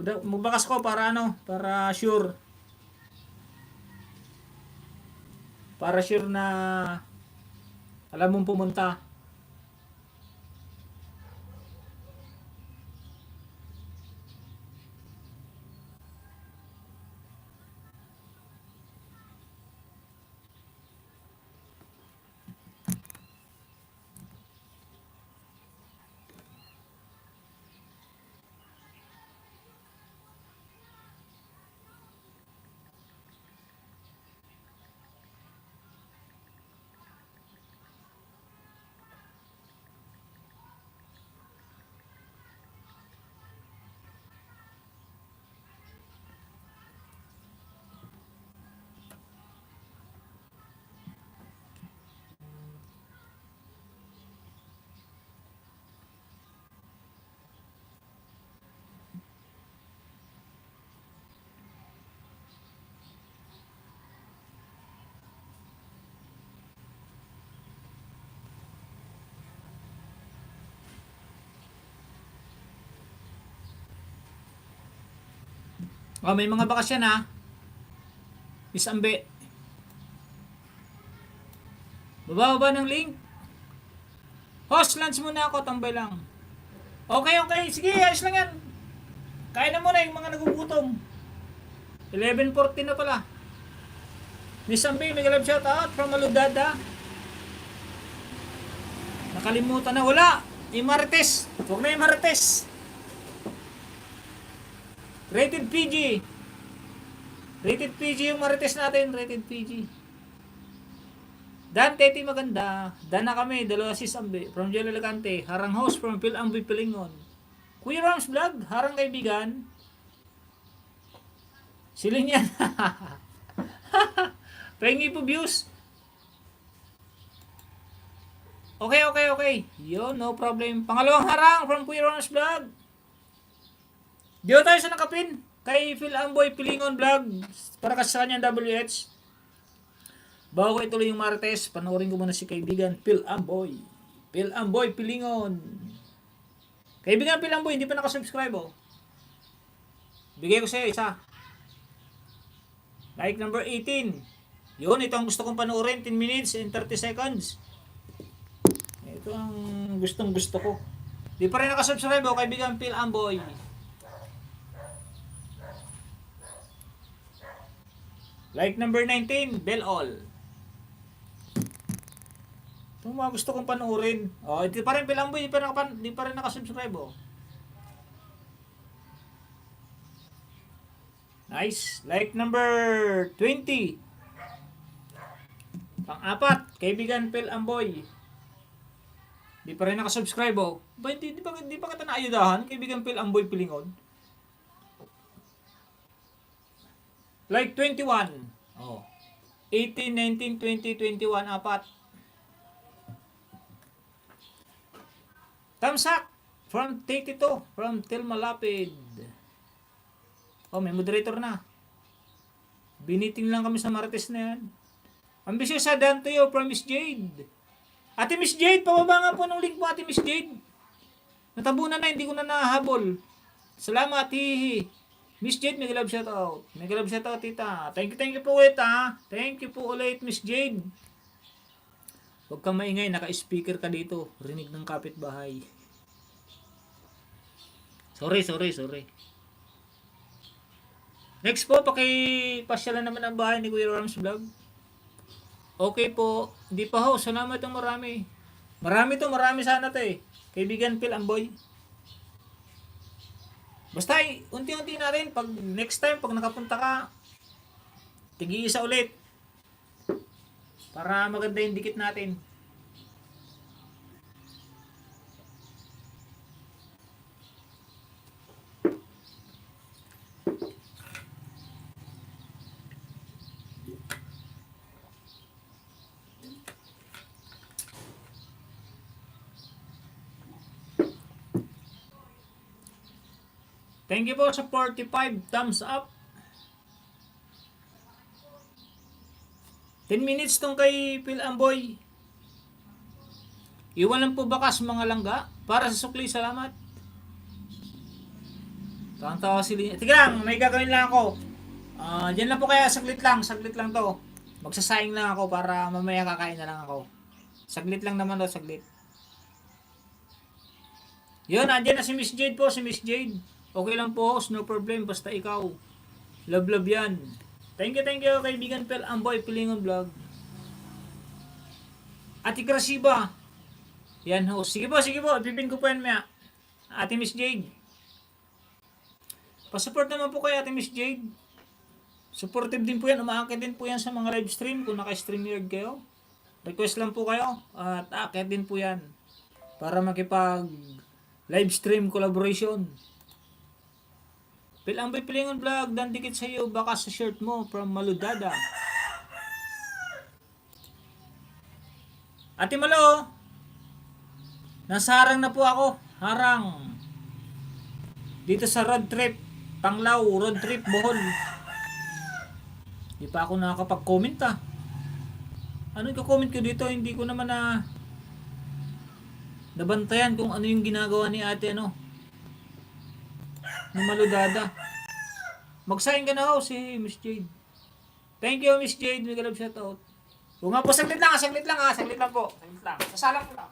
Magbakas ko para para sure. Para sure na alam mong pumunta. Oh, may mga bakasyon ha. Miss Ambe. Baba ng link. Host, lunch muna ako. Tambay lang. Okay. Sige, ayos lang yan. Kain na muna yung mga nagugutom. 11:40 na pala. Miss Ambe, may galab shout out from Maludada. Nakalimutan na. Wala. Yung Marites. Huwag na yung Marites. Rated PG. Rated PG yung Marites natin. Rated PG. Dan Teti maganda. Dan na kami. Dalawa si Sambe. From Jello Elegante. Harang host from Phil Amboy Pilingon. Kuya Rams Vlog. Harang kaibigan. Siling yan. Pengi po views. Okay. Yo, no problem. Pangalawang harang from Kuya Rams Vlog. Diyo tayo sa nakapin. Kay Phil Amboy Pilingon Vlog. Para kasi sa kanyang WH. Bago ko ituloy yung Martes, panoorin ko muna si kaibigan Phil Amboy. Phil Amboy Pilingon. Kaibigan Phil Amboy, hindi pa nakasubscribe oh. Bigay ko sa'yo isa. Like number 18. Yun, ito ang gusto kong panoorin. 10 minutes and 30 seconds. Ito ang gustong gusto ko. Di pa rin nakasubscribe oh, kaibigan Phil Amboy. Like number 19, bell all. Ito mga gusto kong panoorin. Oh, ito pa rin Phil Amboy, di pa rin nakasubscribe oh. Nice. Like number 20. Pang-apat, kaibigan Phil Amboy. Di pa rin nakasubscribe oh. Ba, di pa kita naayudahan, kaibigan Phil Amboy Pilingon. Like 21. Oh. 18, 19, 20, 21, apat. Tamsak from 32 from Tilma Lapid. Oh, may moderator na. Biniting lang kami sa Martes na yan. Ambisyosa Dan Tuyo from Miss Jade. Ate Miss Jade, pababa nga po ng link mo, Ate Miss Jade. Natabunan na, hindi ko na nahabol. Salamat, hihi. Miss Jade, may galab shout out. May galab shout out, tita. Thank you po ulit, ha. Thank you po ulit, Miss Jade. Huwag kang maingay, naka-speaker ka dito. Rinig ng kapitbahay. Sorry. Next po, pakipasyalan naman ang bahay ni Kuya Rams Vlog. Okay po. Hindi pa ho. Salamat ng marami. Marami sana to eh. Kaibigan Phil Amboy. Basta unti-unti na rin. Pag next time, pag nakapunta ka, tig-iisa ulit. Para maganda yung dikit natin. Thank you po sa 45 thumbs up. 10 minutes tong kay Phil Amboy. Iwan lang po bakas mga langga para sa sukli. Salamat. Tawa si Lina. Tika lang, may gagawin lang ako. Diyan lang po kaya, saglit lang to. Magsasaing lang ako para mamaya kakain na lang ako. Saglit lang naman to, saglit. Yun, andyan na si Miss Jade po, si Miss Jade. Okay lang po, no problem, basta ikaw. Love yan. Thank you, kaibigan Phil Amboy Pilingon Vlog. Ate Grasiba. Yan ho. Sige po, pipin ko po yan maya. Ate Miss Jade. Pasupport naman po kayo, Ate Miss Jade. Supportive din po yan, umaakit din po yan sa mga live stream kung naka-stream yard kayo. Request lang po kayo at aakit din po yan para makipag live stream collaboration. Phil Amboy Pilingon Vlog, dan dikit sa iyo baka sa shirt mo from Maludada. Ate Malo, nasa harang na po ako. Harang. Dito sa road trip, Panglao, road trip, Bohol. Di pa ako nakakapag-comment ah. Ano yung comment ko dito? Hindi ko naman nabantayan kung ano yung ginagawa ni ate ni Maludada. Mag-sign ka na ho si Miss Jade. Thank you, Miss Jade. May galab shoutout. O nga po, saglit lang, saglit lang ha. Saglit lang po. Saglit lang. Sasalang ko lang.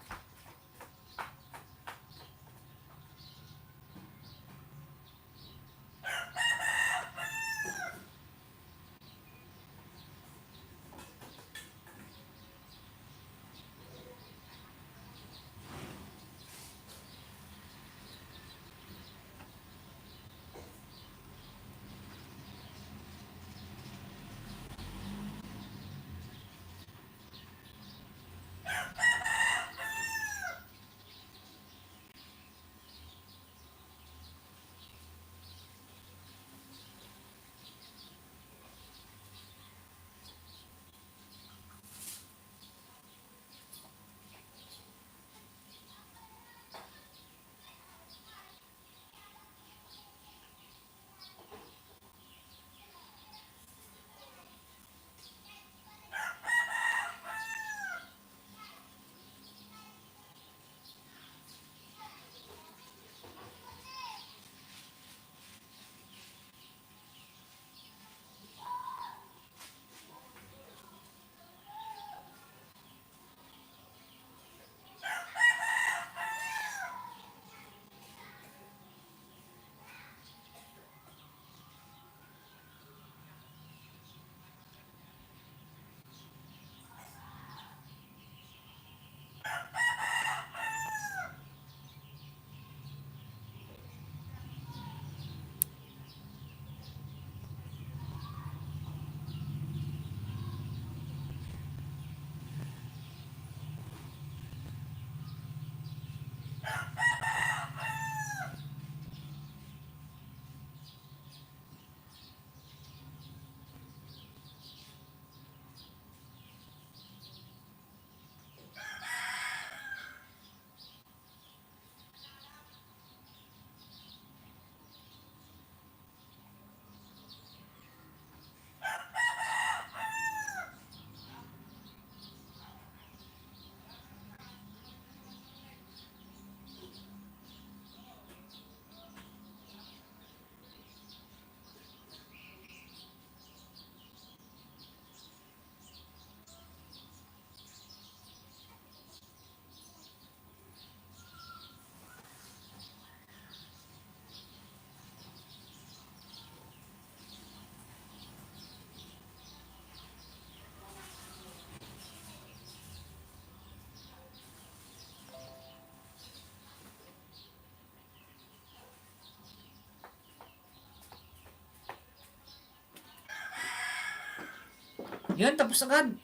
Yan, tapos agad.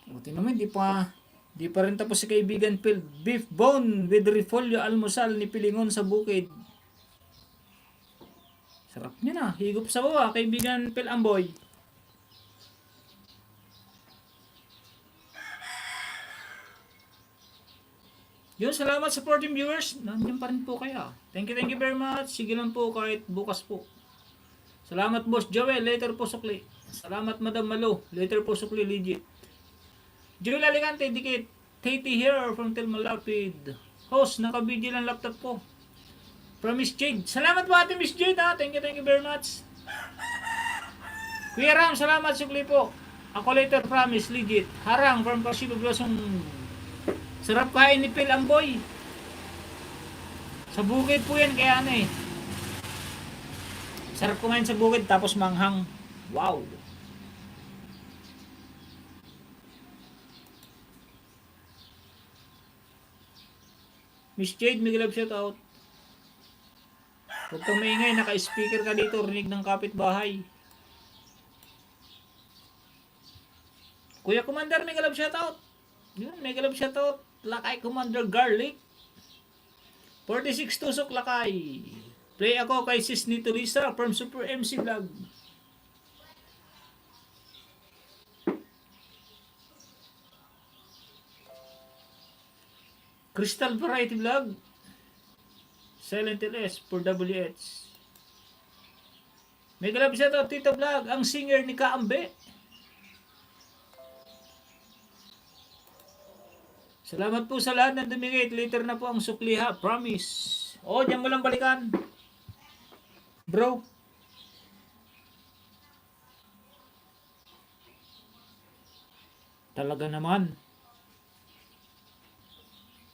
Buti naman, di pa rin tapos si kaibigan Phil. Beef bone with repolyo almusal ni Pilingon sa bukid. Sarap niya na. Higop sa baba, kaibigan Phil Amboy. Yun, salamat sa supporting viewers. Nandiyan pa rin po kaya. Thank you very much. Sige lang po kahit bukas po. Salamat Boss Joel, later po sukli. Salamat Madam Malo, later po sukli legit. Joel Alicante, dikit. Tati here from Tilmalapid. Host, naka-video lang laptop ko. From Miss Jade. Salamat po ate Miss Jade ha. Thank you very much. Kuya Ram, salamat sukli po. Ako later promise, legit. Harang from Kasibo Blossom. Sarap kain ni Phil Amboy. Sa bukid po yan, kaya ano eh. Sarap kumain sa bukid tapos manghang. Wow. Miss Jade, may love shout out. Huwag kang maingay, naka-speaker ka dito, rinig ng kapitbahay. Kuya Commander, may love shout out. Yun, may love shout out. Lakay Commander Garlic. 46 tusok lakay. Play ako kay Sis Nito Lisa from Super MC Vlog. Crystal Variety Vlog. Silent LS for WH. May galap siya to, Tito Vlog, ang singer ni Kaambe. Salamat po sa lahat na dumingit. Later na po ang sukliha. Promise. Oh, diyan mo lang balikan. Bro. Talaga naman.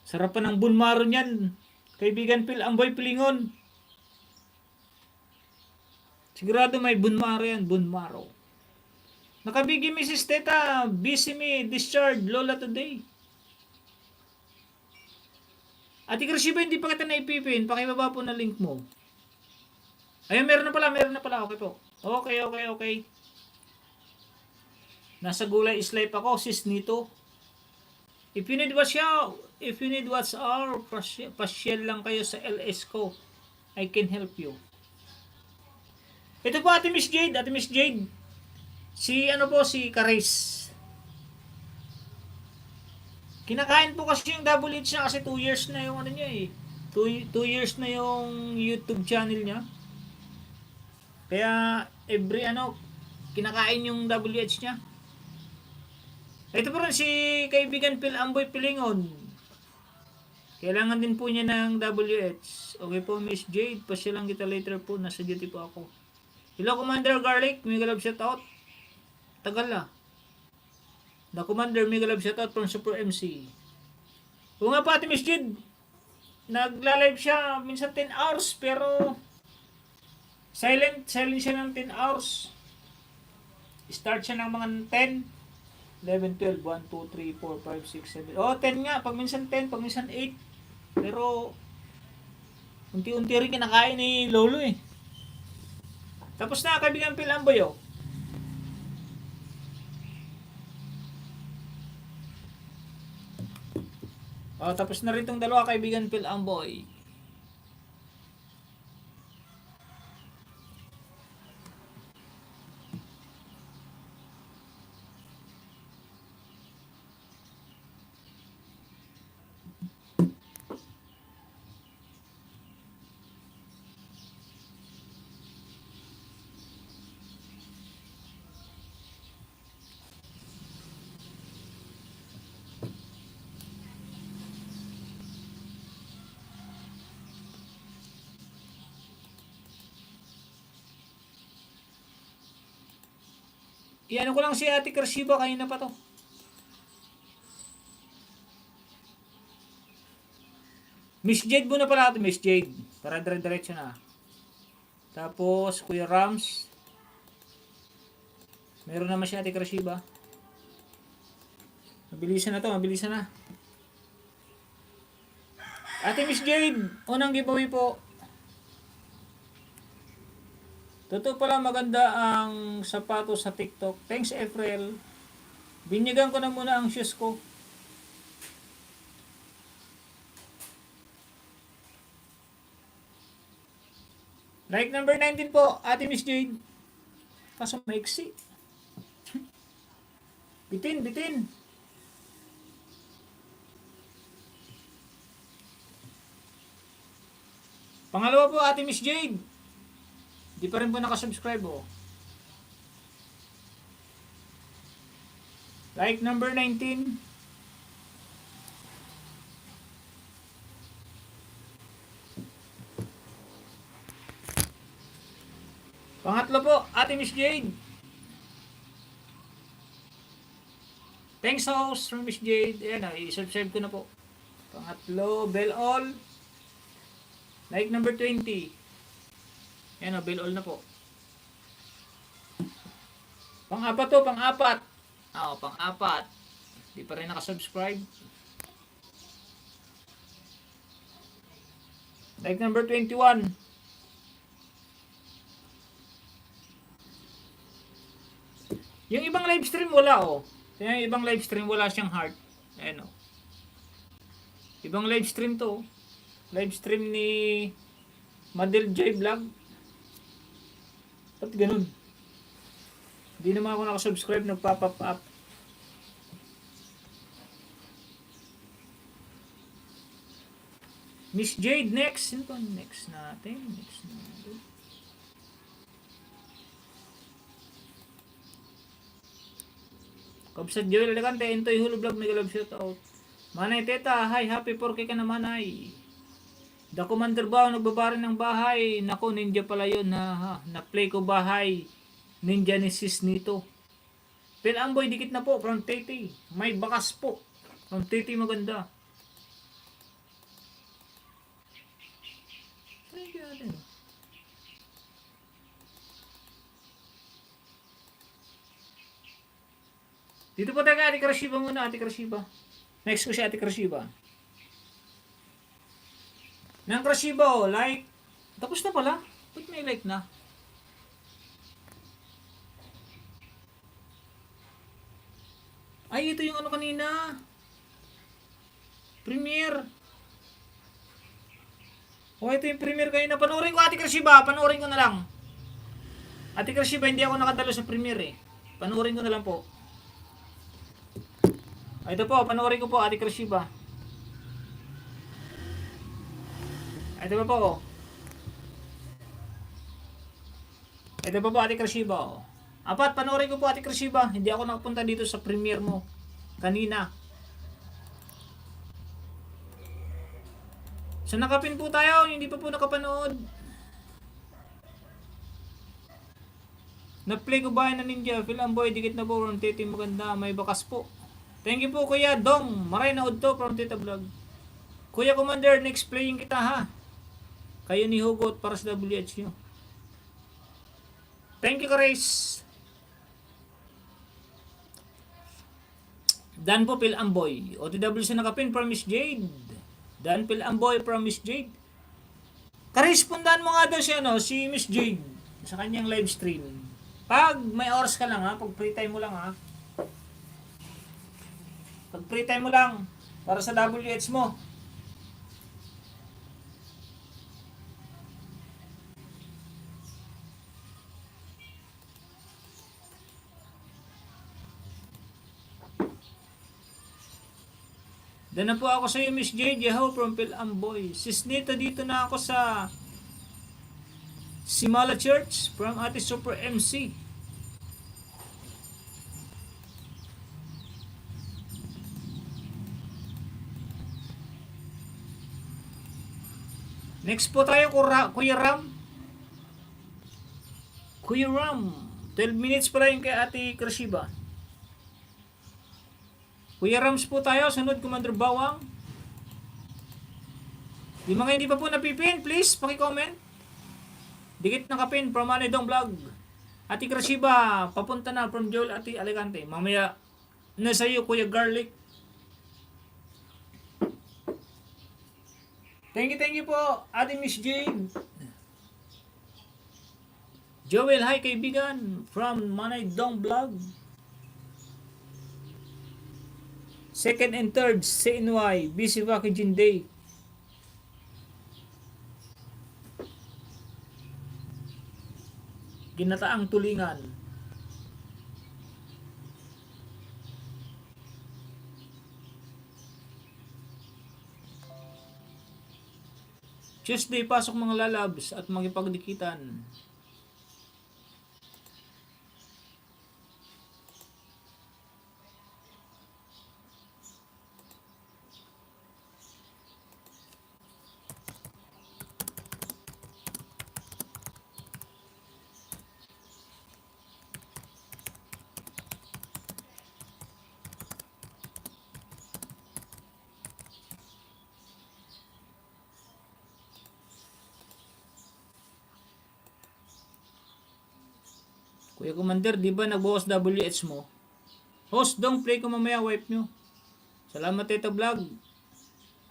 Sarap pa ng bunmaro niyan. Kaibigan Phil, Amboy Pilingon. Sigurado may bunmaro yan, bunmaro. Nakabigi Mrs. Teta, busy me, discharge, Lola today. Ate Crishiba, hindi pa kita naipipin. Pakibaba po na link mo. Ayun, meron na pala. Okay po. Okay. Nasa Gulay is Life ako, sis Nito. If you need what's our, pasyal lang kayo sa LS ko. I can help you. Ito po Ate Miss Jade. Si Karis. Kinakain po kasi yung double H niya kasi 2 years na yung ano niya eh. 2 years na yung YouTube channel niya. Kaya kinakain yung WH niya. Ito po rin si kaibigan Phil Amboy Pilingon. Kailangan din po niya ng WH. Okay po Miss Jade, pasya lang kita later po. Nasa duty po ako. Hello Commander Garlic, mega love shoutout. Tagal na. The Commander, mega love shoutout from Super MC. O nga pa Ate Miss Jade, nagla-live siya minsan 10 hours pero silent siya ng 10 hours. Start siya ng mga 10, 11, 12, 1, 2, 3, 4, 5, 6, 7. Oh, 10 nga. Pag minsan 10, pag minsan 8. Pero, unti-unti rin kinakain ni Lolo eh. Tapos na, kaibigan Phil Amboy oh. Oh, tapos na rin itong dalawa, kaibigan Phil Amboy. Iyan ko lang si Ate Crishiba, kanina pa to. Miss Jade muna pala ito, Miss Jade. Para dire-diretso na. Tapos, Kuya Rams. Meron naman si Ate Crishiba. Mabilisan na to, mabilisan na. Ate Miss Jade, unang giveaway po. Totoo pala maganda ang sapatos sa TikTok. Thanks April. Binyagan ko na muna ang shoes ko. Like number 19 po, Ate Miss Jade. Kaso maiksi. Bitin. Pangalawa po, Ate Miss Jade. Di pa rin po nakasubscribe oh. Like number 19. Pangatlo po, Ate Miss Jade. Thanks host from Miss Jade. Ayan, i-subscribe ko na po. Pangatlo, bell all. Like number 20. Ayan o, bell all na po. Pang-apat to, pang-apat. Pang-apat. Di pa rin nakasubscribe. Like number 21. Yung ibang live stream wala oh. Yung ibang live stream wala siyang heart. Ayan oh. Ibang live stream to. Live stream ni Madel J Vlog. Ba't ganun? Hindi naman ako nakasubscribe, nagpa-pop up. Miss Jade, next. Sino ba next natin? Kabsat Joel Elegante, Entoy Hulu Vlog, mega love shoutout. Manay Teta, hi, happy 4K ka na Manay. The Commander ba nagbabari ng bahay? Nako, ninja pala yun na play ko bahay. Ninja ni sis nito. Phil Amboy, dikit na po from Tete. May bakas po. From Tete maganda. Thank you natin. Dito po tayo kay Ate Krashiba muna, Ate Krashiba. Next ko si Ate Krashiba. Nang Krashiba, oh, like. Tapos na pala. Ba't may like na? Ay, ito yung ano kanina. Premiere. Oh, ito yung premiere kanina. Panoorin ko, Ate Krashiba. Panoorin ko na lang. Ate Krashiba, hindi ako nakadalo sa premiere eh. Panoorin ko na lang po. Ito po, panoorin ko po, Ate Krashiba. Ito pa po. Ito pa po, Ate Krashiba. Apat, panoorin ko po, Ate Krashiba. Hindi ako nakapunta dito sa premiere mo kanina. So nakapin po tayo, hindi pa po nakapanood. Na-play ko ba na Ninja? Phil Amboy, dikit na po from Tete maganda, may bakas po. Thank you po Kuya Dong, maray na udto from Tita Vlog. Kuya Commander, next playing kita ha. Kayo ni Hugot para sa WH nyo. Thank you Karis. Dan po Phil Amboy. OTW sa nakapin from Miss Jade. Dan Phil Amboy from Miss Jade. Karis, pundan mo nga daw si Miss Jade sa kanyang live stream. Pag may oras ka lang ha, pag free time mo lang ha. Pag free time mo lang para sa WH mo. Doon na po ako sa iyo, Miss Jade Yahoo from Phil Amboy. Sis Nita, dito na ako sa Simala Church from Ate Super MC. Next po tayo, Kuya Ram. Kuya Ram. 12 minutes pala yung kay Ate Krashiba. Kuya Rams po tayo. Sunod, Commander Bawang. Yung mga hindi pa po napipin, please, paki-comment. Dikit na kapin from Anidong Vlog. Ate Krashiba, papunta na from Joel Ate Alicante. Mamaya na sa iyo, Kuya Garlic. Thank you po, Ate Miss Jane. Joel, hi kaibigan, from Manay-Dong Vlog. Second and third, CNY, busy vacation day. Ginataang tulingan. Tuesday, pasok mga lalabs at makipagdikitan. Kuya Commander, di ba nag-host WH mo? Host dong, play ko mamaya, wipe nyo. Salamat Tita Vlog.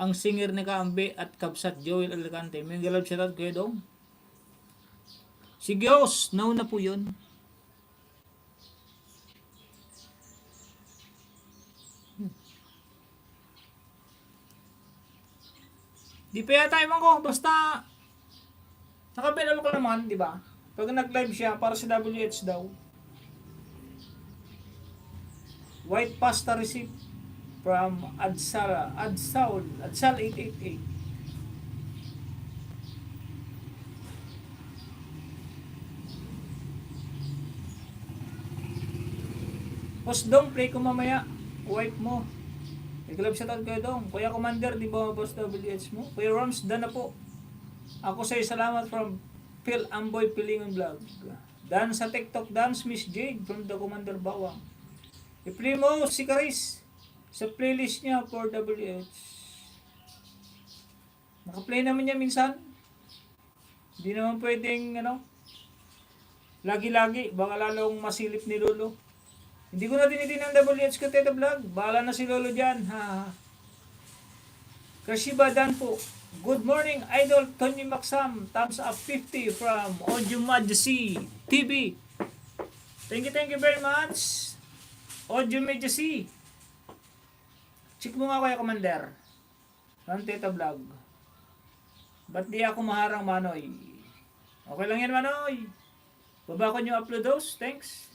Ang singer ni Kaambe at Kabsat Joel Alicante. May galab siya kuya dong. Sige host, nauna po yun. Di pa yata iman ko, basta nakabelalo ko naman, di ba? Pag nag-live siya para sa WH daw. White pasta receipt from Adsal 888. Post dong, play ko mamaya. Wipe mo. Nag-live siya kayo dong. Kuya Commander, di ba post WH mo? Kuya Rams, done na po. Ako sa'yo salamat from Phil Amboy Pilingon Vlog. Dan sa TikTok dance Miss Jade from the Commander Bawang. I-play mo si Karis sa playlist niya for WH. Naka-play naman niya minsan. Hindi naman pwedeng lagi-lagi, baka lalong masilip ni Lolo. Hindi ko na tinitin ang WH ko Teta Vlog. Bahala na si Lolo dyan. Ha. Kashiba Dan po. Good morning, Idol Tony Maxam. Thumbs up 50 from Audio Majesty TV. Thank you very much. Audio Majesty. Check mo nga Kuya Commander. From Teta Vlog. Ba't di ako maharang, Manoy? Okay lang yan, Manoy. Baba ko nyo upload those. Thanks.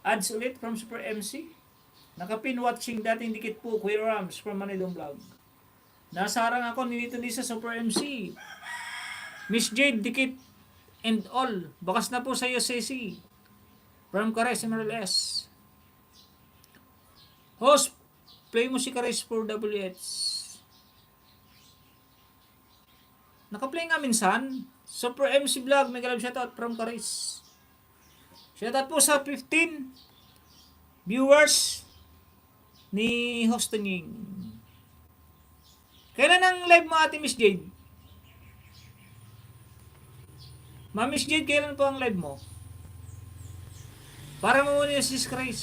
Ads ulit from Super MC. Nakapin watching dating dikit po. Kuya Rams from Manilong Vlog. Nasarang ako nilito sa Super MC. Miss Jade, dikit and all. Bakas na po sa iyo, Ceci. From Kares, MLS. Host, play mo si Kares for WH. Naka-play nga minsan. Super MC Vlog, may galab shoutout from Kares. Shoutout po sa 15 viewers ni Hostinging. Kailan ang live mo ate Miss Jade? Ma'am Miss Jade, kailan po ang live mo? Para mamuni yung sis Chris.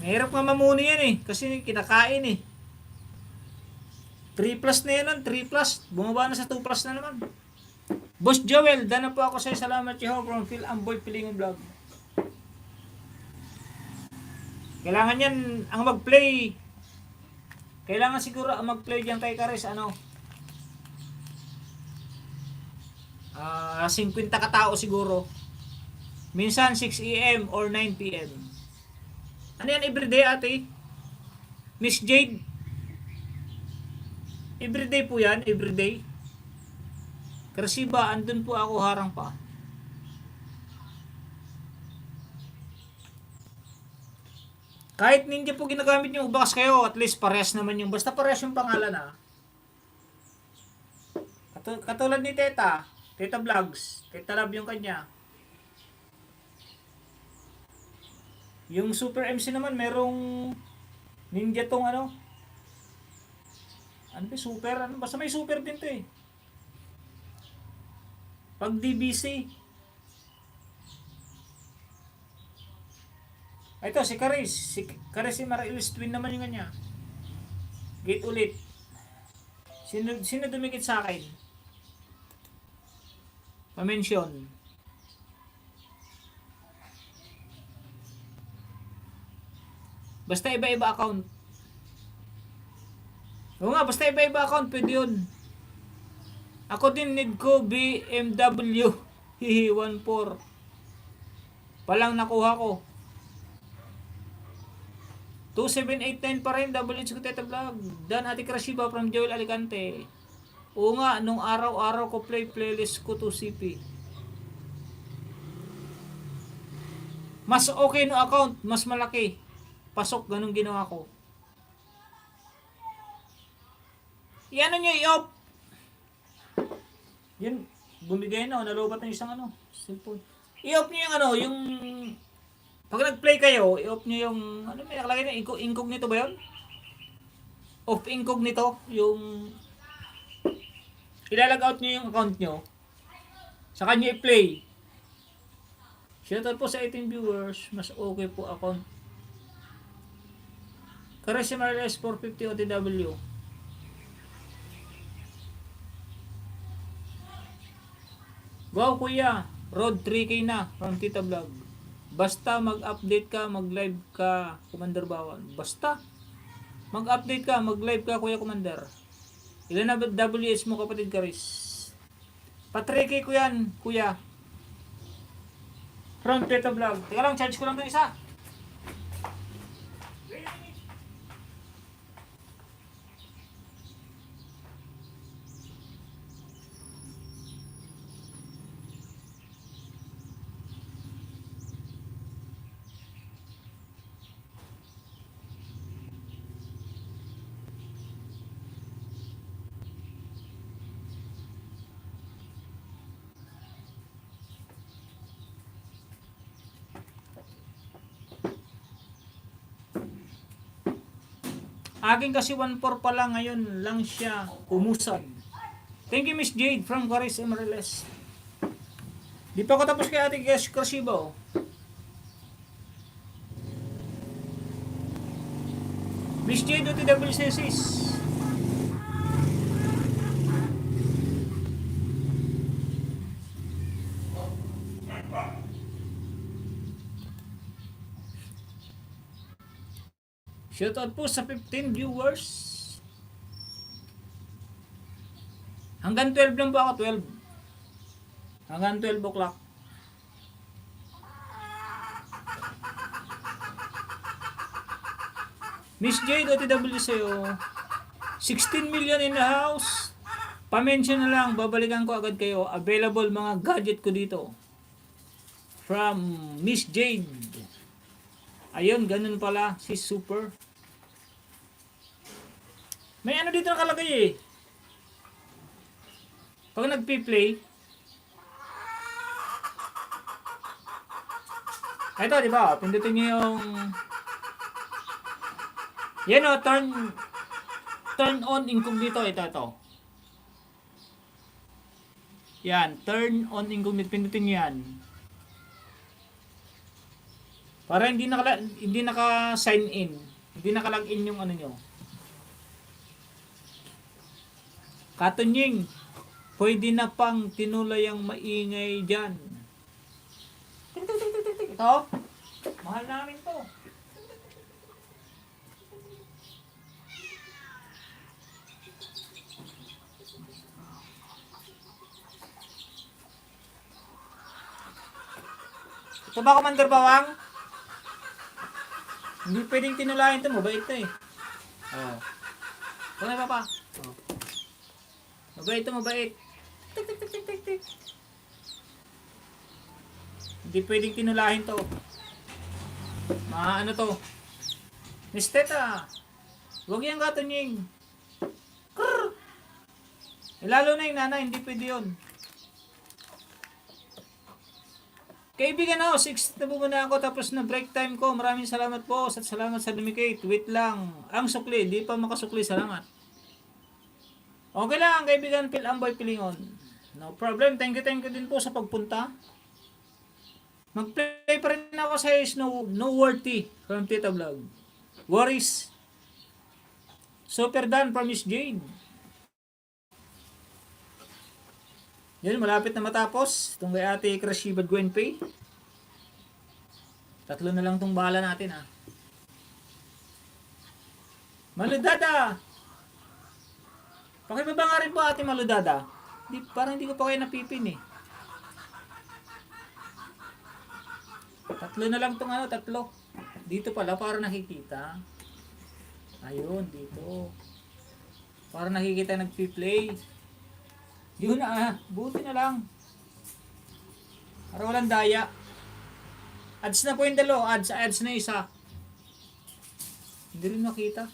Mahirap nga mamuni yan eh. Kasi kinakain eh. 3 plus na yan. 3 plus. Bumaba na sa 2 plus na naman. Boss Joel, dana po ako sa'yo. Salamat Jeho from Phil Amboy Pilingon Vlog. Kailangan yan ang mag-play. Kailangan siguro ang mag-play dyan kay Karis, 50 katao siguro. Minsan 6 AM or 9 PM. Ano yan everyday ate? Miss Jade? Everyday po yan, everyday. Kasi ba, andun po ako harang pa. Kahit ninja po ginagamit nyo, bakas kayo, at least parehas naman yung, basta parehas yung pangalan Katulad ni Teta Vlogs, Teta Love yung kanya. Yung Super MC naman, merong ninja tong super, basta may super din to eh. Pag DBC, ito si Karis. Si Karis si Marilis Twin naman yung kanya. Gate ulit. Sino dumikit sa akin? Pa-mention. Basta iba-iba account. Oo nga, basta iba-iba account. Pwede yun. Ako din need ko BMW. Hihi, 1.4. Palang nakuha ko. 2789 pa rin, WH ko Teta Vlog. Dan Ate Krashiba from Joel Alicante. Oo nga, nung araw-araw ko playlist ko to CP. Mas okay no account, mas malaki. Pasok, ganun ginawa ko. Iano nyo, i-off. Yan, bumigay na, nalubat na isang cellphone. I-off nyo yung pag nag-play kayo, i-off nyo yung, may nakalagay na, incognito ba yun? Off incognito, yung, ilalag out nyo yung account nyo, saka nyo i-play. Shoutout po sa 18 viewers, mas okay po account. Kares MLS 450 OTW. Wow kuya, road 3K na from Tita Vlog. Basta mag-update ka, mag-live ka, Commander Bawan. Basta mag-update ka, mag-live ka, Kuya Commander. Ilan na WH mo, kapatid Karis? Pa-3K ko yan, kuya. From Tita Vlog. Teka lang, charge ko lang doon isa. Akin kasi 1.4 pa lang ngayon lang siya umusad. Thank you Miss Jade from Caris Emerales. Di pa ako tapos kay Ate Krasibo. Miss Jade OTWCCs. Shoutout po sa 15 viewers. Hanggang 12 lang po ako, 12. Hanggang 12 o'clock. Miss Jade OTW sa'yo. 16 million in the house. Pa-mention na lang, babalikan ko agad kayo. Available mga gadget ko dito. From Miss Jade. Ayun, ganun pala. Si Super. May ano dito nakalagay eh. Pag nagpi-play. Ito, di ba? Pindutin nyo yung... Yan o, turn on incognito. Ito. Yan, turn on incognito. Pindutin nyo yan. Para hindi naka-sign in. Hindi naka-login yung ano nyo. Katunying, pwede na pang tinulay ang maingay dyan. Ito, mahal namin to. Ito ba, Commander Bawang? Hindi pwedeng tinulayan ito, mabait ito eh. Oh. Ito na papa. Oh. Mabait ito, mabait. Tik. Hindi pwedeng tinulahin to. Ano to? Miss Teta, huwag yung katunying. Lalo na yung nanay, hindi pwede yun. Kaibigan ako, 6 na muna ako tapos na break time ko. Maraming salamat po at salamat sa Lumicate. Wait lang. Ang sukli, di pa makasukli. Salamat. Okay lang, kaibigan Phil Amboy Pilingon. No problem. Thank you din po sa pagpunta. Mag-play pa rin ako sa No Worthy from Tita Vlog. Worries. Super Dan from Miss Jade. Yun, malapit na matapos. Itong kay Ate Krasiba Gwenpei. 3 na lang itong bala natin ha. Maludada! Pakibaba nga rin po Ate Maludada. Parang hindi ko pa kayo napipin eh. 3 na lang itong 3. Dito pala para nakikita. Ayun, dito. Para nakikita nagpi-play. Yun na buti na lang. Para walang daya. Ads na po yung ads na isa. Hindi rin makita.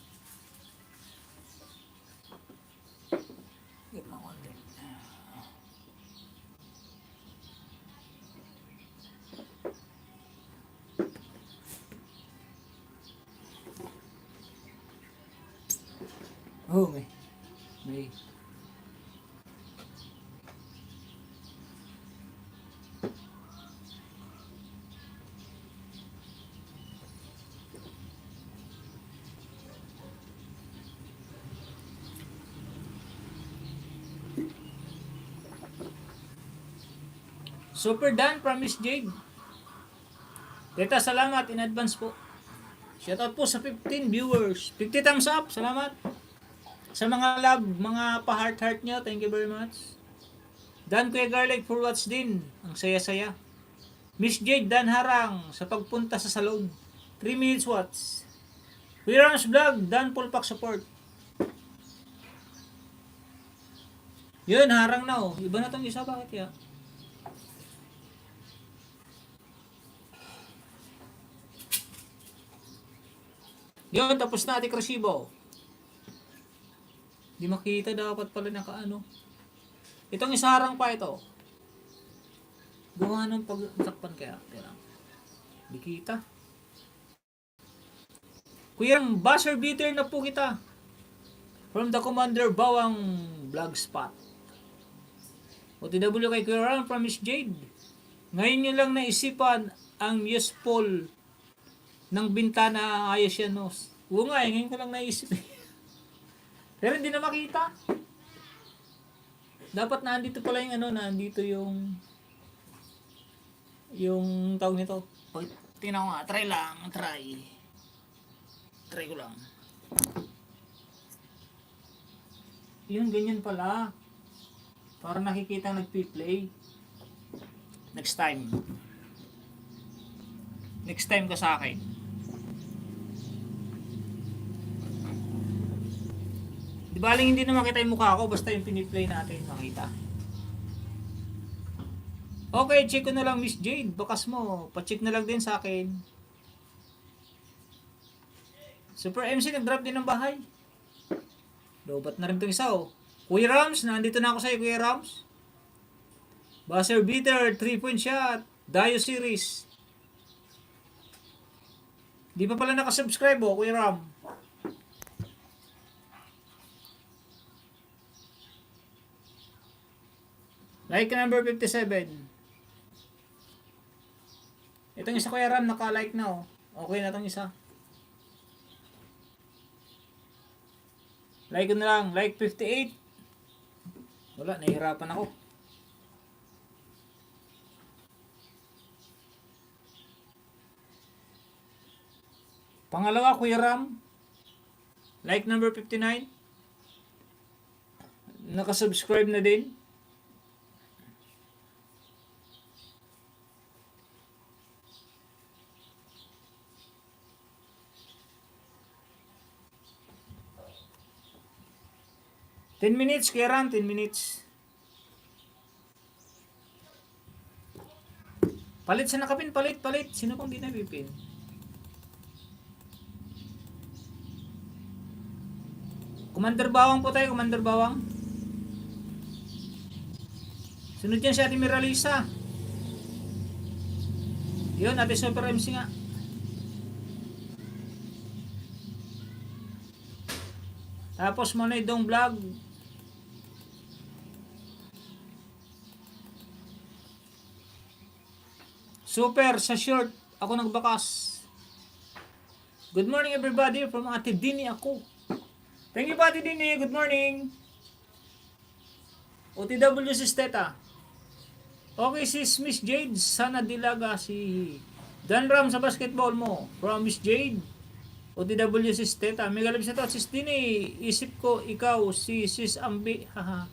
Oh, may. Super Dan from Miss Jade. Teta, salamat in advance po. Shoutout po sa 15 viewers. 50 thumbs up. Salamat. Sa mga love, mga pa-heart nyo, thank you very much. Dan Kuya Garlic for watch din. Ang saya-saya. Miss Jade Dan Harang sa pagpunta sa salon. 3 minutes watch. Kuya Rams Vlog, Dan Pulpak support. Yun, harang na oh. Iba na tong isa, bakit ya? Yun, tapos na Ate Krasibo. Di makita dapat pala nakaano. Itong isarang pa ito. Gawa ng pagtakpan kaya. Tira. Di kita. Kuyang buzzer beater na po kita. From the Commander Bawang Blogspot. OTW kay Kuya Ram from Miss Jade. Ngayon nyo lang naisipan ang useful ng bintana, ayos yan, no? Oo nga, ngayon ko lang naisip. Pero hindi na makita. Dapat nandito pala yung ano, nandito yung tawag nito. Pag tingnan ko nga, try lang, try. Try ko lang. Yun, ganyan pala. Para nakikita nagpi-play. Next time. Next time ka sa akin. Di baling hindi na makita yung mukha ko, basta yung piniplay natin makita. Okay, check ko na lang Miss Jade. Bakas mo, pa-check na lang din sa akin. Super MC nag-drop din ng bahay. Lobat na rin itong isa, oh. Kuya Rams, nandito na ako sa'yo, Kuya Rams. Buzzer beater, 3-point shot, Dio series. Di pa pala nakasubscribe, oh, Kuya Ram. Like number 57. Itong isa, Kuya Ram, naka-like na, oh. Okay na itong isa. Like ko na lang, like 58. Wala, nahihirapan ako. Pangalawa, Kuya Ram. Like number 59. Nakasubscribe na din. Ten minutes, Kuya Ram, 10 minutes. Palit sa nakapin, palit. Sino pang di nabipin? Commander Bawang po tayo, Commander Bawang. Sunod yan si Ate Miralisa. Yun, Ate Super MC nga. Tapos Monedong Vlog. Super, sa short, ako nagbakas. Good morning everybody from Ate Dini ako. Thank you Ate Dini, good morning. OTW sis Teta. Okay sis Miss Jade, sana dilaga si Dan Ram sa basketball mo. From Miss Jade. OTW sis Teta. May galab sa to, sis Dini. Isip ko ikaw si sis Ambi. Haha.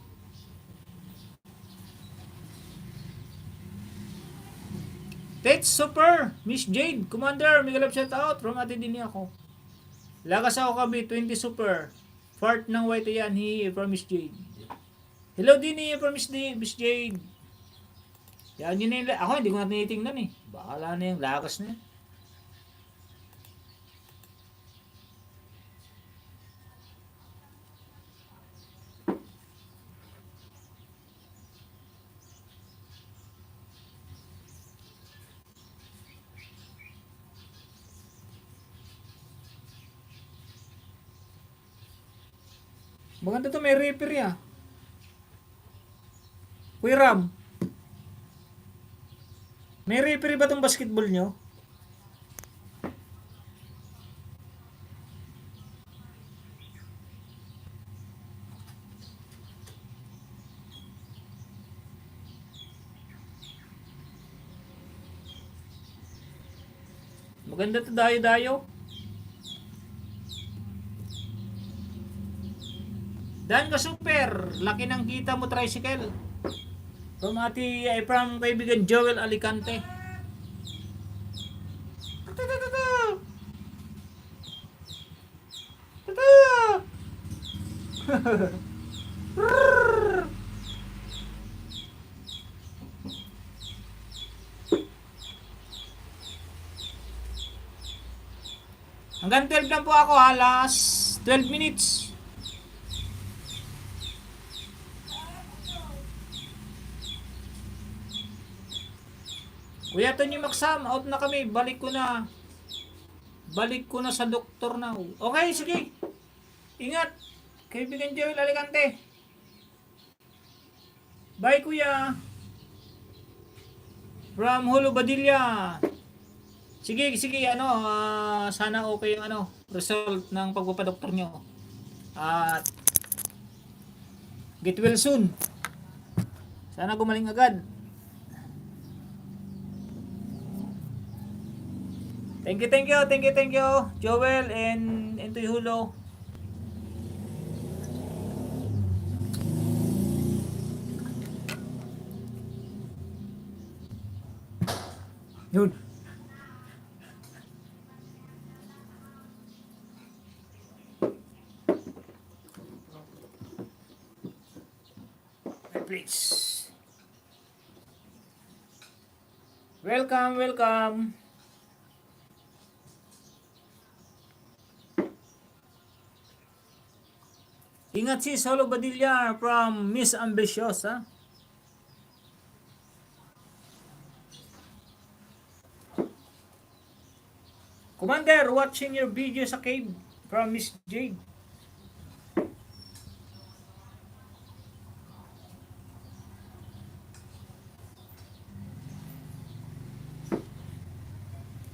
That's super! Miss Jade, Commander, may galap shout out from Ate Dini ako. Lakas ako kabi, 20 super. Fart ng white yan, from Miss Jade. Hello Dini, from Miss Jade. Yan yun na yung, ako hindi ko na tinitingnan eh. Bakala na yung lakas na yan. Maganda to, may repair ya. Kuya Ram, may repair ba tong basketball nyo? Maganda to, dayo-dayo. Dan ka super, laki ng kita mo tricycle. From kaibigan Joel Alicante. Hanggang 12 lang po ako, halas 12 minutes. Kuya Tony Maxam, out na kami. Balik ko na. Balik ko na sa doktor na. Okay, sige. Ingat. Kaibigan Joel Alicante. Bye, kuya. From Hulu Badilla. Sige, sana okay yung result ng pagpapadoktor nyo. At get well soon. Sana gumaling agad. Thank you, Joel and Toy Hulo. Yun. Please. Welcome. Ingat si Solo Badilla from Miss Ambitiosa. Commander, watching your video sa cave from Miss Jade.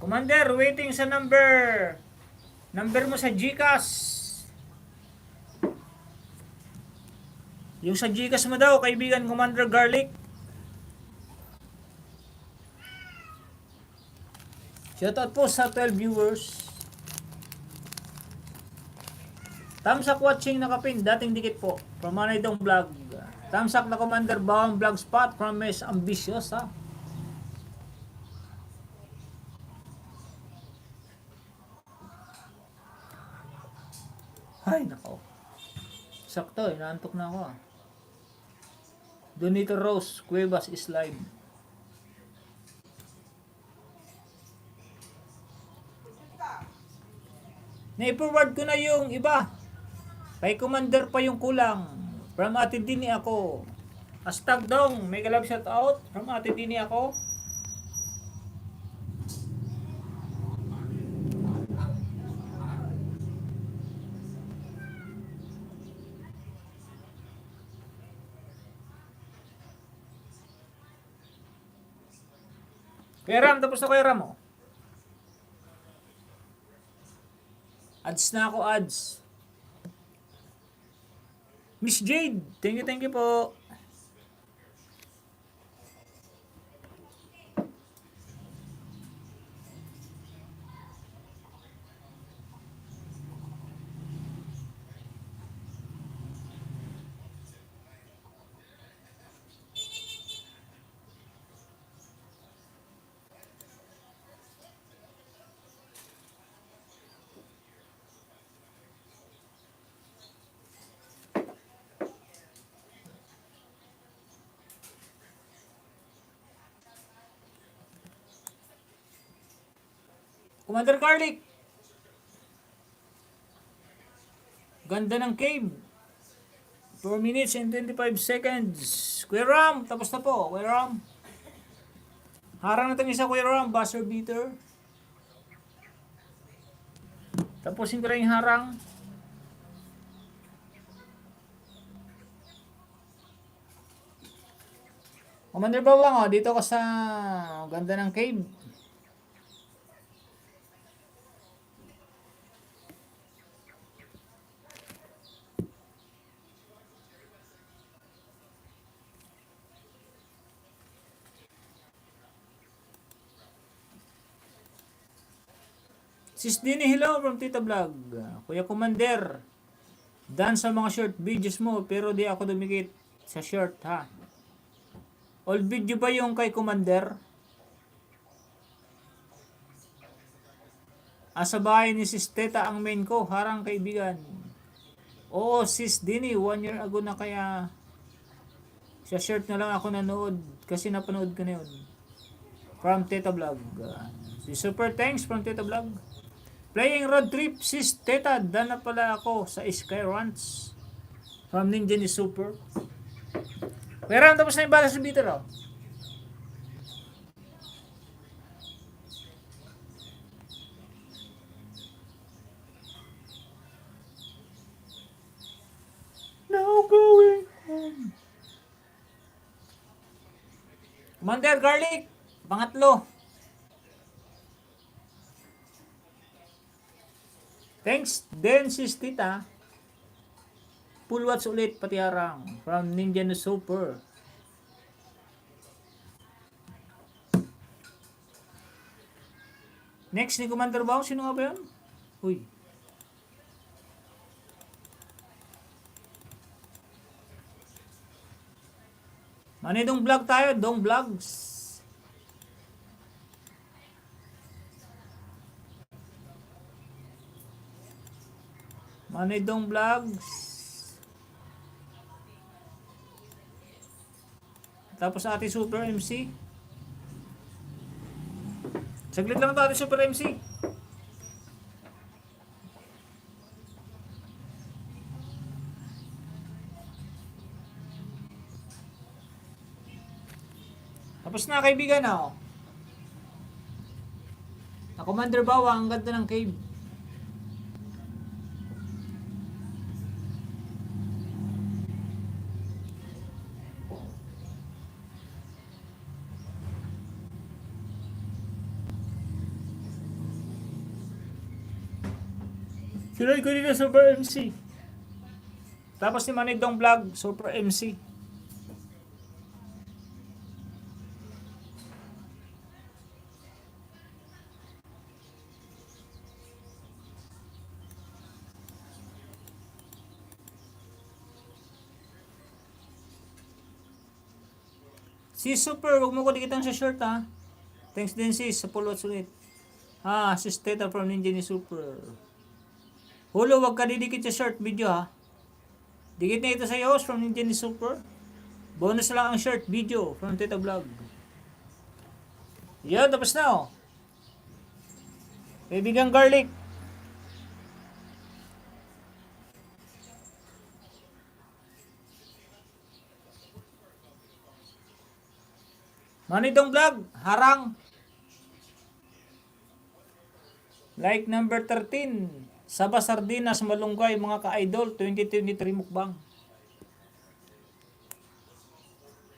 Commander, waiting sa number mo sa GCash. Yung sa GCash mo daw, kaibigan Commander Garlic. Shoutout po sa 12 viewers. Thumbs up watching nakapin, dating dikit po. From Manaydong Vlog. Thumbs up na Commander Bawang Vlog Spot from Miss Ambitiosa. Ay, nako. Sakto, inaantok na ako. Donator Rose, Cuevas is live. Na-forward ko na yung iba. Kay Commander pa yung kulang. From Ate Dini ako. Hashtag dong, may galab shout out. From Ate Dini ako. Kuya Ram, tapos na Kuya Ram oh. Ads na ako, ads. Miss Jade, thank you po. Commander Garlic. Ganda ng cave. 4 minutes and 25 seconds. Kuya Ram, tapos na po. Kuya Ram. Harang natin isa Kuya Ram, buzzer beater. Tapusin ko lang yung harang. Commander Bawang, dito ka sa ganda ng cave. Sis Dini, hello from Tita Vlog. Kuya Commander, done sa mga short videos mo pero di ako dumikit sa short ha. Old video ba yung kay Commander? Sa bahay ni Sis Teta ang main ko, harang kaibigan. Oo, Sis Dini, 1 year ago na kaya sa short na lang ako nanood kasi napanood ko na yun. From Teta Vlog. Si Super thanks from Teta Vlog. Playing road trip, Sis Teta, dana pala ako sa Sky Ranch. From Ninja ni Super. Pero tapos na yung balas ng bitter oh. Commander Garlic, pangatlo. Thanks din sis Tita. Full watch ulit pati harang from Ninja no Super. Next ni Commander Bao, sino nga ba yun? Uy. Manidong vlog tayo, Dong Vlogs. Manidong Vlogs. Tapos Ate Super MC. Saglit lang ito Ate Super MC. Tapos na kaibigan na oh. Na Commander Bawa, ang ganda ng cave. Sinay ko dito Super MC. Tapos ni Manidong Vlog, Super MC. Si Super, huwag mo ko dikitan sa short ha. Thanks din sis sa follow ulit. Sis Teta from Ninja ni Super. Hulo, wag ka didikit sa short video ha. Dikit na ito sa iyo from Ninja ni Super. Bonus lang ang short video from Teta Vlog. Yan, tapos na oh. Kaibigang Garlic. Manidong Vlog, harang. Like number 13. Saba Sardinas Malunggay mga ka-idol 2023 mukbang.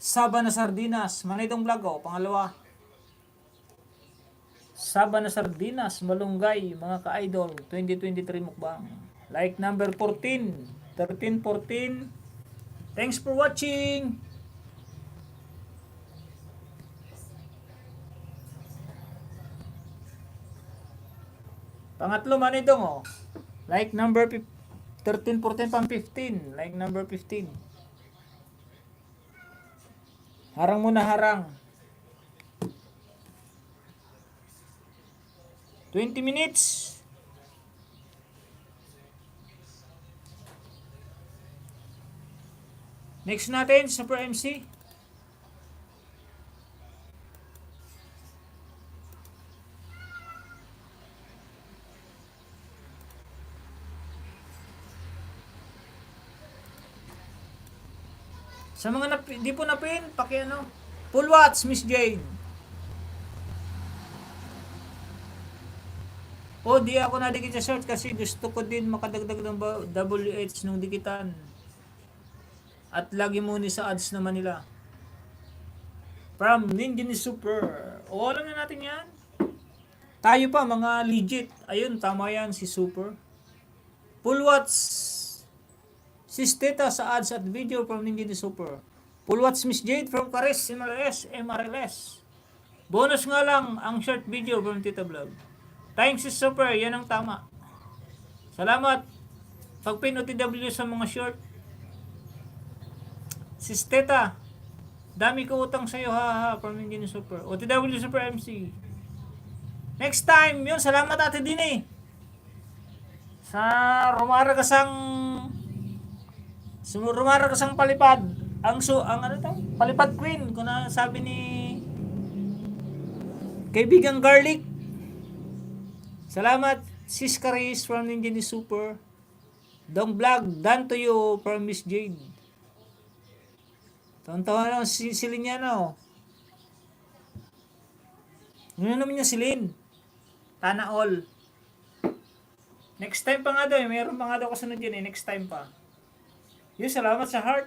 Saba na Sardinas, Manidong Vlog oh, pangalawa. Saba na Sardinas Malunggay mga ka-idol 2023 mukbang. Like number 14. 13, 14. Thanks for watching. Pangatlo Manidong oh. Like number 13, 14, pang 15. Like number 15. Harang muna harang. 20 minutes. Next natin, Super MC. Sa mga di po napin, ano, full watch, Miss Jane. O, di ako nadikit sa short kasi gusto ko din makadagdag ng WH nung dikitan. At lagi muna sa ads naman nila. From Ninja ni Super. O, alam na natin yan. Tayo pa, mga legit. Ayun, tama yan, si Super. Full watch. Sis Teta sa ads at video from Ninja ni Super. Full watch Miss Jade from Paris, MRLS. Bonus nga lang ang short video from Tita Vlog. Thanks Sis Super, yan ang tama. Salamat. Pag-pin OTW sa mga short. Sis Teta, dami ko utang sa'yo ha from Ninja ni Super. OTW Super MC. Next time, yun, salamat Ate Dini. Sa rumaragasang palipad. Ang ano to? Palipad Queen, kung na sabi ni kaibigang Garlic. Salamat Sis Caris from Ninja ni Super. Dong Vlog, done to you from Miss Jade. Taon-taon lang si Liniano. Ano naman niya si Lin? Tana all. Next time pa nga daw, mayroon pa nga daw kasunod yun next time pa. Yun, salamat sa heart.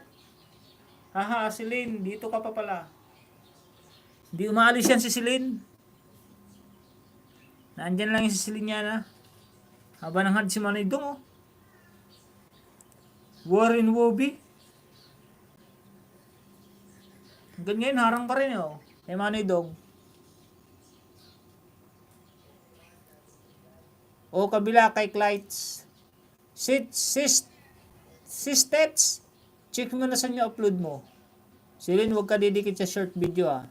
Haha, si Lynn, dito ka pa pala. Hindi umaalis yan si Celine. Nandyan lang yung si Celine niya na. Haba ng hand si Manay Dong, oh. Warren Wobby. Hanggang ngayon, harang pa rin, oh. Kay Manay Dong. O kabila kay Clites. Sistets. Check mo na saan yung upload mo. Celine, huwag ka didikit sa short video, ah.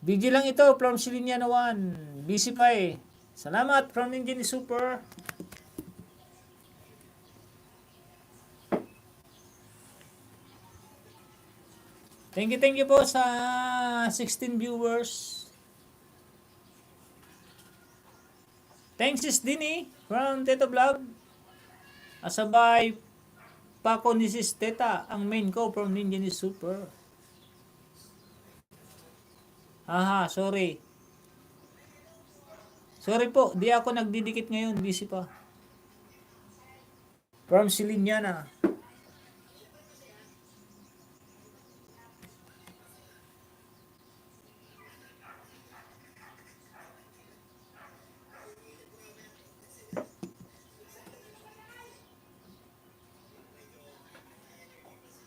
Video lang ito from Celine Yana 1. Busy pa eh. Salamat from Ninja ni Super. Thank you po sa 16 viewers. Thanks sis Dini from Teta Vlog. Asabay pa ko ni sis Teta, ang main ko from Ninja ni Super. Aha, sorry. Sorry po, di ako nagdidikit ngayon, busy pa. From Siliniana.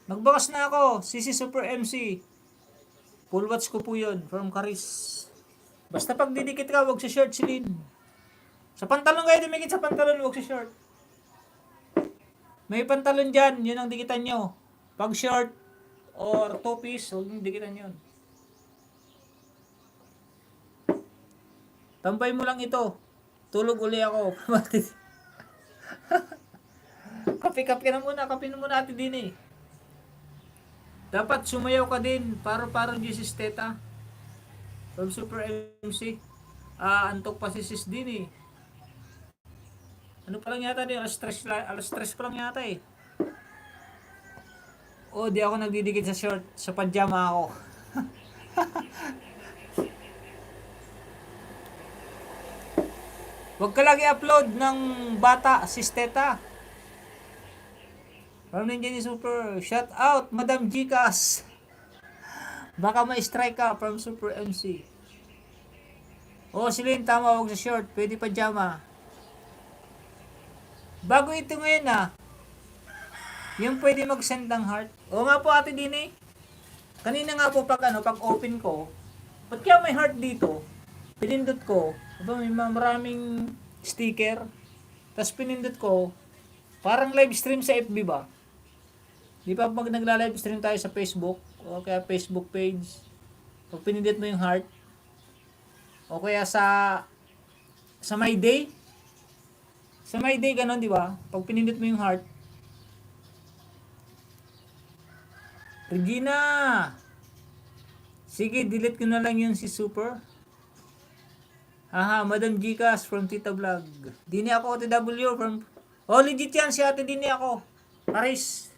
Magbakas na ako, CC Super MC. Full watch ko po yun, from Karis. Basta pag didikit ka, wag sa short, Celine. Sa pantalon kayo dumikit sa pantalon, wag sa short. May pantalon dyan, yun ang dikitan nyo. Pag short or two-piece, huwag yung dikitan yun. Tampay mo lang ito. Tulog uli ako. Kape-kape na muna, kape na muna natin din eh. Dapat sumayaw ka din para Jesus Teta from Super MC. Antok pa si sis din eh. Ano pa lang yata din, alas stress pa lang yata eh. Oh, di ako nagdidikit sa short, sa pajama ako. Huwag ka lagi upload ng bata, sis Teta. From Ninja ni Super, shout out Madam Gcash. Baka ma-strike ka from Super MC. Oh, Celine, tama, wag sa short, pwede pajama. Bago ito ngayon yung pwede mag-send ng heart. Oo nga po Ate Dini. Kanina nga po pag open ko, ba't kaya may heart dito? Pinindot ko, may maraming sticker. Tapos pinindot ko, parang live stream sa FB ba? Di ba pag nagla-live stream tayo sa Facebook o kaya Facebook page, pag pinindot mo yung heart, o kaya sa My Day, sa My Day ganon, di ba? Pag pinindot mo yung heart, Regina, sige, delete ko na lang yun si Super. Aha, Madam Gcash from Tita Vlog. Dini ako, OTW from... Oh, legit yan, si Ate Dini ako. Paris.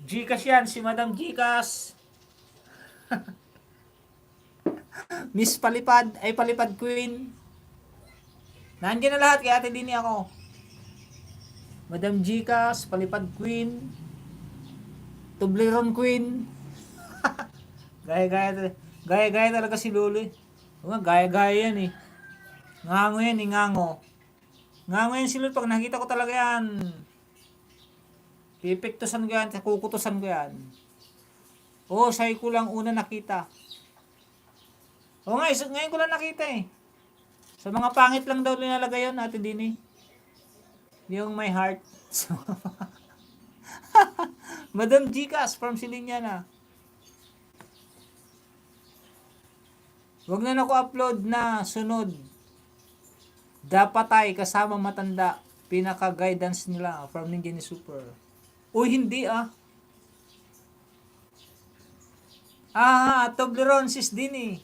Gcash yan, si Madam Gcash. Miss Palipad, ay Palipad Queen. Nandiyan na lahat, kaya Ate Dini ako. Madam Gcash, Palipad Queen, Toblerone Queen. Gaya-gaya talaga si Lolo eh. Gaya-gaya yan eh. Ngango yan eh, ngango. Ngango yan si Lolo, pag nakita ko talaga yan, pipiktusan ko yan, kukutusan ko yan. Oo, sa'yo ko lang una nakita. Oo nga, ngayon ko lang nakita eh. Sa mga pangit lang daw nilalagay yun, Ate Dini. Yung my heart. Madam Gcash from Siliniana. Wag na ako upload na sunod. Dapat ay kasama matanda. Pinaka-guidance nila from Ninja ni Super. Uy, hindi Toblerone sis Dini.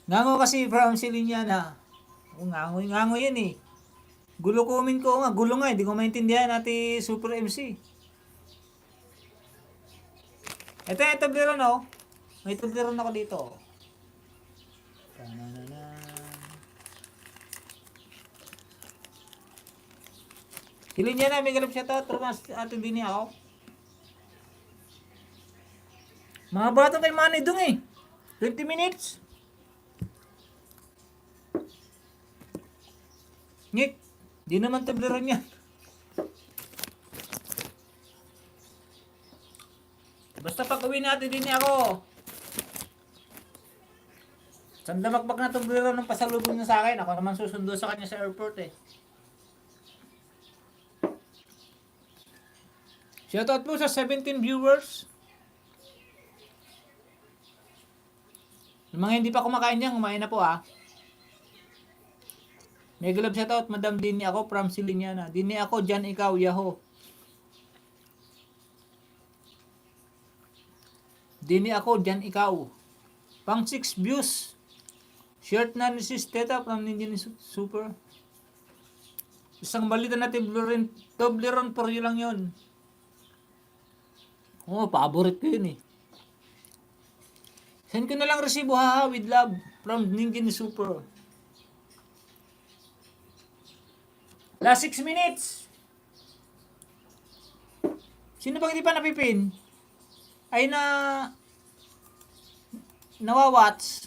Ngango kasi from Siliniana. Ngango yan eh. Gulo comment ko nga. Gulo nga, hindi ko maintindihan natin Super MC. Ito yung Toblerone oh. May Toblerone ako dito. Siliniana, may galap siya to. Trumas Ate Dini ako. Mga bata kay Manny Dong eh. 20 minutes. Ngik, di naman tableran yan. Basta pag uwi natin din ako. Sandamakbak na tableran ng pasalubong niya sa akin. Ako naman susundo sa kanya sa airport eh. Shoutout po sa 17 viewers. Yung mga hindi pa kumakain yan, kumain na po ah. Mega love shoutout, Madam Dini ako from Siliniana. Dini ako, dyan ikaw, Yahoo. Dini ako, dyan ikaw. Pang 6 views. Shirt na ni Sis Teta from Ninja Super. Isang balita na Toblerone for you lang yun. Oh, paborito ko yun eh. Send ko na lang resibo haha with love from Ninja Super. Last 6 minutes. Sino pang hindi pa napipin? Ay nawawatch.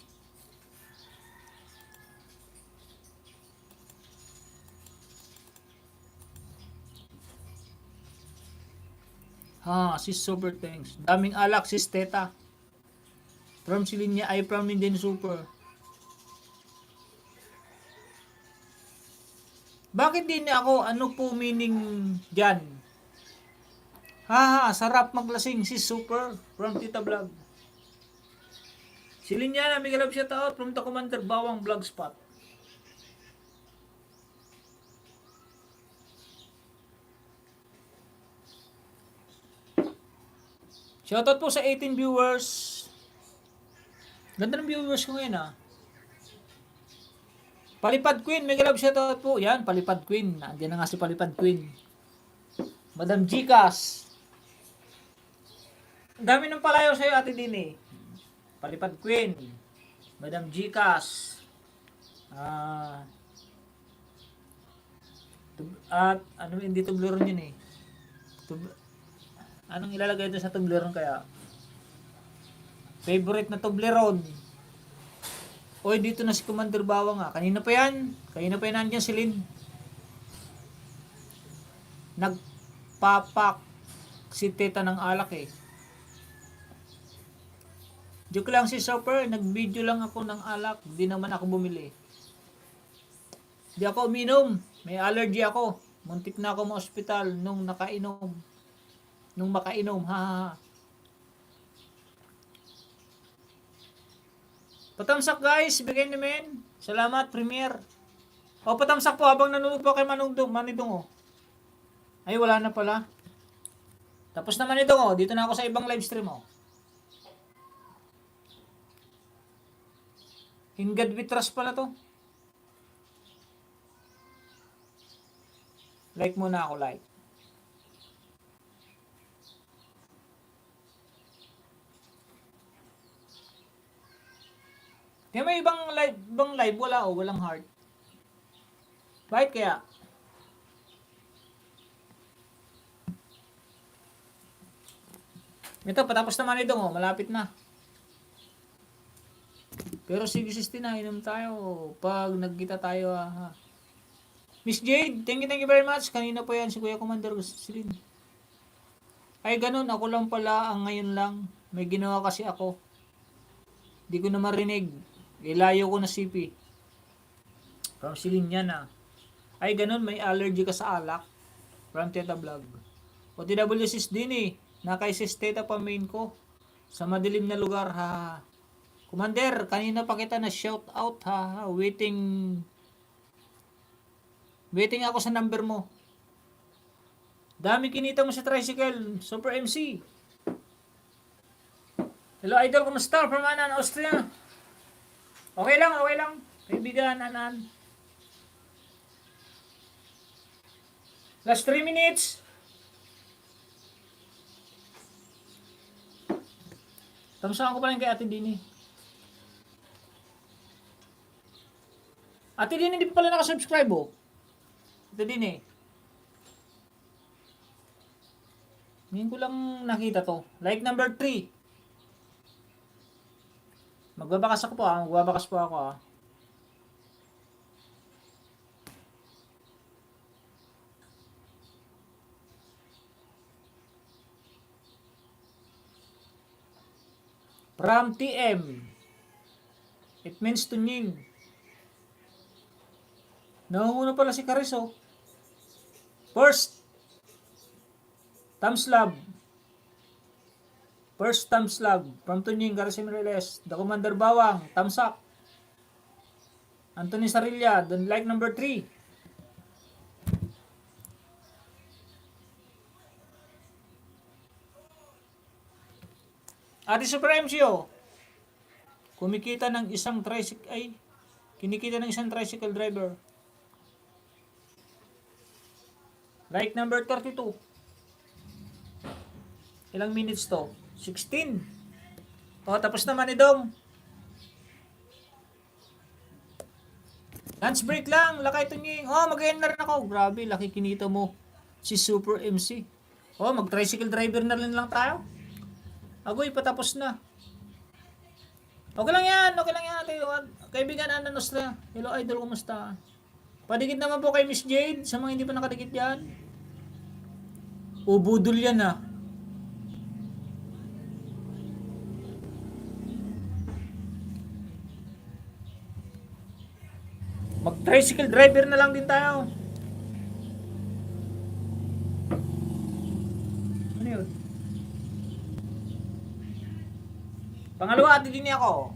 Sis Super thanks. Daming alak, Sis Teta. From Silinya ay from Ninja Super. Bakit din ako? Ano po meaning dyan? Sarap maglasing, Sis Super. From Tita Vlog. Silinya na, Miguel of shoutout from the Commander Bawang Vlogspot. Shoutout po sa 18 viewers. Ganda ng viewers ko ngayon ah. Palipad Queen, Mega Love shoutout po. Yan, Palipad Queen. Nandiyan na nga si Palipad Queen. Madam Gcash. Ang dami ng palayo sa'yo, Ate Dini. Palipad Queen. Madam Gcash. At ano, hindi Toblerone yun eh. Anong ilalagay doon sa Toblerone kaya? Favorite na Toblerone. Oy, dito na si Commander Bawang ah. Kanina pa yan nandiyan si Lynn. Nagpapak si Teta ng alak eh. Joke lang si Super, nag-video lang ako ng alak. Di naman ako bumili. Di ako uminom. May allergy ako. Muntik na ako ma-hospital nung makainom. Patamsak guys, bigay namin. Salamat, Premier. Patamsak po habang nanonood po kay Manidong. Ay, wala na pala. Tapos naman ito dito na ako sa ibang live stream Hingad with trust pala to. Like muna ako, like. Kaya may ibang live wala walang heart. Bakit kaya? Ito, patapos naman ito malapit na. Pero sige sis na, inom tayo pag nagkita tayo Miss Jade, thank you very much. Kanina po yan si Kuya Commander Silin. Ay ganun, ako lang pala ang ngayon lang. May ginawa kasi ako. Di ko na marinig. Ilayo ko na CP. From Silin yan Ay ganun, may allergy ka sa alak. From Teta Vlog. O TW sis din Nakay sis Teta pa main ko. Sa madilim na lugar Commander, kanina pa kita na shout out Waiting ako sa number mo. Dami kinita mo sa tricycle. Super MC. Hello idol, kumusta? From Anan, Austria. Okay lang. Kaibigan, Anan. Last 3 minutes. Tamusahan ko pa lang kay Ate Dini. Ate Dini, hindi pa pala nakasubscribe Ate Dini. Ngayon ko lang nakita to. Like number 3. Magbabakas ako po ah. Magbabakas po ako ah. From TM. It means tunying. Nahunguna pala si Cariso. First. Thumbs love. First thumbs love. From Tunying, Cariso Mireles. The Commander Bawang. Thumbs up. Anthony Sarilla. Then like number 3. Ate Super MCO. Kumikita ng isang tricycle ay kinikita ng isang tricycle driver. Like number 32. Ilang minutes to? 16. O, tapos naman ni Dong. Lunch break lang. Lakay Tunying. Oh, mag-end na rin ako. Grabe, laki kinita mo. Si Super MC. Oh, mag-tricycle driver na rin lang tayo. Agoy, patapos na. Okay lang yan. Okay lang yan. Kaibigan Ana Nostra. Hello, idol. Kumusta? Padikit naman po kay Miss Jade. Sa mga hindi pa nakadikit yan. Ubudol yan ah. Mag-tricycle driver na lang din tayo. Ano yun? Pangalawa, ati din ako.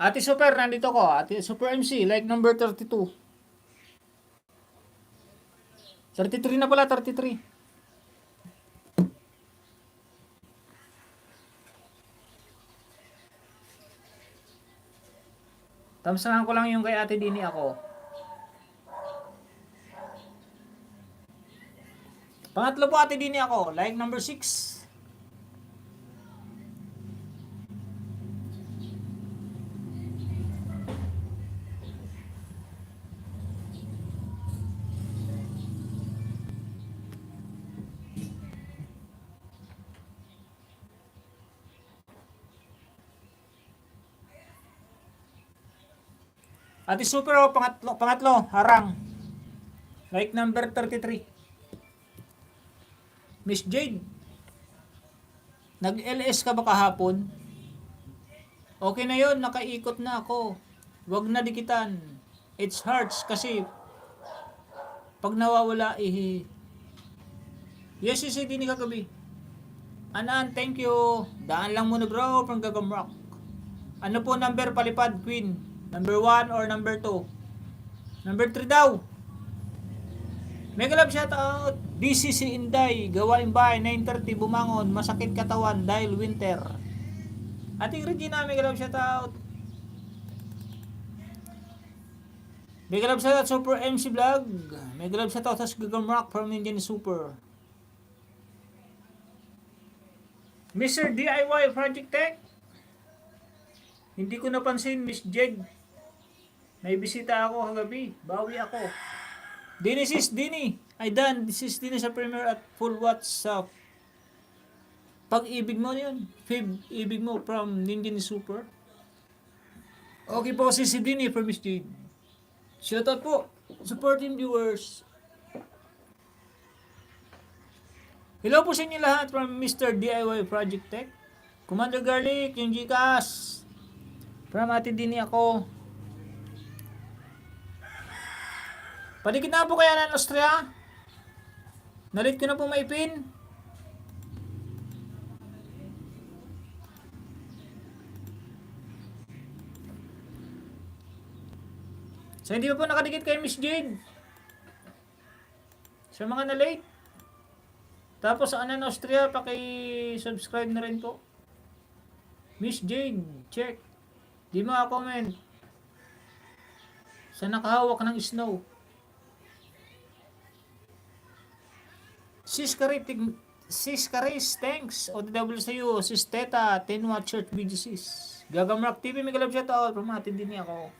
Ate Super, nandito ko. Ate Super MC, like number 32. 33 na pala, 33. Tamsahan ko lang yung kay Ate Dini ako. Pangatlo po Ate Dini ako, like number 6. Ate Super, pangatlo, harang. Like number 33. Miss Jade, nag-LS ka ba kahapon? Okay na yon, nakaikot na ako. Wag na dikitan. It's hurts kasi pag nawawala Yes, hindi ni kagabi. Anan, thank you. Daan lang muna bro from Gagamrock. Ano po number palipad, Queen? Number 1 or number 2? Number 3 daw. Mega love shoutout. DCC Inday. Gawain bahay 9:30 bumangon. Masakit katawan dahil winter. Ating Regina, mega love shoutout. Mega love shoutout Super MC Vlog. Mega love shoutout sa Gagamrock from Indian Super. Mr. DIY Project Tech. Hindi ko napansin, Miss Jed. May bisita ako kagabi. Bawi ako. Dini. This is Dini sa premiere at full WhatsApp. Pag-ibig mo yun. Ibig mo from Ninja Super. Okay po si Dini from Miss Jade. Shoutout po. Supporting viewers. Hello po sa inyo lahat from Mr. DIY Project Tech. Commander Garlic, yung Gcash. From Ate Dini ako. Padikit na po kaya ng Austria. Nalit ko na po maipin. So hindi pa po nakadikit kay Miss Jade. Sa mga na-late. Tapos sa Anan Austria, paki-subscribe na rin po. Miss Jade, check. Di mga comment. Sa nakahawak ng snow. Sis Karis, thanks. OTW sa iyo. Sis Teta, Tenwa Church Video sis. Gagamrak TV, may galab siya to. Pamatin din niya ako.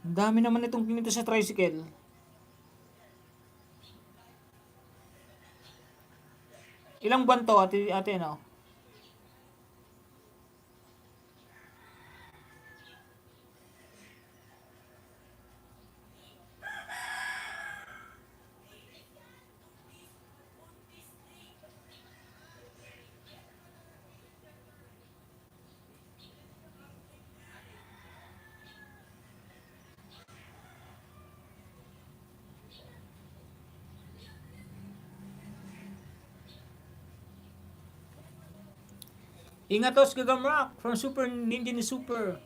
Ang dami naman itong pinito sa tricycle. Ilang buwan to, ate no? Ingatos Gagamrak from Super Ninja ni Super.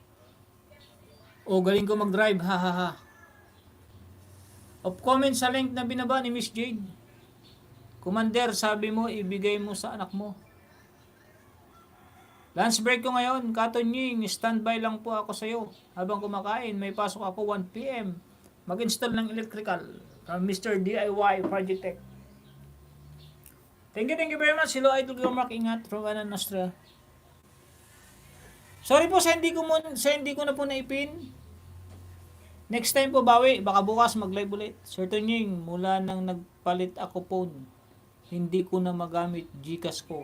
O galing ko mag-drive, ha ha ha. Of comment sa link na binaba ni Miss Jade. Commander, sabi mo, ibigay mo sa anak mo. Lunch break ko ngayon, Katonying, standby lang po ako sa iyo. Habang kumakain, may pasok ako 1 PM. Mag-install ng electrical from Mr. DIY Project Tech. Thank you very much. Hello, Idol Gagamrak. Ingat from Ana Nostra. Sorry po sa hindi ko na po naipin. Next time po bawi, baka bukas mag-live ulit. Certain yung mula nang nagpalit ako phone, hindi ko na magamit Gcash ko.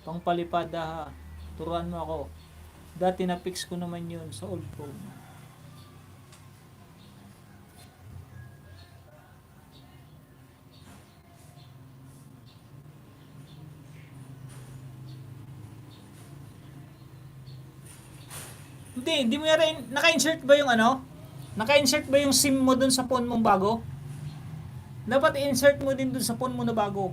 Pangpalipad ha. Turuan mo ako. Dati na-fix ko naman yun sa old phone. Hindi mo yara, naka-insert ba yung ano? Naka-insert ba yung SIM mo dun sa phone mong bago? Dapat i-insert mo din dun sa phone mo na bago.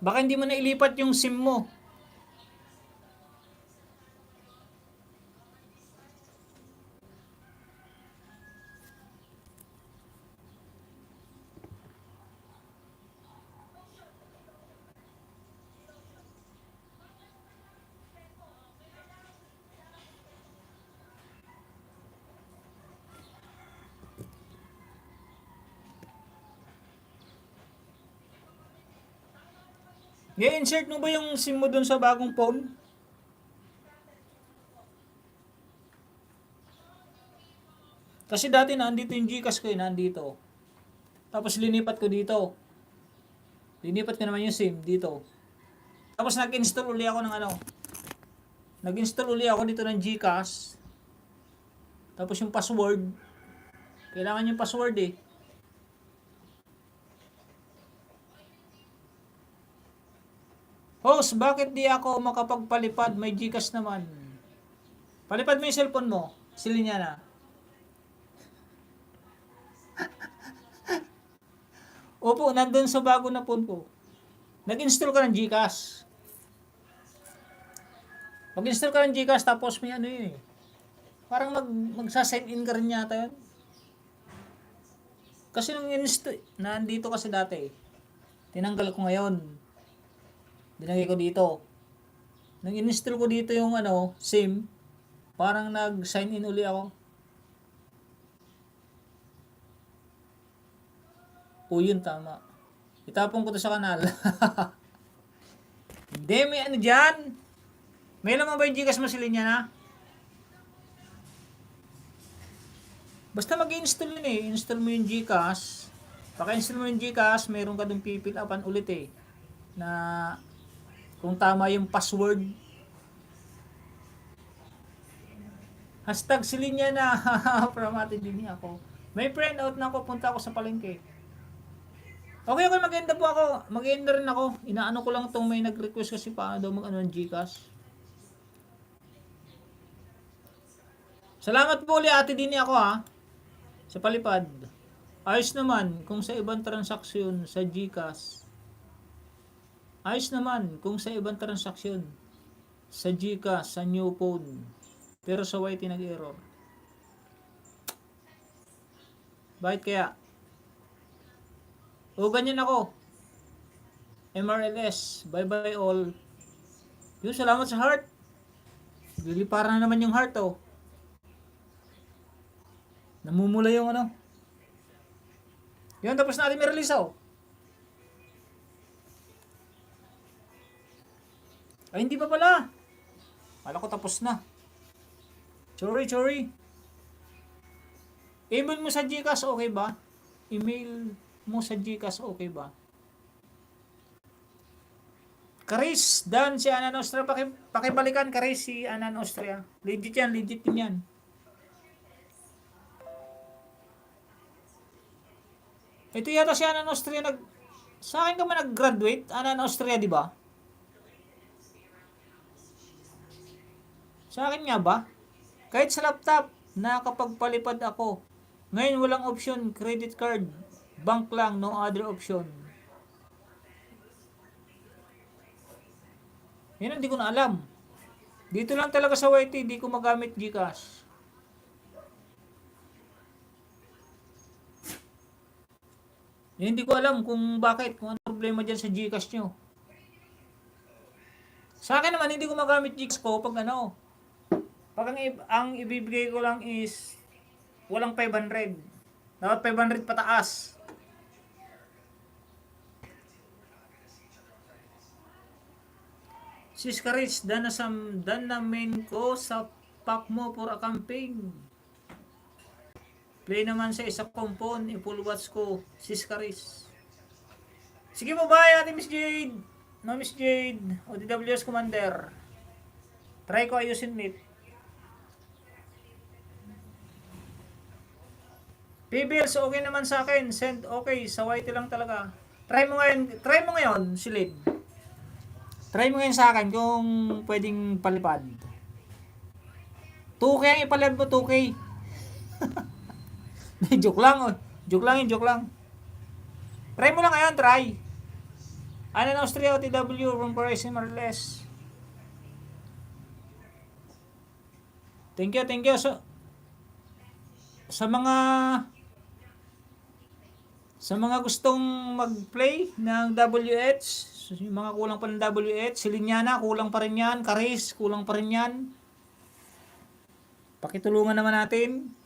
Baka hindi mo na ilipat yung SIM mo. I-insert mo ba yung SIM mo dun sa bagong phone? Kasi dati nandito yung Gcash ko nandito. Tapos linipat ko dito. Linipat ko naman yung SIM dito. Tapos nag-install uli ako ng ano. Nag-install uli ako dito ng Gcash. Tapos yung password. Kailangan yung password eh. Host, bakit di ako makapagpalipad? May Gcash naman. Palipad mo yung cellphone mo. Silin niya na. Opo, nandun sa bago na phone ko. Nag-install ka ng Gcash. Mag-install ka ng Gcash tapos may ano yun eh. Parang magsa-sign in ka rin yata yun. Kasi nung install, nandito kasi dati. Tinanggal ko ngayon. Dinagay ko dito. Nung in-install ko dito yung ano, SIM, parang nag-sign in uli ako. O yun, tama. Itapon ko to sa kanal. Hindi, may ano dyan. May naman ba yung Gcash mo silin niya na? Basta mag-install yun eh. Install mo yung Gcash. Paka-install mo yung Gcash, meron ka dong pipil upan ulit eh. Na kung tama yung password. Hashtag silinya na. Pramati din niya ako. May print out na ako. Punta ako sa palengke. Okay, mag-enda po ako. Mag-enda rin ako. Inaano ko lang itong may nag-request kasi paano daw mag-ano ng Gcash. Salamat po ulit ate din ako ha. Sa palipad. Ayos naman kung sa ibang transaksyon sa Gcash. Ayos naman kung sa ibang transaksyon sa Gcash, sa new phone. Pero sa YT nag-error. Bakit kaya? O, ganyan ako. MRLS. Bye-bye all. Yun, salamat sa heart. Liliparan na naman yung heart, oh. Namumula yung ano. Yun, tapos na natin may release, oh. Ay, hindi pa pala. Kala ko tapos na. Sorry. Email mo sa Gcash, okay ba? Email mo sa Gcash, okay ba? Karis, Dan, si Anan Austria. Pakibalikan, Karis, si Anan Austria. Legit din yan. Ito yata si Anan Austria sa akin ka man nag-graduate, Anan Austria, di ba? Sa akin nga ba? Kahit sa laptop, nakakapagpalipad ako. Ngayon walang option, credit card, bank lang, no other option. Yan hindi ko na alam. Dito lang talaga sa YT, hindi ko magamit Gcash. Yan, hindi ko alam kung bakit, kung ano problema dyan sa Gcash nyo. Sa akin naman, hindi ko magamit Gcash ko pag ano. Pag ang ibibigay ko lang is walang 500. Dapat 500 pataas. Sis Karis, dan namin ko sa pack mo for a campaign. Play naman sa isa kompon, i-full watch ko, Sis Karis. Sige mo ba, Ate Miss Jade? No, Miss Jade, ODWS Commander. Try ko ayusin it. P-bills, okay naman sa akin. Send okay, sa YT lang talaga. Try mo ngayon, Silid. Try mo ngayon sa akin kung pwedeng palipad. 2K ang ipalipad mo, 2K. Joke lang, oh. Joke lang. Try mo lang ngayon, try. Anan Austria, OTW, room price, more or less. Thank you. So, sa mga gustong mag-play ng WH, yung mga kulang pa ng WH, si Linyana, kulang pa rin yan. Karis, kulang pa rin yan. Pakitulungan naman natin.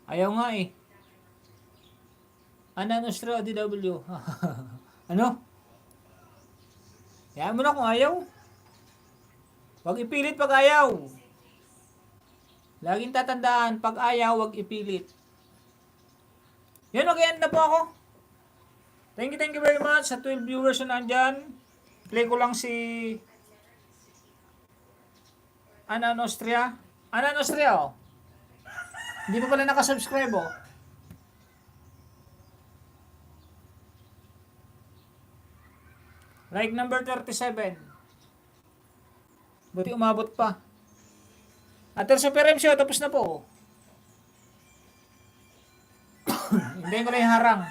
Ayaw nga eh. Anan Austria, DW. Ano? Yan mo na kung ayaw. Huwag ipilit pag ayaw. Laging tatandaan, pag ayaw, huwag ipilit. Yan, mag-end na po ako. Thank you very much sa 12 viewers na nandyan. Play ko lang si Anan Austria. Anan Austria, oh. Hindi pa pala nakasubscribe, oh. Like number 37. Buti umabot pa. At ang Super M Show, tapos na po. Hintayin ko na yung harang.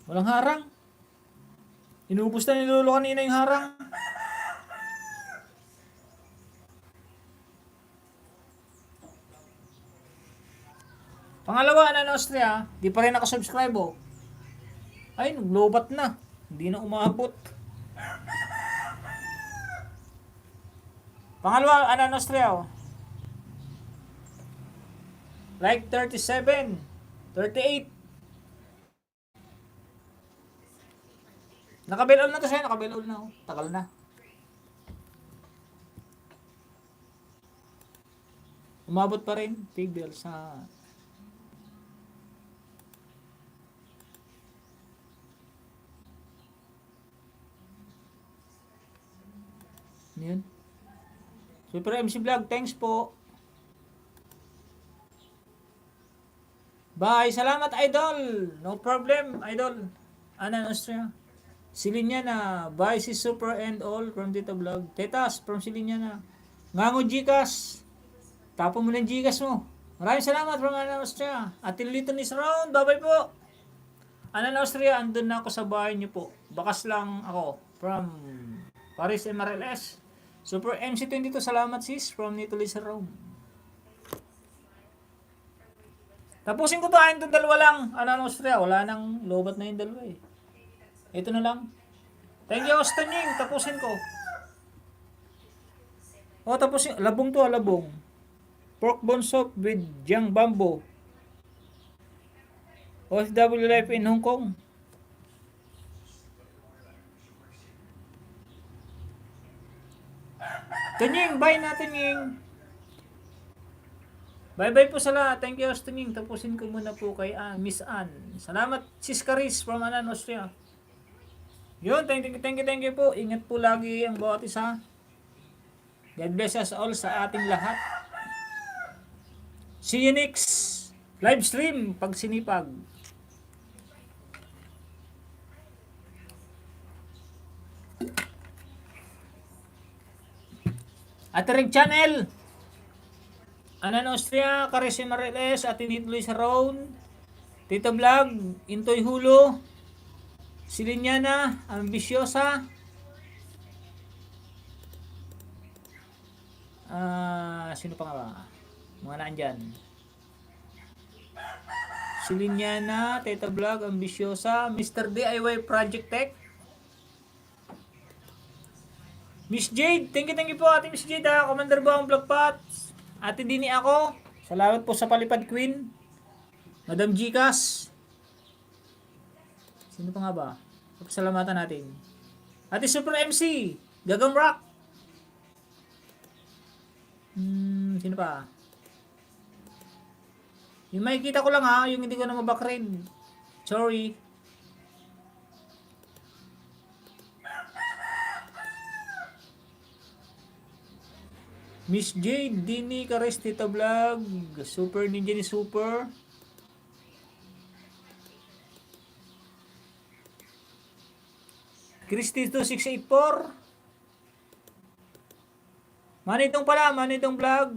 Walang harang. Inubos na ni Lolo kanina yung harang. Pangalawa, Anan Austria, di pa rin nakasubscribe, oh. Ay, naglobat na. Hindi na umabot. Pangalawa, Anan Austria, oh. Like 37, 38. Naka-bell all na to siya, naka-bell all na, oh. Tagal na. Umabot pa rin, big bell sa... Yun. Super MC Vlog, thanks po. Bye. Salamat, idol. No problem, idol. Anan Austria. Silinyana, bye si Super and all from Tita Vlog. Tetas from Silinyana. Ngango Gcash. Tapon mo ng Gcash mo. Maraming salamat from Anan, Austria. At Lito is round. Bye-bye po. Anan, Austria, andun na ako sa bahay niyo po. Bakas lang ako from Paris MRLS. Super MC22, salamat sis from Nito is round. Tapusin ko to, ayun itong dalawa lang. Anan, Austria, wala nang lobat na yung dalawa eh. Ito na lang. Thank you, Austin Ying. Tapusin ko. O, tapusin. Labong to, labong. Pork bone soup with Jiang Bamboo. OFW life in Hong Kong. Tunying, bye natin Ying. Bye-bye po sa lahat. Thank you, Austin Ying. Tapusin ko muna po kay Miss Ann. Salamat, Sis Caris from Anan, Austria. Yun, thank you po. Ingat po lagi ang bawat isa. God bless us all sa ating lahat. See you next live stream pag sinipag. Atereg Channel. Anan Austria, Caresse Mariles, Ate Luis Ron, Tito Vlog, Intoy Hulo, Silinyana, Ambisyosa, sino pa nga ba? Mga naandyan. Silinyana, Tita Vlog, Ambisyosa, Mr. DIY Project Tech, Miss Jade, thank you po Ate Miss Jade ha, Commander Bang Vlog Pots, Ate Dini ako, salamat po sa Palipad Queen, Madam Gcash, sino pa nga ba? Pasalamatan natin. Ate Super MC, Gagam Rock, sino pa? Yung makikita ko lang ha, yung hindi ko na mabakrid. Sorry. Miss Jade, Dini, Kares, Tita Vlog, Super Ninja ni Super. Christy 2684. Manitong pala, Manitong Vlog.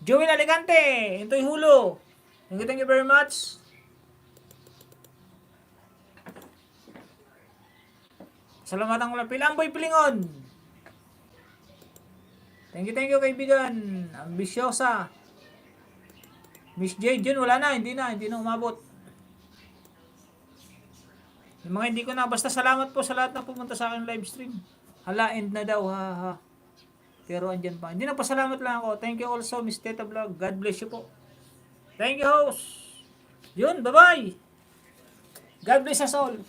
Joey Alicante, Intoy Hulo. Thank you very much. Salamatan ko lang. Pilamboy Pilingon. Thank you kaibigan. Ambisyosa. Miss Jade yun, wala na, hindi na umabot. Yung mga hindi ko na, basta salamat po sa lahat na pumunta sa aking live stream. Hala, end na daw, ha. Pero andyan pa. Hindi na, pasalamat lang ako. Thank you also, Miss Teta Vlog. God bless you po. Thank you, host. Yun, bye-bye. God bless us all.